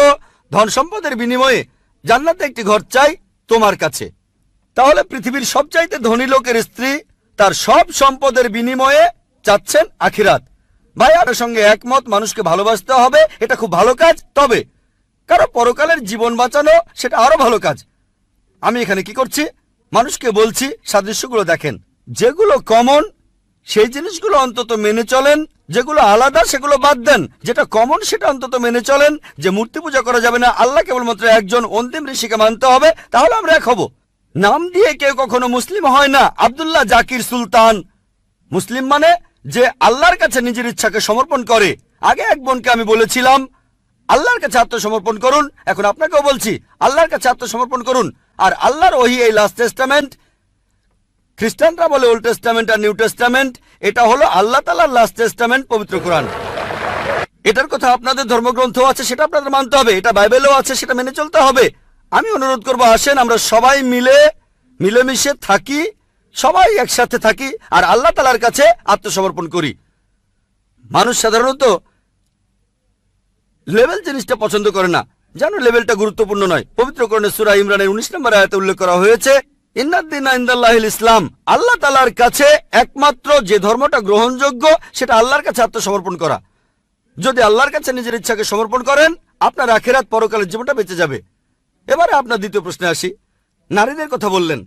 ধন সম্পদের বিনিময়ে জান্নাতে একটি ঘর চাই তোমার কাছে। তাহলে পৃথিবীর সবচাইতে ধনী লোকের স্ত্রী তার সব সম্পদের বিনিময়ে চাচ্ছেন আখিরাত। ভাই, আপনার সঙ্গে একমত, মানুষকে ভালোবাসতে হবে, এটা খুব ভালো কাজ, তবে কারো পরকালের জীবন বাঁচানো সেটা আরো ভালো কাজ। আমি এখানে কি করছি? মানুষকে বলছি সাদৃশ্যগুলো দেখেন, যেগুলো কমন সেই জিনিসগুলো অন্তত মেনে চলেন, যেগুলো আলাদা সেগুলো বাদ দেন, যেটা কমন সেটা অন্তত মেনে চলেন। যে মূর্তি পূজা করা যাবে না, আল্লাহ কেবলমাত্র একজন, অন্তিম ঋষিকে মানতে হবে, তাহলে আমরা এক হব। নাম দিয়ে কেউ কখনো মুসলিম হয় না। আব্দুল্লাহ জাকির সুলতান মুসলিম মানে যে আল্লাহর কাছে নিজের ইচ্ছাকে সমর্পণ করে। আগে এক বোনকে আমি বলেছিলাম আল্লাহর কাছে আত্মসমর্পণ করুন, এখন আপনাকেও বলছি আল্লাহর কাছে আত্মসমর্পণ করুন। আর আল্লাহর ওহী এই লাস্ট টেস্টামেন্ট, খ্রিস্টানরা বলে ওল্ড টেস্টামেন্ট আর নিউ টেস্টামেন্ট, এটা হলো আল্লাহ তাআলার লাস্ট টেস্টামেন্ট, পবিত্র কোরআন। এটার কথা আপনাদের ধর্মগ্রন্থ আছে, সেটা আপনাদের মানতে হবে, এটা বাইবেলেও আছে, সেটা মেনে চলতে হবে। আমি অনুরোধ করবো, আসেন আমরা সবাই মিলেমিশে থাকি, সবাই একসাথে থাকি আর আল্লাহ তাআলার কাছে আত্মসমর্পণ করি। মানুষ সাধারণত লেভেল জিনিসটা পছন্দ করে না, জানো লেভেলটা গুরুত্বপূর্ণ নয়। পবিত্র কোরআনের সূরা ইমরানের 19 নম্বর আয়াতে উল্লেখ করা হয়েছে, ইন্নাদ-দীনা ইনদাল্লাহিল ইসলাম, আল্লাহ তাআলার কাছে একমাত্র যে ধর্মটা গ্রহণযোগ্য সেটা আল্লাহর কাছে আত্মসমর্পণ করা। যদি আল্লাহর কাছে নিজের ইচ্ছাকে সমর্পণ করেন, আপনার আখিরাত পরকালের জীবনটা বেঁচে যাবে। এবারে আপনার দ্বিতীয় প্রশ্নে আসি। নারীদের কথা বললেন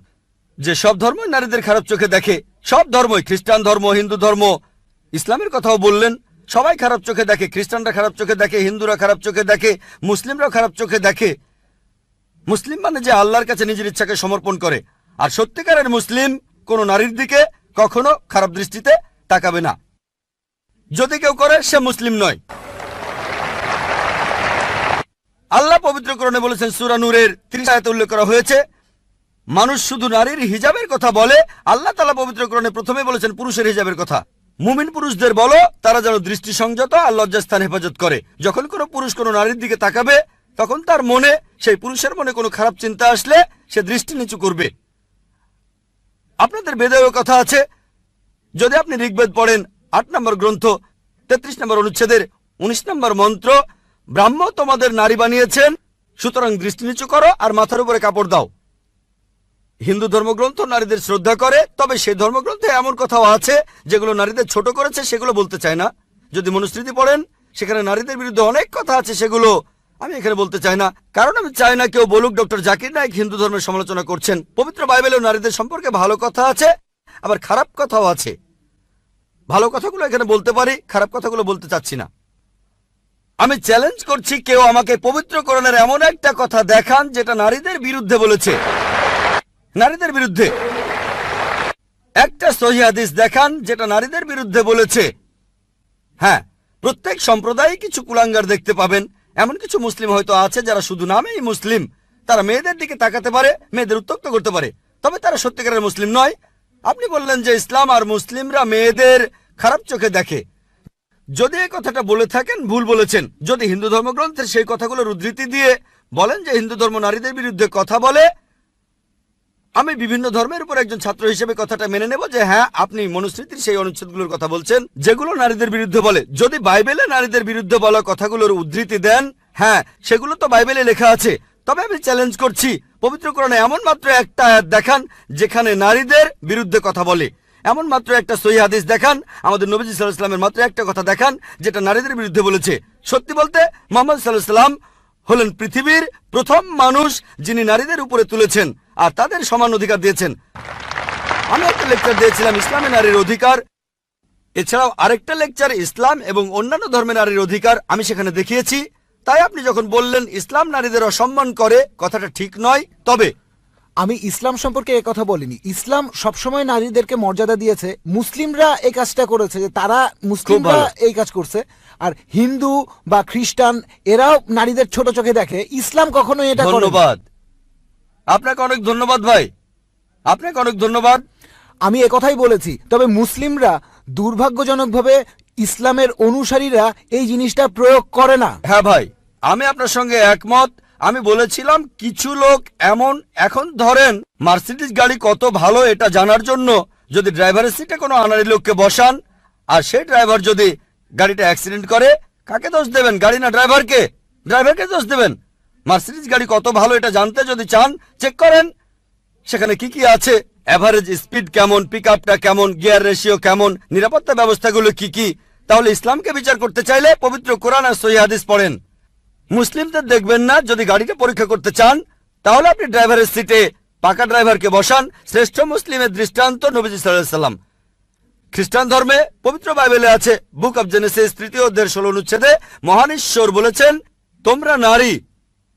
যে সব ধর্মই নারীদের খারাপ চোখে দেখে, সব ধর্মই, খ্রিস্টান ধর্ম, হিন্দু ধর্ম, ইসলামের কথাও বললেন, সবাই খারাপ চোখে দেখে। খ্রিস্টানরা খারাপ চোখে দেখে, হিন্দুরা খারাপ চোখে দেখে, মুসলিমরাও খারাপ চোখে দেখে। মুসলিম মানে যে আল্লাহর কাছে নিজের ইচ্ছাকে সমর্পণ করে। আর সত্যিকারের মুসলিম কোনো নারীর দিকে কখনো খারাপ দৃষ্টিতে তাকাবে না। যদি কেউ করে সে মুসলিম নয়। আল্লাহ পবিত্র কোরআনে বলেছেন, সূরা নূরের 30 আয়াতে উল্লেখ করা হয়েছে, মানুষ শুধু নারীর হিজাবের কথা বলে, আল্লাহ তাআলা পবিত্র কোরআনে প্রথমে বলেছেন পুরুষের হিজাবের কথা। মুমিন পুরুষদের বলো তারা যেন দৃষ্টি সংযত আর লজ্জাস্থান হেফাজত করে। যখন কোনো পুরুষ কোনো নারীর দিকে তাকাবে, তখন তার মনে, সেই পুরুষের মনে কোনো খারাপ চিন্তা আসলে সে দৃষ্টি নিচু করবে। আপনাদের বেদেও কথা আছে, যদি আপনি ঋগ্বেদ পড়েন 8 নম্বর গ্রন্থ 33 নম্বর অনুচ্ছেদের 19 নম্বর মন্ত্র, ব্রাহ্ম তোমাদের নারী বানিয়েছেন, সুতরাং দৃষ্টি নিচু করো আর মাথার উপরে কাপড় দাও। হিন্দু ধর্মগ্রন্থ নারীদের শ্রদ্ধা করে, তবে সেই ধর্মগ্রন্থে এমন কথাও আছে যেগুলো নারীদের ছোট করেছে, সেগুলো বলতে চায় না। যদি মনুস্মৃতি পড়েন, সেখানে নারীদের বিরুদ্ধে অনেক কথা আছে, সেগুলো আমি এখানে বলতে চাই না, কারণ আমি চাই না কেউ বলুক ডক্টর জাকির নায়েক হিন্দু ধর্মের সমালোচনা করছেন। পবিত্র বাইবেলেও নারীদের সম্পর্কে ভালো কথা আছে, আবার খারাপ কথাও আছে। ভালো কথাগুলো এখানে বলতে পারি, খারাপ কথাগুলো বলতে চাচ্ছি না। আমি চ্যালেঞ্জ করছি, কেউ আমাকে পবিত্র কোরআনের এমন একটা কথা দেখান যেটা নারীদের বিরুদ্ধে বলেছে। নারীদের বিরুদ্ধে একটা সহিহ হাদিস দেখান যেটা নারীদের বিরুদ্ধে বলেছে। হ্যাঁ, প্রত্যেক সম্প্রদায়ে কিছু কুলাঙ্গার দেখতে পাবেন। এমন কিছু মুসলিম হয়তো আছে যারা শুধু নামেই মুসলিম, তারা মেয়েদের দিকে তাকাতে পারে, মেয়েদের উত্ত্যক্ত করতে পারে, তবে তারা সত্যিকারের মুসলিম নয়। আপনি বললেন যে ইসলাম আর মুসলিমরা মেয়েদের খারাপ চোখে দেখে। যদি এই কথাটা বলে থাকেন, ভুল বলেছেন। যদি হিন্দু ধর্মগ্রন্থের সেই কথাগুলোর উদ্ধৃতি দিয়ে বলেন যে হিন্দু ধর্ম নারীদের বিরুদ্ধে কথা বলে, আমি বিভিন্ন ধর্মের উপর একজন ছাত্র হিসেবে কথাটা মেনে নেব যে হ্যাঁ, আপনি মনুস্মৃতির সেই অনুচ্ছেদগুলোর কথা বলছেন যেগুলো নারীদের বিরুদ্ধে বলে। যদি বাইবেলে নারীদের বিরুদ্ধে বলা কথাগুলোর উদ্ধৃতি দেন, হ্যাঁ, সেগুলো তো বাইবেলে লেখা আছে, তবে আমি চ্যালেঞ্জ করছি, পবিত্র কোরআনে এমন মাত্র একটা আয়াত দেখান যেখানে নারীদের বিরুদ্ধে কথা বলে। এমন মাত্র একটা সহিহ হাদিস দেখান, আমাদের নবীজি সাল্লাল্লাহু আলাইহি ওয়াসাল্লামের মাত্র একটা কথা দেখান যেটা নারীদের বিরুদ্ধে বলেছে। সত্যি বলতে মুহাম্মদ সাল্লাল্লাহু আলাইহি ওয়াসাল্লাম হলেন পৃথিবীর প্রথম মানুষ যিনি নারীদের উপরে তুলেছেন আর তাদের সমান অধিকার দিয়েছেন। আমি একটা লেকচার দিয়েছিলাম ইসলামে নারীর অধিকার, এছাড়াও আরেকটা লেকচার ইসলাম এবং অন্যান্য ধর্মের নারীর অধিকার, আমি সেখানে দেখিয়েছি। তাই আপনি যখন বললেন ইসলাম নারীদের অসম্মান করে, কথাটা ঠিক নয়। তবে আমি ইসলাম সম্পর্কে এ কথা বলিনি। ইসলাম সবসময় নারীদেরকে মর্যাদা দিয়েছে। মুসলিমরা এই কাজটা করেছে, যে তারা মুসলিমরা এই কাজ করছে। আর হিন্দু বা খ্রিস্টান এরাও নারীদের ছোট চোখে দেখে, ইসলাম কখনো এটা করে না। ধন্যবাদ, আপনাকে অনেক ধন্যবাদ ভাই, আপনাকে অনেক ধন্যবাদ। আমি একথাই বলেছি, তবে মুসলিমরা দুর্ভাগ্যজনকভাবে ইসলামের অনুসারীরা এই জিনিসটা প্রয়োগ করে না। হ্যাঁ ভাই, আমি আপনার সঙ্গে একমত। আমি বলেছিলাম কিছু লোক এমন, এখন ধরেন মার্সিডিজ গাড়ি কত ভালো এটা জানার জন্য যদি ড্রাইভারের সিটে কোনো আনাড়ি লোককে বসান আর সেই ড্রাইভার যদি গাড়িটা অ্যাক্সিডেন্ট করে, কাকে দোষ দেবেন? গাড়ি না ড্রাইভারকে? ড্রাইভারকে দোষ দেবেন। মার্সিডিজ গাড়ি কত ভালো এটা জানতে যদি চান, চেক করেন সেখানে কি কি আছে, এভারেজ স্পিড কেমন, পিকআপটা কেমন, গিয়ার রেশিও কেমন, নিরাপত্তা ব্যবস্থাগুলো কি কি। তাহলে ইসলামকে বিচার করতে চাইলে পবিত্র কোরআন আর সহিহ হাদিস পড়েন। মুসলিমদের দেখবেন না। যদি গাড়িটা পরীক্ষা করতে চান তাহলে আপনি ড্রাইভারের সিটে পাকা ড্রাইভারকে বসান। শ্রেষ্ঠ মুসলিমের দৃষ্টান্ত নবীজি সাল্লাল্লাহু আলাইহি সাল্লাম। খ্রিস্টান ধর্মে পবিত্র বাইবেলে আছে, বুক অব জেনেসিস 3 অধ্যায়ের 16 অনুচ্ছেদে মহান ঈশ্বর বলেছেন, তোমরা নারী,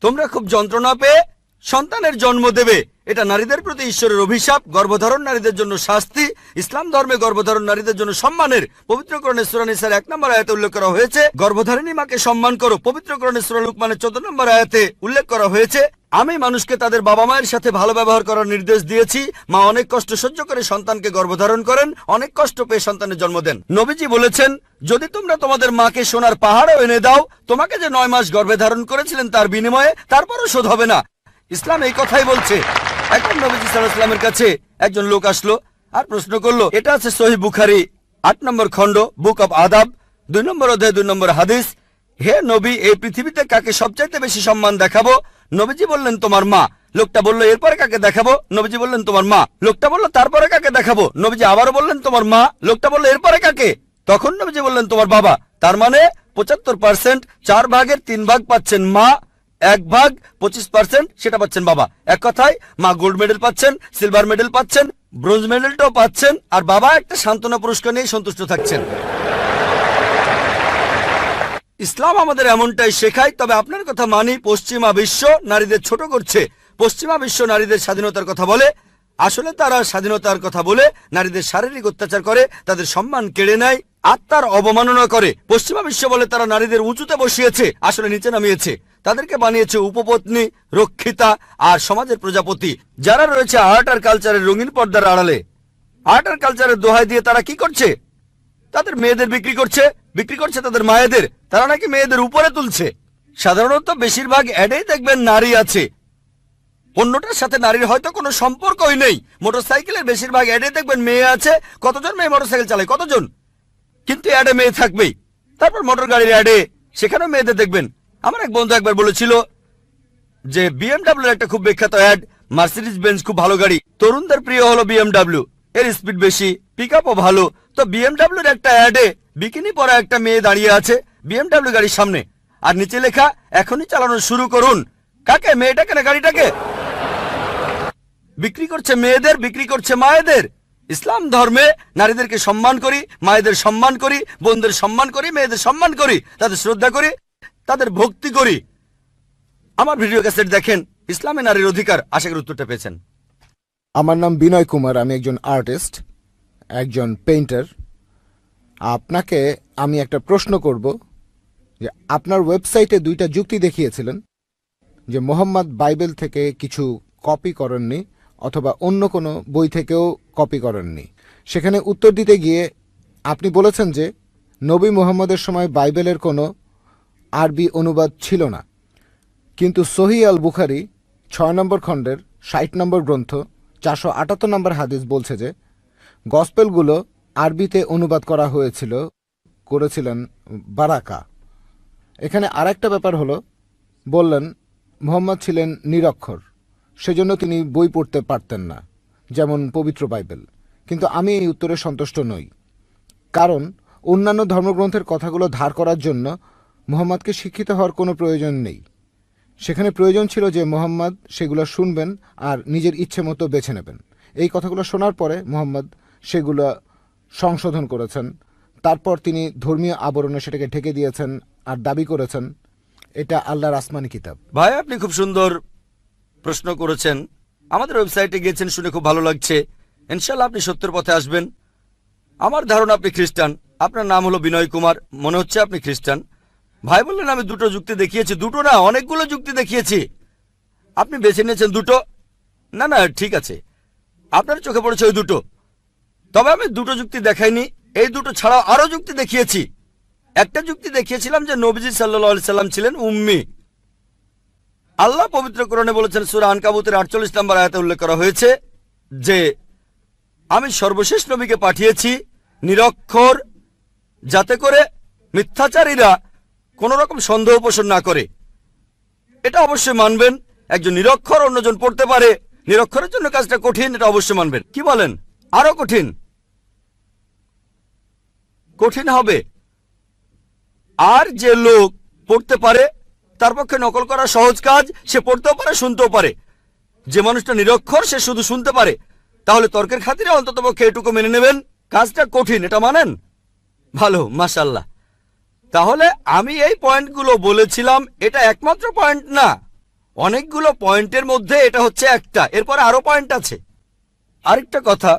তোমরা খুব যন্ত্রণা পেয়ে সন্তানের জন্ম দেবে। এটা নারীদের প্রতি ঈশ্বরের অভিশাপ, গর্ভধারণ নারীদের জন্য শাস্তি। ইসলাম ধর্মে গর্ভধারণ নারীদের জন্য সম্মানের। পবিত্র কোরআনে সূরা নিসার 1 নম্বর আয়াতে উল্লেখ করা হয়েছে, গর্ভধারিণী মাকে সম্মান করো। পবিত্র কোরআনে সূরা লুকমানের 14 নম্বর আয়াতে উল্লেখ করা হয়েছে, আমি মানুষকে তাদের বাবা মায়ের সাথে ভালো ব্যবহার করার নির্দেশ দিয়েছি। মা অনেক কষ্ট সহ্য করে সন্তানকে গর্ভধারণ করেন, অনেক কষ্ট পেয়ে সন্তানের জন্ম দেন। নবীজি বলেছেন, যদি তোমরা তোমাদের মাকে সোনার পাহাড়ও এনে দাও, তোমাকে যে 9 মাস গর্ভে ধারণ করেছিলেন তার বিনিময়ে, তারপরও শোধ হবে না। ইসলাম এই কথাই বলছে। একজন নবীজি সাল্লাল্লাহু আলাইহি ওয়াসাল্লামের কাছে একজন লোক আসলো আর প্রশ্ন করলো, এটা আছে সহিহ বুখারী 8 নম্বর খণ্ড, বুক অব আদাব 2 নম্বর অধ্যায় 2 নম্বর হাদিস, হে নবী, এই পৃথিবীতে কাকে সবচাইতে বেশি সম্মান দেখাবো? নবীজি বললেন, তোমার মা। লোকটা বলল, এরপরে কাকে দেখাবো? নবীজি বললেন, তোমার মা। লোকটা বলল, তারপরে কাকে দেখাবো? নবীজি আবারও বললেন, তোমার মা। লোকটা বলল, এরপরে কাকে? তখন নবীজি বললেন, তোমার বাবা। তার মানে 75%, 4 ভাগের 3 ভাগ পাচ্ছেন মা, 1 ভাগ 25% সেটা পাচ্ছেন বাবা। এক কথায় মা গোল্ড মেডেল পাচ্ছেন, সিলভার মেডেল পাচ্ছেন, ব্রোঞ্জ মেডেলটাও পাচ্ছেন, আর বাবা একটা সান্ত্বনা পুরস্কার নিয়ে সন্তুষ্ট থাকছেন। ইসলাম আমাদের এমনটাই শেখায়। তবে আপনার কথা মানি, পশ্চিমা বিশ্ব নারীদের ছোট করছে। পশ্চিমা বিশ্ব নারীদের স্বাধীনতার কথা বলে, আসলে তারা স্বাধীনতার কথা বলে নারীদের শারীরিক অত্যাচার করে, তাদের সম্মান কেড়ে নেয়, আত্মার অবমাননা করে। পশ্চিমা বিশ্ব বলে তারা নারীদের উঁচুতে বসিয়েছে, আসলে নিচে নামিয়েছে। তাদেরকে বানিয়েছে উপপত্নী, রক্ষিতা আর সমাজের প্রজাপতি। যারা রয়েছে আর্ট আর কালচারের রঙিন পর্দার আড়ালে, আর্ট আর কালচারের দোহাই দিয়ে তারা কি করছে? তাদের মেয়েদের বিক্রি করছে তাদের মায়েদের। তারা নাকি মেয়েদের উপরে তুলছে। সাধারণত বেশিরভাগ অ্যাডেই দেখবেন নারী আছে, অন্যটার সাথে নারীর হয়তো কোনো সম্পর্কই নেই। মোটরসাইকেলের বেশিরভাগ অ্যাডে দেখবেন মেয়ে আছে। কতজন মেয়ে মোটরসাইকেল চালায়? কতজন? কিন্তু অ্যাডে মেয়ে থাকবেই। তারপর মোটর গাড়ির অ্যাডে, সেখানেও মেয়েদের দেখবেন। আমার এক বন্ধু একবার বলেছিল যে BMW একটা খুব বিখ্যাত অ্যাড, মার্সিডিজ বেঞ্জ খুব ভালো গাড়ি, তরুণদের প্রিয় হলো BMW, এর স্পিড বেশি, পিকআপও ভালো। তো BMW এর একটা অ্যাডে বিকিনি পরা একটা মেয়ে দাঁড়িয়ে আছে BMW গাড়ির সামনে, আর নিচে লেখা, এখনই চালানো শুরু করুন। কাকে? মেয়েটাকে না গাড়িটাকে? বিক্রি করছে মেয়েদের, বিক্রি করছে মায়েদের। ইসলাম ধর্মে নারীদেরকে সম্মান করি, মায়েদের সম্মান করি, বোনদের সম্মান করি, মেয়েদের সম্মান করি, তাদের শ্রদ্ধা করি, তাদের ভক্তি করি। আমার ভিডিও ক্যাসেট দেখেন, ইসলামে নারীর অধিকার। আশা করি উত্তরটা পেয়েছেন। আমার নাম বিনয় কুমার, আমি একজন আর্টিস্ট, একজন পেইন্টার। আপনাকে আমি একটা প্রশ্ন করব যে আপনার ওয়েবসাইটে 2টা যুক্তি দেখিয়েছিলেন যে মোহাম্মদ বাইবেল থেকে কিছু কপি করেননি অথবা অন্য কোনো বই থেকেও কপি করেননি। সেখানে উত্তর দিতে গিয়ে আপনি বলেছেন যে নবী মুহাম্মদের সময় বাইবেলের কোনো আরবি অনুবাদ ছিল না, কিন্তু সহিহ আল বুখারী 6 নম্বর খণ্ডের 60 নম্বর গ্রন্থ 478 নম্বর হাদিস বলছে যে গসপেলগুলো আরবিতে অনুবাদ করা করেছিলেন বারাকা। এখানে আরেকটা ব্যাপার হলো, বললেন মুহাম্মদ ছিলেন নিরক্ষর, সেজন্য তিনি বই পড়তে পারতেন না, যেমন পবিত্র বাইবেল। কিন্তু আমি এই উত্তরে সন্তুষ্ট নই, কারণ অন্যান্য ধর্মগ্রন্থের কথাগুলো ধার করার জন্য মুহাম্মদকে শিক্ষিত হওয়ার কোনো প্রয়োজন নেই। সেখানে প্রয়োজন ছিল যে মুহাম্মদ সেগুলো শুনবেন আর নিজের ইচ্ছে মতো বেছে নেবেন। এই কথাগুলো শোনার পরে মুহাম্মদ সেগুলো সংশোধন করেছেন, তারপর তিনি ধর্মীয় আবরণে সেটাকে ঢেকে দিয়েছেন আর দাবি করেছেন এটা আল্লাহর আসমানি কিতাব। ভাই, আপনি খুব সুন্দর প্রশ্ন করেছেন। আমাদের ওয়েবসাইটে গিয়েছেন শুনে খুব ভালো লাগছে। ইনশাআল্লাহ আপনি সত্যের পথে আসবেন। আমার ধারণা আপনি খ্রিস্টান। আপনার নাম হলো বিনয় কুমার, মনে হচ্ছে আপনি খ্রিস্টান। ভাই বললেন আমি দুটো যুক্তি দেখিয়েছি। দুটো না, অনেকগুলো যুক্তি দেখিয়েছি, আপনি বেছে নিয়েছেন দুটো। না না, ঠিক আছে, আপনার চোখে পড়েছে ওই দুটো, তবে আমি দুটো যুক্তি দেখাইনি। এই দুটো ছাড়াও আরো যুক্তি দেখিয়েছি। একটা যুক্তি দেখিয়েছিলাম যে নবীজি সাল্লাল্লাহু আলাইহি সাল্লাম ছিলেন উম্মি। আল্লাহ পবিত্র কোরআনে বলেছেন, সূরা আনকাবুতের 48 নম্বর আয়াতে উল্লেখ করা হয়েছে যে আমি সর্বশেষ নবীকে পাঠিয়েছি নিরক্ষর, যাতে করে মিথ্যাচারীরা কোন রকম সন্দেহ পোষণ না করে। এটা অবশ্যই মানবেন। একজন নিরক্ষর অন্যজন পড়তে পারে, নিরক্ষরের জন্য কাজটা কঠিন, এটা অবশ্যই মানবেন। কি বলেন? আরো কঠিন? কঠিন হবে। আর যে লোক পড়তে পারে তার পক্ষে নকল করা সহজ কাজ। সে পড়তেও পারে, শুনতেও পারে। যে মানুষটা নিরক্ষর সে শুধু শুনতে পারে, তাহলে তর্কের খাতিরে অন্তত পক্ষে এটুকু মেনে নেবেন কাজটা কঠিন, এটা মানেন? ভালো, মাশাআল্লাহ। তাহলে আমি এই পয়েন্টগুলো বলেছিলাম, এটা একমাত্র পয়েন্ট না, অনেকগুলো পয়েন্টের মধ্যে এটা হচ্ছে একটা। এরপরে আরো পয়েন্ট আছে। আরেকটা কথা,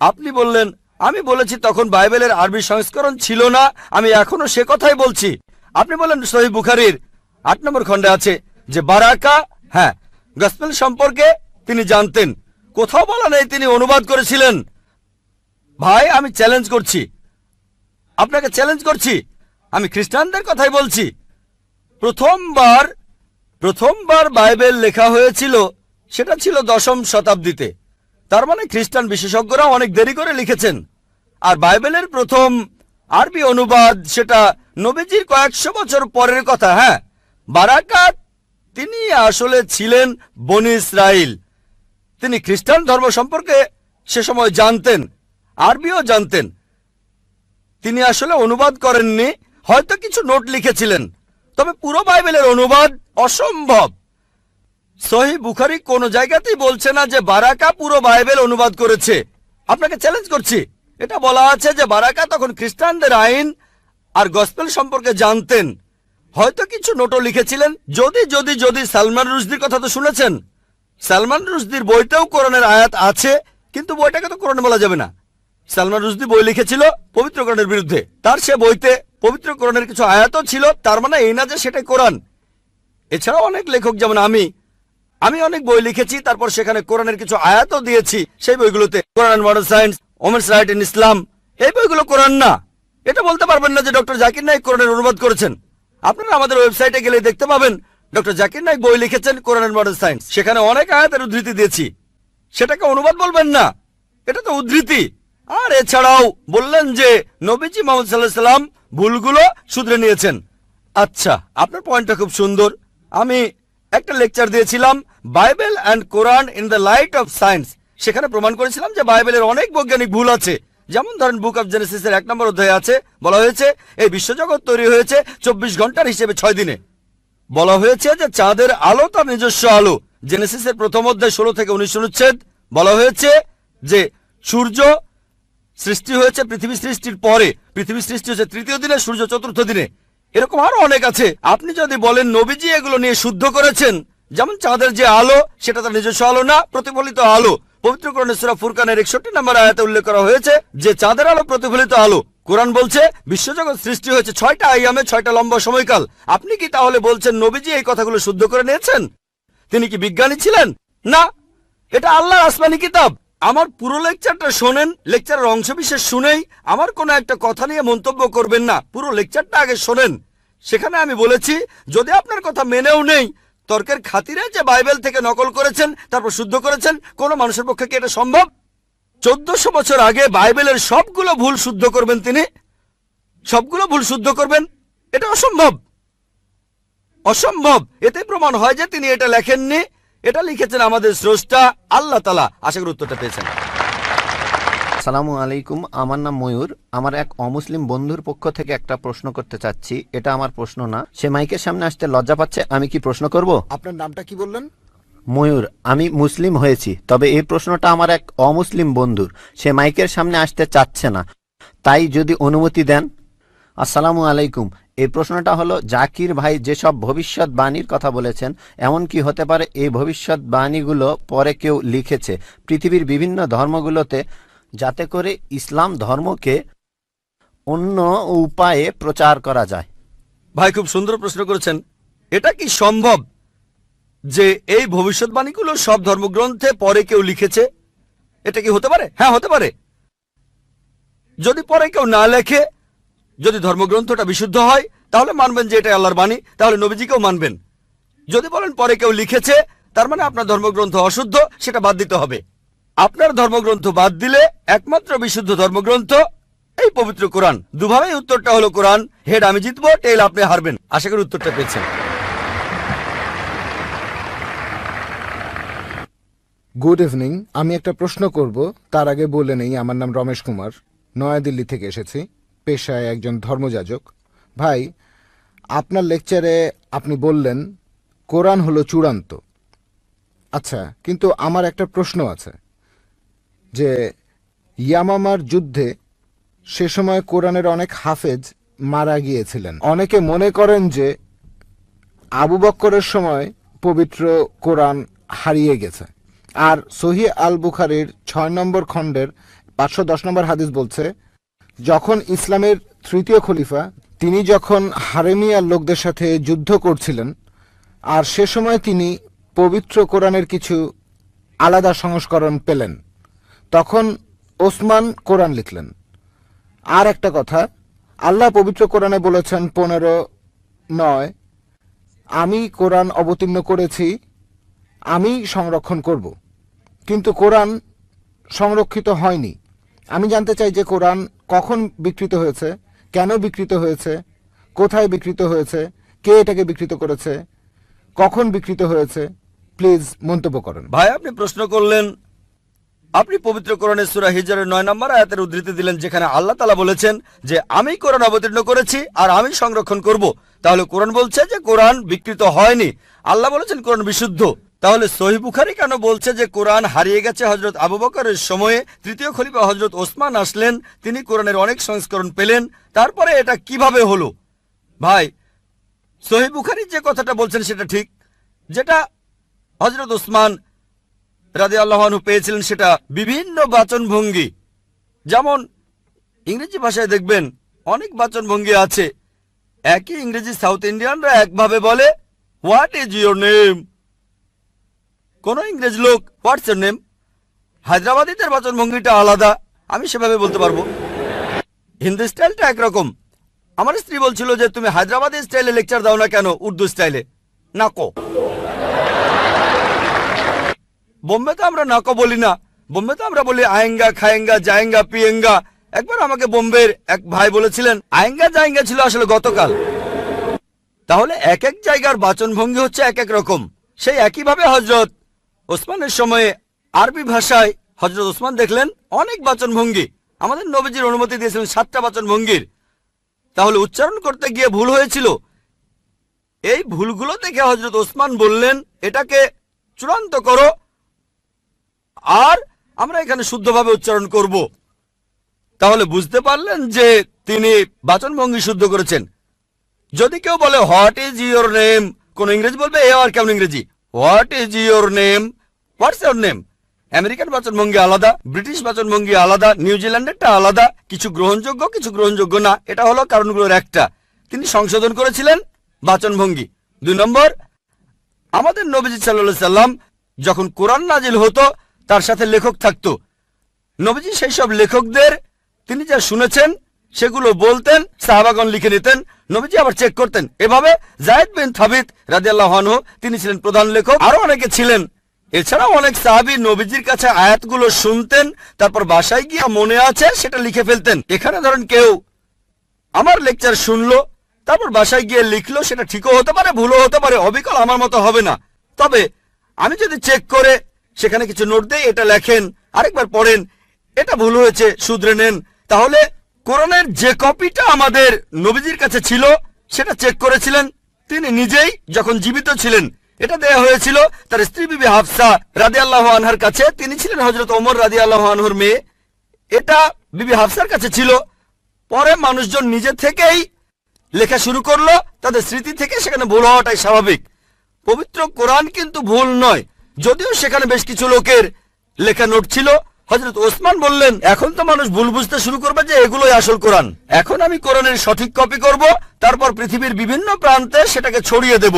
আপনি বললেন আমি বলেছি তখন বাইবেলের আরবি সংস্করণ ছিল না, আমি এখনো সে কথাই বলছি। আপনি বলেন সহিহ বুখারীর 8 নম্বর খণ্ডে আছে যে বারাকা, হ্যাঁ, গসপেল সম্পর্কে তিনি জানতেন। কোথাও বলা নেই তিনি অনুবাদ করেছিলেন। ভাই আমি চ্যালেঞ্জ করছি, আপনাকে চ্যালেঞ্জ করছি, আমি খ্রিস্টানদের কথাই বলছি। প্রথমবার বাইবেল লেখা হয়েছিল সেটা ছিল 10ম শতাব্দীতে। তার মানে খ্রিস্টান বিশেষজ্ঞরা অনেক দেরি করে লিখেছেন। আর বাইবেলের প্রথম আরবি অনুবাদ সেটা নবীজির কয়েকশো বছর পরের কথা। হ্যাঁ, বারাকাত তিনি আসলে ছিলেন বনি ইসরাইল। তিনি খ্রিস্টান ধর্ম সম্পর্কে সে সময় জানতেন, আরবিও জানতেন। তিনি আসলে অনুবাদ করেননি, হয়তো কিছু নোট লিখেছিলেন, তবে পুরো বাইবেলের অনুবাদ অসম্ভব। সহিহ বুখারী কোনো জায়গাতেই বলছে না যে বারাকা পুরো বাইবেল অনুবাদ করেছে। আপনাকে চ্যালেঞ্জ করছি, এটা বলা আছে যে বারাকা তখন খ্রিস্টানদের আইন আর গসপেল সম্পর্কে জানতেন, হয়তো কিছু নোটও লিখেছিলেন। যদি সালমান রুশদির কথা তো শুনেছেন, সালমান রুশদির বইতেও কোরআনের আয়াত আছে, কিন্তু বইটাকে তো কোরআনে বলা যাবে না। সালমান রুশদি বই লিখেছিল পবিত্র কোরআনের বিরুদ্ধে, তার সে বইতে পবিত্র কোরআনের কিছু আয়াতও ছিল, তার মানে এই না যে সেটাই কোরআন। এছাড়াও অনেক লেখক, যেমন আমি অনেক বই লিখেছি, তারপর সেখানে কোরআনের কিছু আয়াতও দিয়েছি সেই বইগুলোতে। Quran modern science, women's right in Islam, এই বইগুলো কোরআন না। এটা বলতে পারবেন না যে ডক্টর জাকির নাইক কোরআনের অনুবাদ করেছেন। আপনারা আমাদের ওয়েবসাইটে গেলে দেখতে পাবেন ডক্টর জাকির নাইক বই লিখেছেন কোরআন মডার্ন সায়েন্স, সেখানে অনেক আয়াতের উদ্ধৃতি দিয়েছি। সেটাকে অনুবাদ বলবেন না, এটা তো উদ্ধৃতি। আর এছাড়াও বললেন যে নবীজি মুহাম্মদ সাল্লাল্লাহু আলাইহি সাল্লাম ভুলগুলো শুধরে নিয়েছেন। আচ্ছা, আপনার পয়েন্টটা খুব সুন্দর। আমি একটা লেকচার দিয়েছিলাম Bible and Quran in the light of science. সেখানে প্রমাণ করেছিলাম যে বাইবেলের অনেক বৈজ্ঞানিক ভুল আছে। যেমন ধরেন বুক অফ জেনেসিসের 1 নম্বর অধ্যায়ে আছে, বলা হয়েছে এই বিশ্বজগৎ তৈরি হয়েছে 24 ঘন্টার হিসেবে 6 দিনে। বলা হয়েছে যে চাঁদের আলো তার নিজস্ব আলো। জেনেসিসের 1ম অধ্যায় 16 থেকে 19 অনুচ্ছেদ বলা হয়েছে যে সূর্য সৃষ্টি হয়েছে পৃথিবী সৃষ্টির পরে, পৃথিবী সৃষ্টি হয়েছে 3য় দিনে, সূর্য 4র্থ দিনে। এরকম আরো অনেক আছে। আপনি যদি বলেন নবীজি এগুলো নিয়ে শুদ্ধ করেছেন, যেমন চাঁদের যে আলো সেটা তার নিজস্ব আলো না, প্রতিফলিত আলো। পবিত্র কোরআনে সূরা ফুরকানের 61 নম্বর আয়াতে উল্লেখ করা হয়েছে যে চাঁদের আলো প্রতিফলিত আলো। কোরআন বলছে বিশ্বজগৎ সৃষ্টি হয়েছে 6টা আইয়ামে, 6টা লম্বা সময়কাল। আপনি কি তাহলে বলছেন নবীজি এই কথাগুলো শুদ্ধ করে নিয়েছেন? তিনি কি বিজ্ঞানী ছিলেন? না, এটা আল্লাহর আসমানি কিতাব। আমার পুরো লেকচারটা শোনেন, লেকচারের অংশবিশেষ শুনেই আমার কোনো একটা কথা নিয়ে মন্তব্য করবেন না। পুরো লেকচারটা আগে শোনেন। সেখানে আমি বলেছি যদি আপনার কথা মেনেও নেই, তর্কের খাতিরে যে বাইবেল থেকে নকল করেছেন তারপর শুদ্ধ করেছেন, কোনো মানুষের পক্ষে কি এটা সম্ভব? 1400 বছর আগে বাইবেলের সবগুলো ভুল শুদ্ধ করবেন তিনি, সবগুলো ভুল শুদ্ধ করবেন, এটা অসম্ভব, অসম্ভব। এতে প্রমাণ হয় যে তিনি এটা লেখেননি, এটা লিখেছেন আমাদের স্রষ্টা আল্লাহ তাআলা। আশা করি উত্তরটা পেয়েছেন। আসসালামু আলাইকুম, আমার নাম ময়ূর। আমার এক অমুসলিম বন্ধুর পক্ষ থেকে একটা প্রশ্ন করতে চাচ্ছি। এটা আমার প্রশ্ন না, সে মাইকের সামনে আসতে লজ্জা পাচ্ছে। আমি কি প্রশ্ন করব? আপনার নামটা কি বললেন? ময়ূর। আমি মুসলিম হয়েছি, তবে এই প্রশ্নটা আমার এক অমুসলিম বন্ধুর। সে মাইকের সামনে আসতে চাচ্ছে না, তাই যদি অনুমতি দেন। আসসালামু আলাইকুম। এই প্রশ্নটা হলো, জাকির ভাই যেসব ভবিষ্যৎবাণীর কথা বলেছেন, এমন কি হতে পারে এই ভবিষ্যৎবাণীগুলো পরে কেউ লিখেছে পৃথিবীর বিভিন্ন ধর্মগুলোতে, যাতে করে ইসলাম ধর্মকে অন্য উপায়ে প্রচার করা যায়? ভাই খুব সুন্দর প্রশ্ন করেছেন। এটা কি সম্ভব যে এই ভবিষ্যৎবাণীগুলো সব ধর্মগ্রন্থে পরে কেউ লিখেছে? এটা কি হতে পারে? হ্যাঁ, হতে পারে। যদি পরে কেউ না লেখে, যদি ধর্মগ্রন্থটা বিশুদ্ধ হয়, তাহলে মানবেন যে এটা আল্লাহর বাণী, তাহলে নবীজিকেও মানবেন। যদি বলেন পরে কেউ লিখেছে, তার মানে আপনার ধর্মগ্রন্থ অশুদ্ধ, সেটা বাদ দিতে হবে। আপনার ধর্মগ্রন্থ বাদ দিলে একমাত্র বিশুদ্ধ ধর্মগ্রন্থ এই পবিত্র কোরআন। দুভাবেই উত্তরটা হলো কোরআন। হেড আমি জিতবো, টেল আপনি হারবেন। আশা করি উত্তরটা পেয়েছেন। Good evening. আমি একটা প্রশ্ন করব, তার আগে বলে নেই আমার নাম রমেশ কুমার, নয়াদিল্লি থেকে এসেছি, পেশায় একজন ধর্মযাজক। ভাই, আপনার লেকচারে আপনি বললেন কোরআন হলো চূড়ান্ত। আচ্ছা, কিন্তু আমার একটা প্রশ্ন আছে যে ইয়ামামার যুদ্ধে সে সময় কোরআনের অনেক হাফেজ মারা গিয়েছিলেন। অনেকে মনে করেন যে আবু বক্করের সময় পবিত্র কোরআন হারিয়ে গেছে। আর সহিহ আল বুখারীর 6 নম্বর খণ্ডের 510 নম্বর হাদিস বলছে, যখন ইসলামের তৃতীয় খলিফা তিনি যখন হারেমিয়ার লোকদের সাথে যুদ্ধ করছিলেন, আর সে সময় তিনি পবিত্র কোরআনের কিছু আলাদা সংস্করণ পেলেন, তখন ওসমান কোরআন লিখলেন। আর একটা কথা, আল্লাহ পবিত্র কোরআনে বলেছেন 15:9, আমি কোরআন অবতীর্ণ করেছি, আমি সংরক্ষণ করব। কিন্তু কোরআন সংরক্ষিত হয়নি। আমি জানতে চাই যে কোরআন কখন বিকৃত হয়েছে, কেন বিকৃত হয়েছে, কোথায় বিকৃত হয়েছে, কে এটাকে বিকৃত করেছে, কখন বিকৃত হয়েছে। প্লিজ মন্তব্য করেন। ভাই আপনি প্রশ্ন করলেন, আপনি পবিত্র কোরআনের সূরা হিজরের 9 নম্বর আয়াতের উদ্ধৃতি দিলেন, যেখানে আল্লাহ তাআলা বলেছেন যে আমি কোরআন অবতীর্ণ করেছি আর আমি সংরক্ষণ করব। তাহলে কোরআন বলছে যে কোরআন বিকৃত হয়নি, আল্লাহ বলেছেন কোরআন বিশুদ্ধ। তাহলে সহিহ বুখারী কেন বলছে যে কোরআন হারিয়ে গেছে? হযরত আবু বকরের সময়ে তৃতীয় খলিফা হযরত ওসমান আসলেন, তিনি কোরআনের অনেক সংস্করণ পেলেন। তারপরে এটা কিভাবে হলো? ভাই, সহিহ বুখারী যে কথাটা বলছেন সেটা ঠিক। যেটা হযরত ওসমান রাদিয়াল্লাহু আনহু পেয়েছিলেন সেটা বিভিন্ন বাচনভঙ্গি। যেমন ইংরেজি ভাষায় দেখবেন অনেক বাচনভঙ্গি আছে। একই ইংরেজি সাউথ ইন্ডিয়ানরা একভাবে বলে হোয়াট ইজ ইউর নেম, কোন ইংরেজ লোক হোয়াটস ইউর নেম। হায়দ্রাবাদীদের বাচনভঙ্গিটা আলাদা, আমি সেভাবে বলতে পারবো। হিন্দি স্টাইলটা একরকম। আমার স্ত্রী বলছিল যে তুমি হায়দ্রাবাদী স্টাইলে লেকচার দাও না কেন, উর্দু স্টাইলে। নাকো। বোম্বে তো আমরা নাকো বলি না, বোম্বে তো আমরা বলি আয়েঙ্গা, খায়েঙ্গা, জায়েঙ্গা, পিয়েঙ্গা। একবার আমাকে বোম্বের এক ভাই বলেছিলেন আয়েঙ্গা জায়েঙ্গা ছিল আসলে গতকাল। তাহলে এক এক জায়গার বাচনভঙ্গি হচ্ছে এক এক রকম। সেই একইভাবে হযরত ওসমানের সময়ে আরবি ভাষায় হযরত ওসমান দেখলেন অনেক বাচনভঙ্গি। আমাদের নবীজির অনুমতি দিয়েছিলেন 7টা বাচনভঙ্গির। তাহলে উচ্চারণ করতে গিয়ে ভুল হয়েছিল। এই ভুলগুলো দেখে হযরত ওসমান বললেন এটাকে চূড়ান্ত করো, আর আমরা এখানে শুদ্ধভাবে উচ্চারণ করব। তাহলে বুঝতে পারলেন যে তিনি বাচনভঙ্গি শুদ্ধ করেছেন। যদি কেউ বলে হোয়াট ইজ ইউর নেম, কোন ইংরেজি বলবে এ আর কেমন ইংরেজি, what is your name, what's your name. American বাচনভঙ্গি আলাদা, ব্রিটিশ বাচনভঙ্গি আলাদা, নিউজিল্যান্ডেরটা আলাদা। কিছু গ্রহণযোগ্য, কিছু গ্রহণযোগ্য না। এটা হলো কারণগুলোর একটা। তিনি সংশোধন করেছিলেন বাচনভঙ্গি। 2 নম্বর, আমাদের নবীজি সাল্লাল্লাহু আলাইহি সাল্লাম যখন কোরআন নাজিল হতো তার সাথে লেখক থাকতো। নবীজি সেই সব লেখকদের তিনি যা শুনেছেন সেগুলো বলতেন, সাহাবাগণ লিখে নিতেন, নবীজি আবার চেক করতেন। এভাবে যায়েদ বিন সাবিত রাদিয়াল্লাহু আনহু তিনি ছিলেন প্রধান লেখক, আরো অনেকে ছিলেন। এছাড়াও অনেক সাহাবী নবীজির কাছে আয়াতগুলো শুনতেন, তারপর বাসায় গিয়ে মনে আছে সেটা লিখে ফেলতেন। এখানে ধরেন কেউ আমার লেকচার শুনলো, তারপর বাসায় গিয়ে লিখলো, সেটা ঠিকও হতে পারে, ভুলও হতে পারে, অবিকল আমার মতো হবে না। তবে আমি যদি চেক করে সেখানে কিছু নোট দেই, এটা লেখেন, আরেকবার পড়েন, এটা ভুল হয়েছে, শুধরে নেন, তাহলে কোরআনের যে কপিটা আমাদের নবীজির কাছে ছিল সেটা চেক করেছিলেন তিনি নিজেই যখন জীবিত ছিলেন। এটা দেয়া হয়েছিল তার স্ত্রী বিবি হাফসা রাদিয়াল্লাহু আনহার কাছে। তিনি ছিলেন হযরত ওমর রাদিয়াল্লাহু আনহুর মেয়ে। এটা বিবি হাফসার কাছে ছিল। পরে মানুষজন নিজে থেকেই লেখা শুরু করলো, তাদের স্মৃতি থেকে সেখানে ভুল হওয়াটাই স্বাভাবিক। পবিত্র কোরআন কিন্তু ভুল নয়, যদিও সেখানে বেশ কিছু লোকের লেখা নোট ছিল। হযরত ওসমান বললেন, এখন তো মানুষ ভুল বুঝতে শুরু করবে যে এগুলোই আসল কোরআন। এখন আমি কোরআনের সঠিক কপি করব, তারপর পৃথিবীর বিভিন্ন প্রান্তে সেটাকে ছড়িয়ে দেব,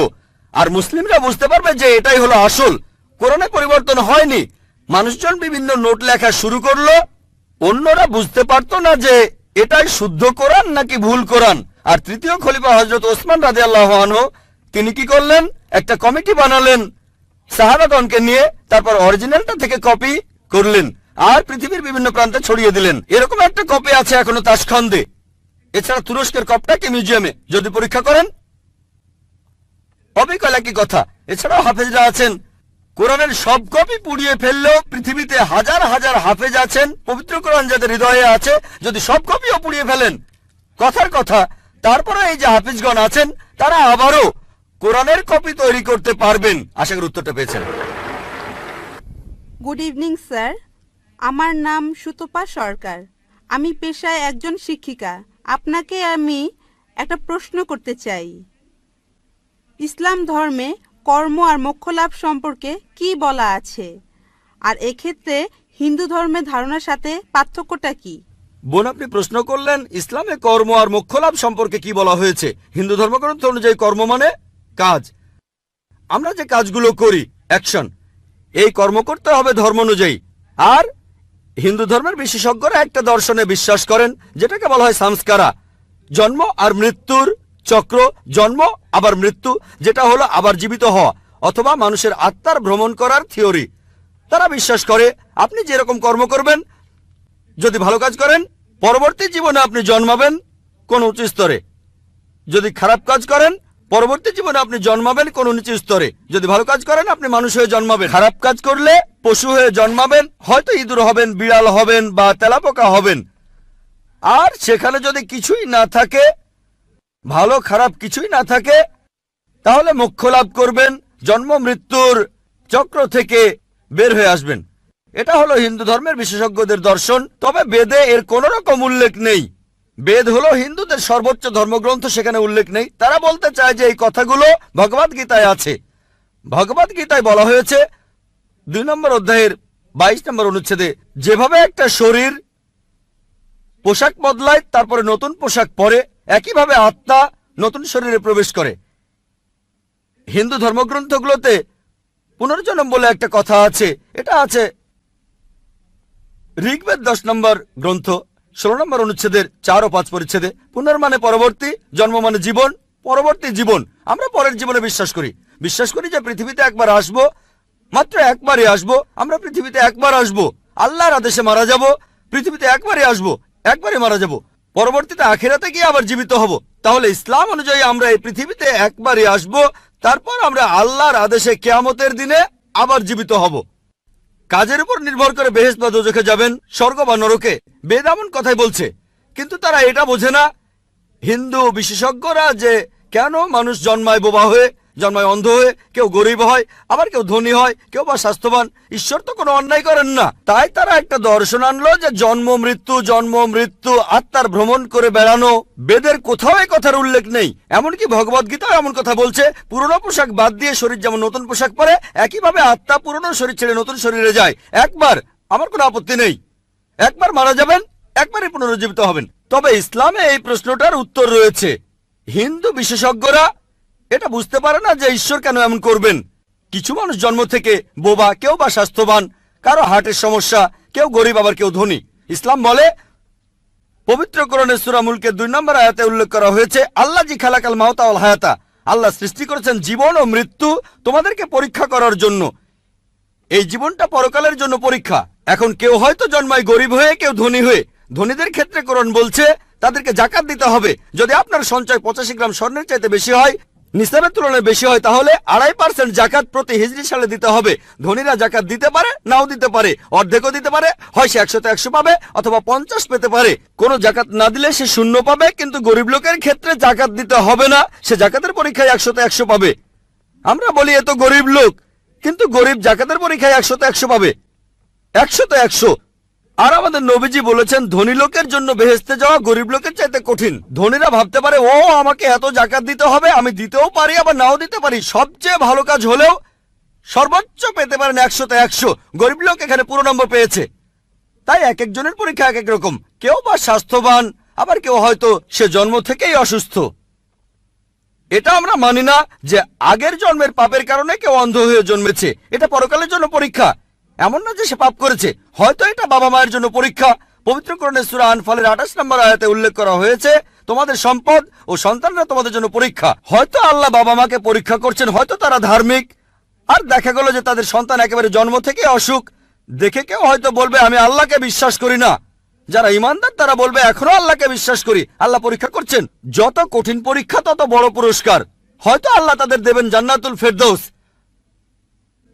আর মুসলিমরা বুঝতে পারবে যে এটাই হলো আসল। কোরআনে পরিবর্তন হয়নি। মানুষজন বিভিন্ন নোট লেখা শুরু করলো, অন্যরা বুঝতে পারতো না যে এটাই শুদ্ধ কোরআন নাকি ভুল কোরআন। আর তৃতীয় খলিফা হযরত ওসমান রাদিয়াল্লাহু আনহু তিনি কি করলেন, একটা কমিটি বানালেন সাহাবাগণকে নিয়ে, তারপর অরিজিনালটা থেকে কপি করলেন আর পৃথিবীর বিভিন্ন প্রান্তে ছড়িয়ে দিলেন। এরকম একটা কপি আছে এখনো তাশখন্দে। এছাড়া তুরস্কের কপটাকে মিউজিয়ামে যদি পরীক্ষা করেন অবিকল একই কথা। এছাড়াও হাফেজরা আছেন, কোরআনের সব কপি পুড়িয়ে ফেললেও পৃথিবীতে হাজার হাজার হাফেজ আছেন পবিত্র কোরআন যাদের হৃদয়ে আছে। যদি সব কপিও পুড়িয়ে ফেলেন, কথার কথা, তারপরে এই যে হাফিজগণ আছেন তারা আবারও কোরআনের কপি তৈরি করতে পারবেন। আশা করি উত্তরটা পেয়েছেন। গুড ইভিনিং স্যার, আমার নাম সুতপা সরকার। আমি পেশায় একজন শিক্ষিকা। আপনাকে আমি একটা প্রশ্ন করতে চাই। ইসলাম ধর্মে কর্ম আর মোক্ষ লাভ সম্পর্কে কি বলা আছে, আর এক্ষেত্রে হিন্দু ধর্মের ধারণার সাথে পার্থক্যটা কি? বোন, আপনি প্রশ্ন করলেন ইসলামে কর্ম আর মোক্ষ লাভ সম্পর্কে কি বলা হয়েছে। হিন্দু ধর্মগ্রন্থ অনুযায়ী কর্ম মানে কাজ। আমরা যে কাজগুলো করি, অ্যাকশন, এই কর্ম করতে হবে ধর্ম অনুযায়ী। আর হিন্দু ধর্মের বিশেষজ্ঞরা একটা দর্শনে বিশ্বাস করেন যেটাকে বলা হয় সংস্কারা, জন্ম আর মৃত্যুর চক্র, জন্ম আবার মৃত্যু, যেটা হলো আবার জীবিত হওয়া, অথবা মানুষের আত্মার ভ্রমণ করার থিওরি। তারা বিশ্বাস করে আপনি যেরকম কর্ম করবেন, যদি ভালো কাজ করেন পরবর্তী জীবনে আপনি জন্মাবেন কোন উচ্চ স্তরে, যদি খারাপ কাজ করেন পরবর্তী জীবনে আপনি জন্মাবেন কোন নিচু স্তরে। যদি ভালো কাজ করেন আপনি মানুষ হয়ে জন্মাবেন, খারাপ কাজ করলে পশু হয়ে জন্মাবেন, হয়তো ইঁদুর হবেন, বিড়াল হবেন বা তেলাপোকা হবেন। আর সেখানে যদি কিছুই না থাকে, ভালো খারাপ কিছুই না থাকে, তাহলে মোক্ষ লাভ করবেন, জন্ম মৃত্যুর চক্র থেকে বের হয়ে আসবেন। এটা হলো হিন্দু ধর্মের বিশেষজ্ঞদের দর্শন। তবে বেদে এর কোন রকম উল্লেখ নেই। বেদ হলো হিন্দুদের সর্বোচ্চ ধর্মগ্রন্থ, সেখানে উল্লেখ নেই। তারা বলতে চায় যে এই কথাগুলো ভগবদ গীতায় আছে। ভগবদ গীতায় বলা হয়েছে 2 নম্বর অধ্যায়ের 22 নম্বর অনুচ্ছেদে, যেভাবে একটা শরীর পোশাক বদলায় তারপরে নতুন পোশাক পরে, একইভাবে আত্মা নতুন শরীরে প্রবেশ করে। হিন্দু ধর্মগ্রন্থগুলোতে পুনর্জন্ম বলে একটা কথা আছে। এটা আছে ঋগ্বেদ 10 নম্বর গ্রন্থ 16 নম্বর অনুচ্ছেদের 4 ও 5 পরিচ্ছেদে। পুনর্মানে পরবর্তী, জন্ম মানে জীবন, পরবর্তী জীবন। আমরা পরের জীবনে বিশ্বাস করি যে পৃথিবীতে একবার আসবো, মাত্র একবারই আসবো। আমরা পৃথিবীতে একবার আসবো, আল্লাহর আদেশে মারা যাব, পৃথিবীতে একবারই আসবো, একবারই মারা যাব, পরবর্তীতে আখিরাতে গিয়ে আবার জীবিত হব। তাহলে ইসলাম অনুযায়ী আমরা এই পৃথিবীতে একবারই আসবো, তারপর আমরা আল্লাহর আদেশে কিয়ামতের দিনে আবার জীবিত হব। কাজের উপর নির্ভর করে বেহেশত বা দোজখে যাবেন, স্বর্গ বা নরকে, বেদ এমন কথাই বলছে। কিন্তু তারা এটা বোঝে না, হিন্দু বিশেষজ্ঞরা, যে কেন মানুষ জন্মায় বোবা হয়ে, জন্মায় অন্ধ হয়ে, কেউ গরিব হয়, আবার কেউ ধনী হয়, কেউ বা স্বাস্থ্যবান। ঈশ্বর তো কোনো অন্যায় করেন না। তাই তারা একটা দর্শন আনলো যে জন্ম মৃত্যু, আত্মার ভ্রমণ করে বেড়ানো। বেদের কোথাও এই কথার উল্লেখ নেই। এমনকি ভগবদ গীতাও এমন কথা বলছে, পুরনো পোশাক বাদ দিয়ে শরীর যেমন নতুন পোশাক পরে, একইভাবে আত্মা পুরনো শরীর ছেড়ে নতুন শরীরে যায়। একবার, আমার কোনো আপত্তি নেই, একবার মারা যাবেন, একবারই পুনরুজ্জীবিত হবেন। তবে ইসলামে এই প্রশ্নটার উত্তর রয়েছে। হিন্দু বিশেষজ্ঞরা এটা বুঝতে পারে না যে ঈশ্বর কেন এমন করবেন। কিছু মানুষ জন্ম থেকে বোবা, কেউ বা স্বাস্থ্যবান, কারো হার্টের সমস্যা, কেউ গরিব আবার কেউ ধনী। ইসলাম বলে, পবিত্র কোরআনের সূরা মুলকের 2 নম্বর আয়াতে উল্লেখ করা হয়েছে, আল্লাহ জি খালাকাল মাউতা ওয়াল হায়াতা, আল্লাহ সৃষ্টি করেছেন জীবন ও মৃত্যু তোমাদেরকে পরীক্ষা করার জন্য। এই জীবনটা পরকালের জন্য পরীক্ষা। এখন কেউ হয়তো জন্মায় গরিব হয়ে, কেউ ধনী হয়ে। ধনীদের ক্ষেত্রে কোরআন বলছে তাদেরকে জাকাত দিতে হবে। যদি আপনার সঞ্চয় 85 গ্রাম স্বর্ণের চাইতে বেশি হয়, নিসাবের তুলনায় বেশি হয়, তাহলে 2.5% জাকাত প্রতি হিজরি সালে দিতে হবে। ধনীরা জাকাত দিতে পারে, নাও দিতে পারে, অর্ধেকও দিতে পারে, হয় সে 100 তে 100 পাবে অথবা 50 পেতে পারে। কোনো জাকাত না দিলে সে 0 পাবে। কিন্তু গরিব লোকের ক্ষেত্রে জাকাত দিতে হবে না, সে জাকাতের পরীক্ষায় 100 তে 100 পাবে। আমরা বলি এ তো গরিব লোক, কিন্তু গরিব জাকাতের পরীক্ষায় 100 তে 100 পাবে, 100 তে 100। আর আমাদের নবীজি বলেছেন, ধনী লোকের জন্য বেহেশতে যাওয়া গরিব লোকের চাইতে কঠিন। ধনীরা ভাবতে পারে, ও আমাকে এত জাকাত দিতে হবে, আমি দিতেও পারি আবার নাও দিতে পারি। সবচেয়ে ভালো কাজ হলেও সর্বোচ্চ পেতে পারেন 100 তে 100। গরিব লোক এখানে পুরো নম্বর পেয়েছে। তাই এক একজনের পরীক্ষা এক এক রকম। কেউ বা স্বাস্থ্যবান, আবার কেউ হয়তো সে জন্ম থেকেই অসুস্থ। এটা আমরা মানি না যে আগের জন্মের পাপের কারণে কেউ অন্ধ হয়ে জন্মেছে। এটা পরকালের জন্য পরীক্ষা। এমন না যে সে পাপ করেছে, হয়তো এটা বাবা মায়ের জন্য পরীক্ষা। পবিত্র কোরআনে সূরা আনফালের 28 নম্বর আয়াতে উল্লেখ করা হয়েছে, তোমাদের সম্পদ ও সন্তানরা তোমাদের জন্য পরীক্ষা। হয়তো আল্লাহ বাবা মাকে পরীক্ষা করছেন, হয়তো তারা ধার্মিক, আর দেখা গেল যে তাদের সন্তান একেবারে জন্ম থেকে অসুখ। দেখে কেউ হয়তো বলবে আমি আল্লাহকে বিশ্বাস করি না। যারা ইমানদার তারা বলবে এখনো আল্লাহকে বিশ্বাস করি। আল্লাহ পরীক্ষা করছেন। যত কঠিন পরীক্ষা তত বড় পুরস্কার। হয়তো আল্লাহ তাদের দেবেন জান্নাতুল ফেরদৌস।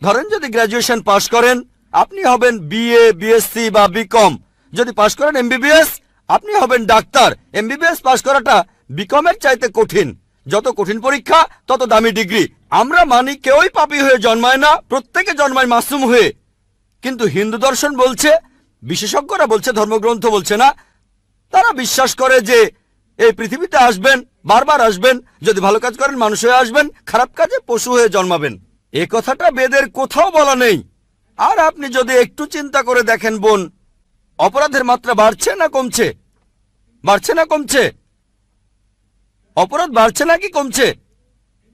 ধরেন যদি গ্র্যাজুয়েশন পাশ করেন, আপনি হবেন বিএ, বিএসসি বা বিকম। যদি পাশ করেন এমবিবিএস, আপনি হবেন ডাক্তার। এমবিবিএস পাশ করাটা বিকমের চাইতে কঠিন। যত কঠিন পরীক্ষা তত দামি ডিগ্রি। আমরা মানি কেউই পাপী হয়ে জন্মায় না, প্রত্যেকে জন্মায় মাসুম হয়ে। কিন্তু হিন্দু দর্শন বলছে, বিশেষজ্ঞরা বলছে, ধর্মগ্রন্থ বলছে না, তারা বিশ্বাস করে যে এই পৃথিবীতে আসবেন, বারবার আসবেন। যদি ভালো কাজ করেন মানুষ হয়ে আসবেন, খারাপ কাজে পশু হয়ে জন্মাবেন। এ কথাটা বেদের কোথাও বলা নেই। আর আপনি যদি একটু চিন্তা করে দেখেন বোন, অপরাধের মাত্রা বাড়ছে না কমছে? বাড়ছে না কমছে? অপরাধ বাড়ছে নাকি কমছে?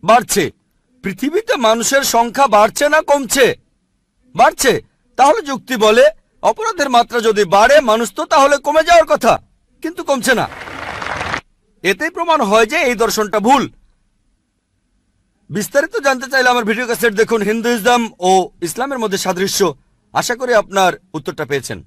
বাড়ছে। পৃথিবীতে মানুষের সংখ্যা বাড়ছে না কমছে? বাড়ছে। তাহলে যুক্তি বলে অপরাধের মাত্রা যদি বাড়ে, মানুষ তো তাহলে কমে যাওয়ার কথা, কিন্তু কমছে না। এতেই প্রমাণ হয় যে এই দর্শনটা ভুল। বিস্তারিত জানতে চাইলে আমার ভিডিও ক্যাসেট দেখুন, হিন্দুইজম ও ইসলামের মধ্যে সাদৃশ্য। আশা করি আপনার উত্তরটা পেয়েছেন।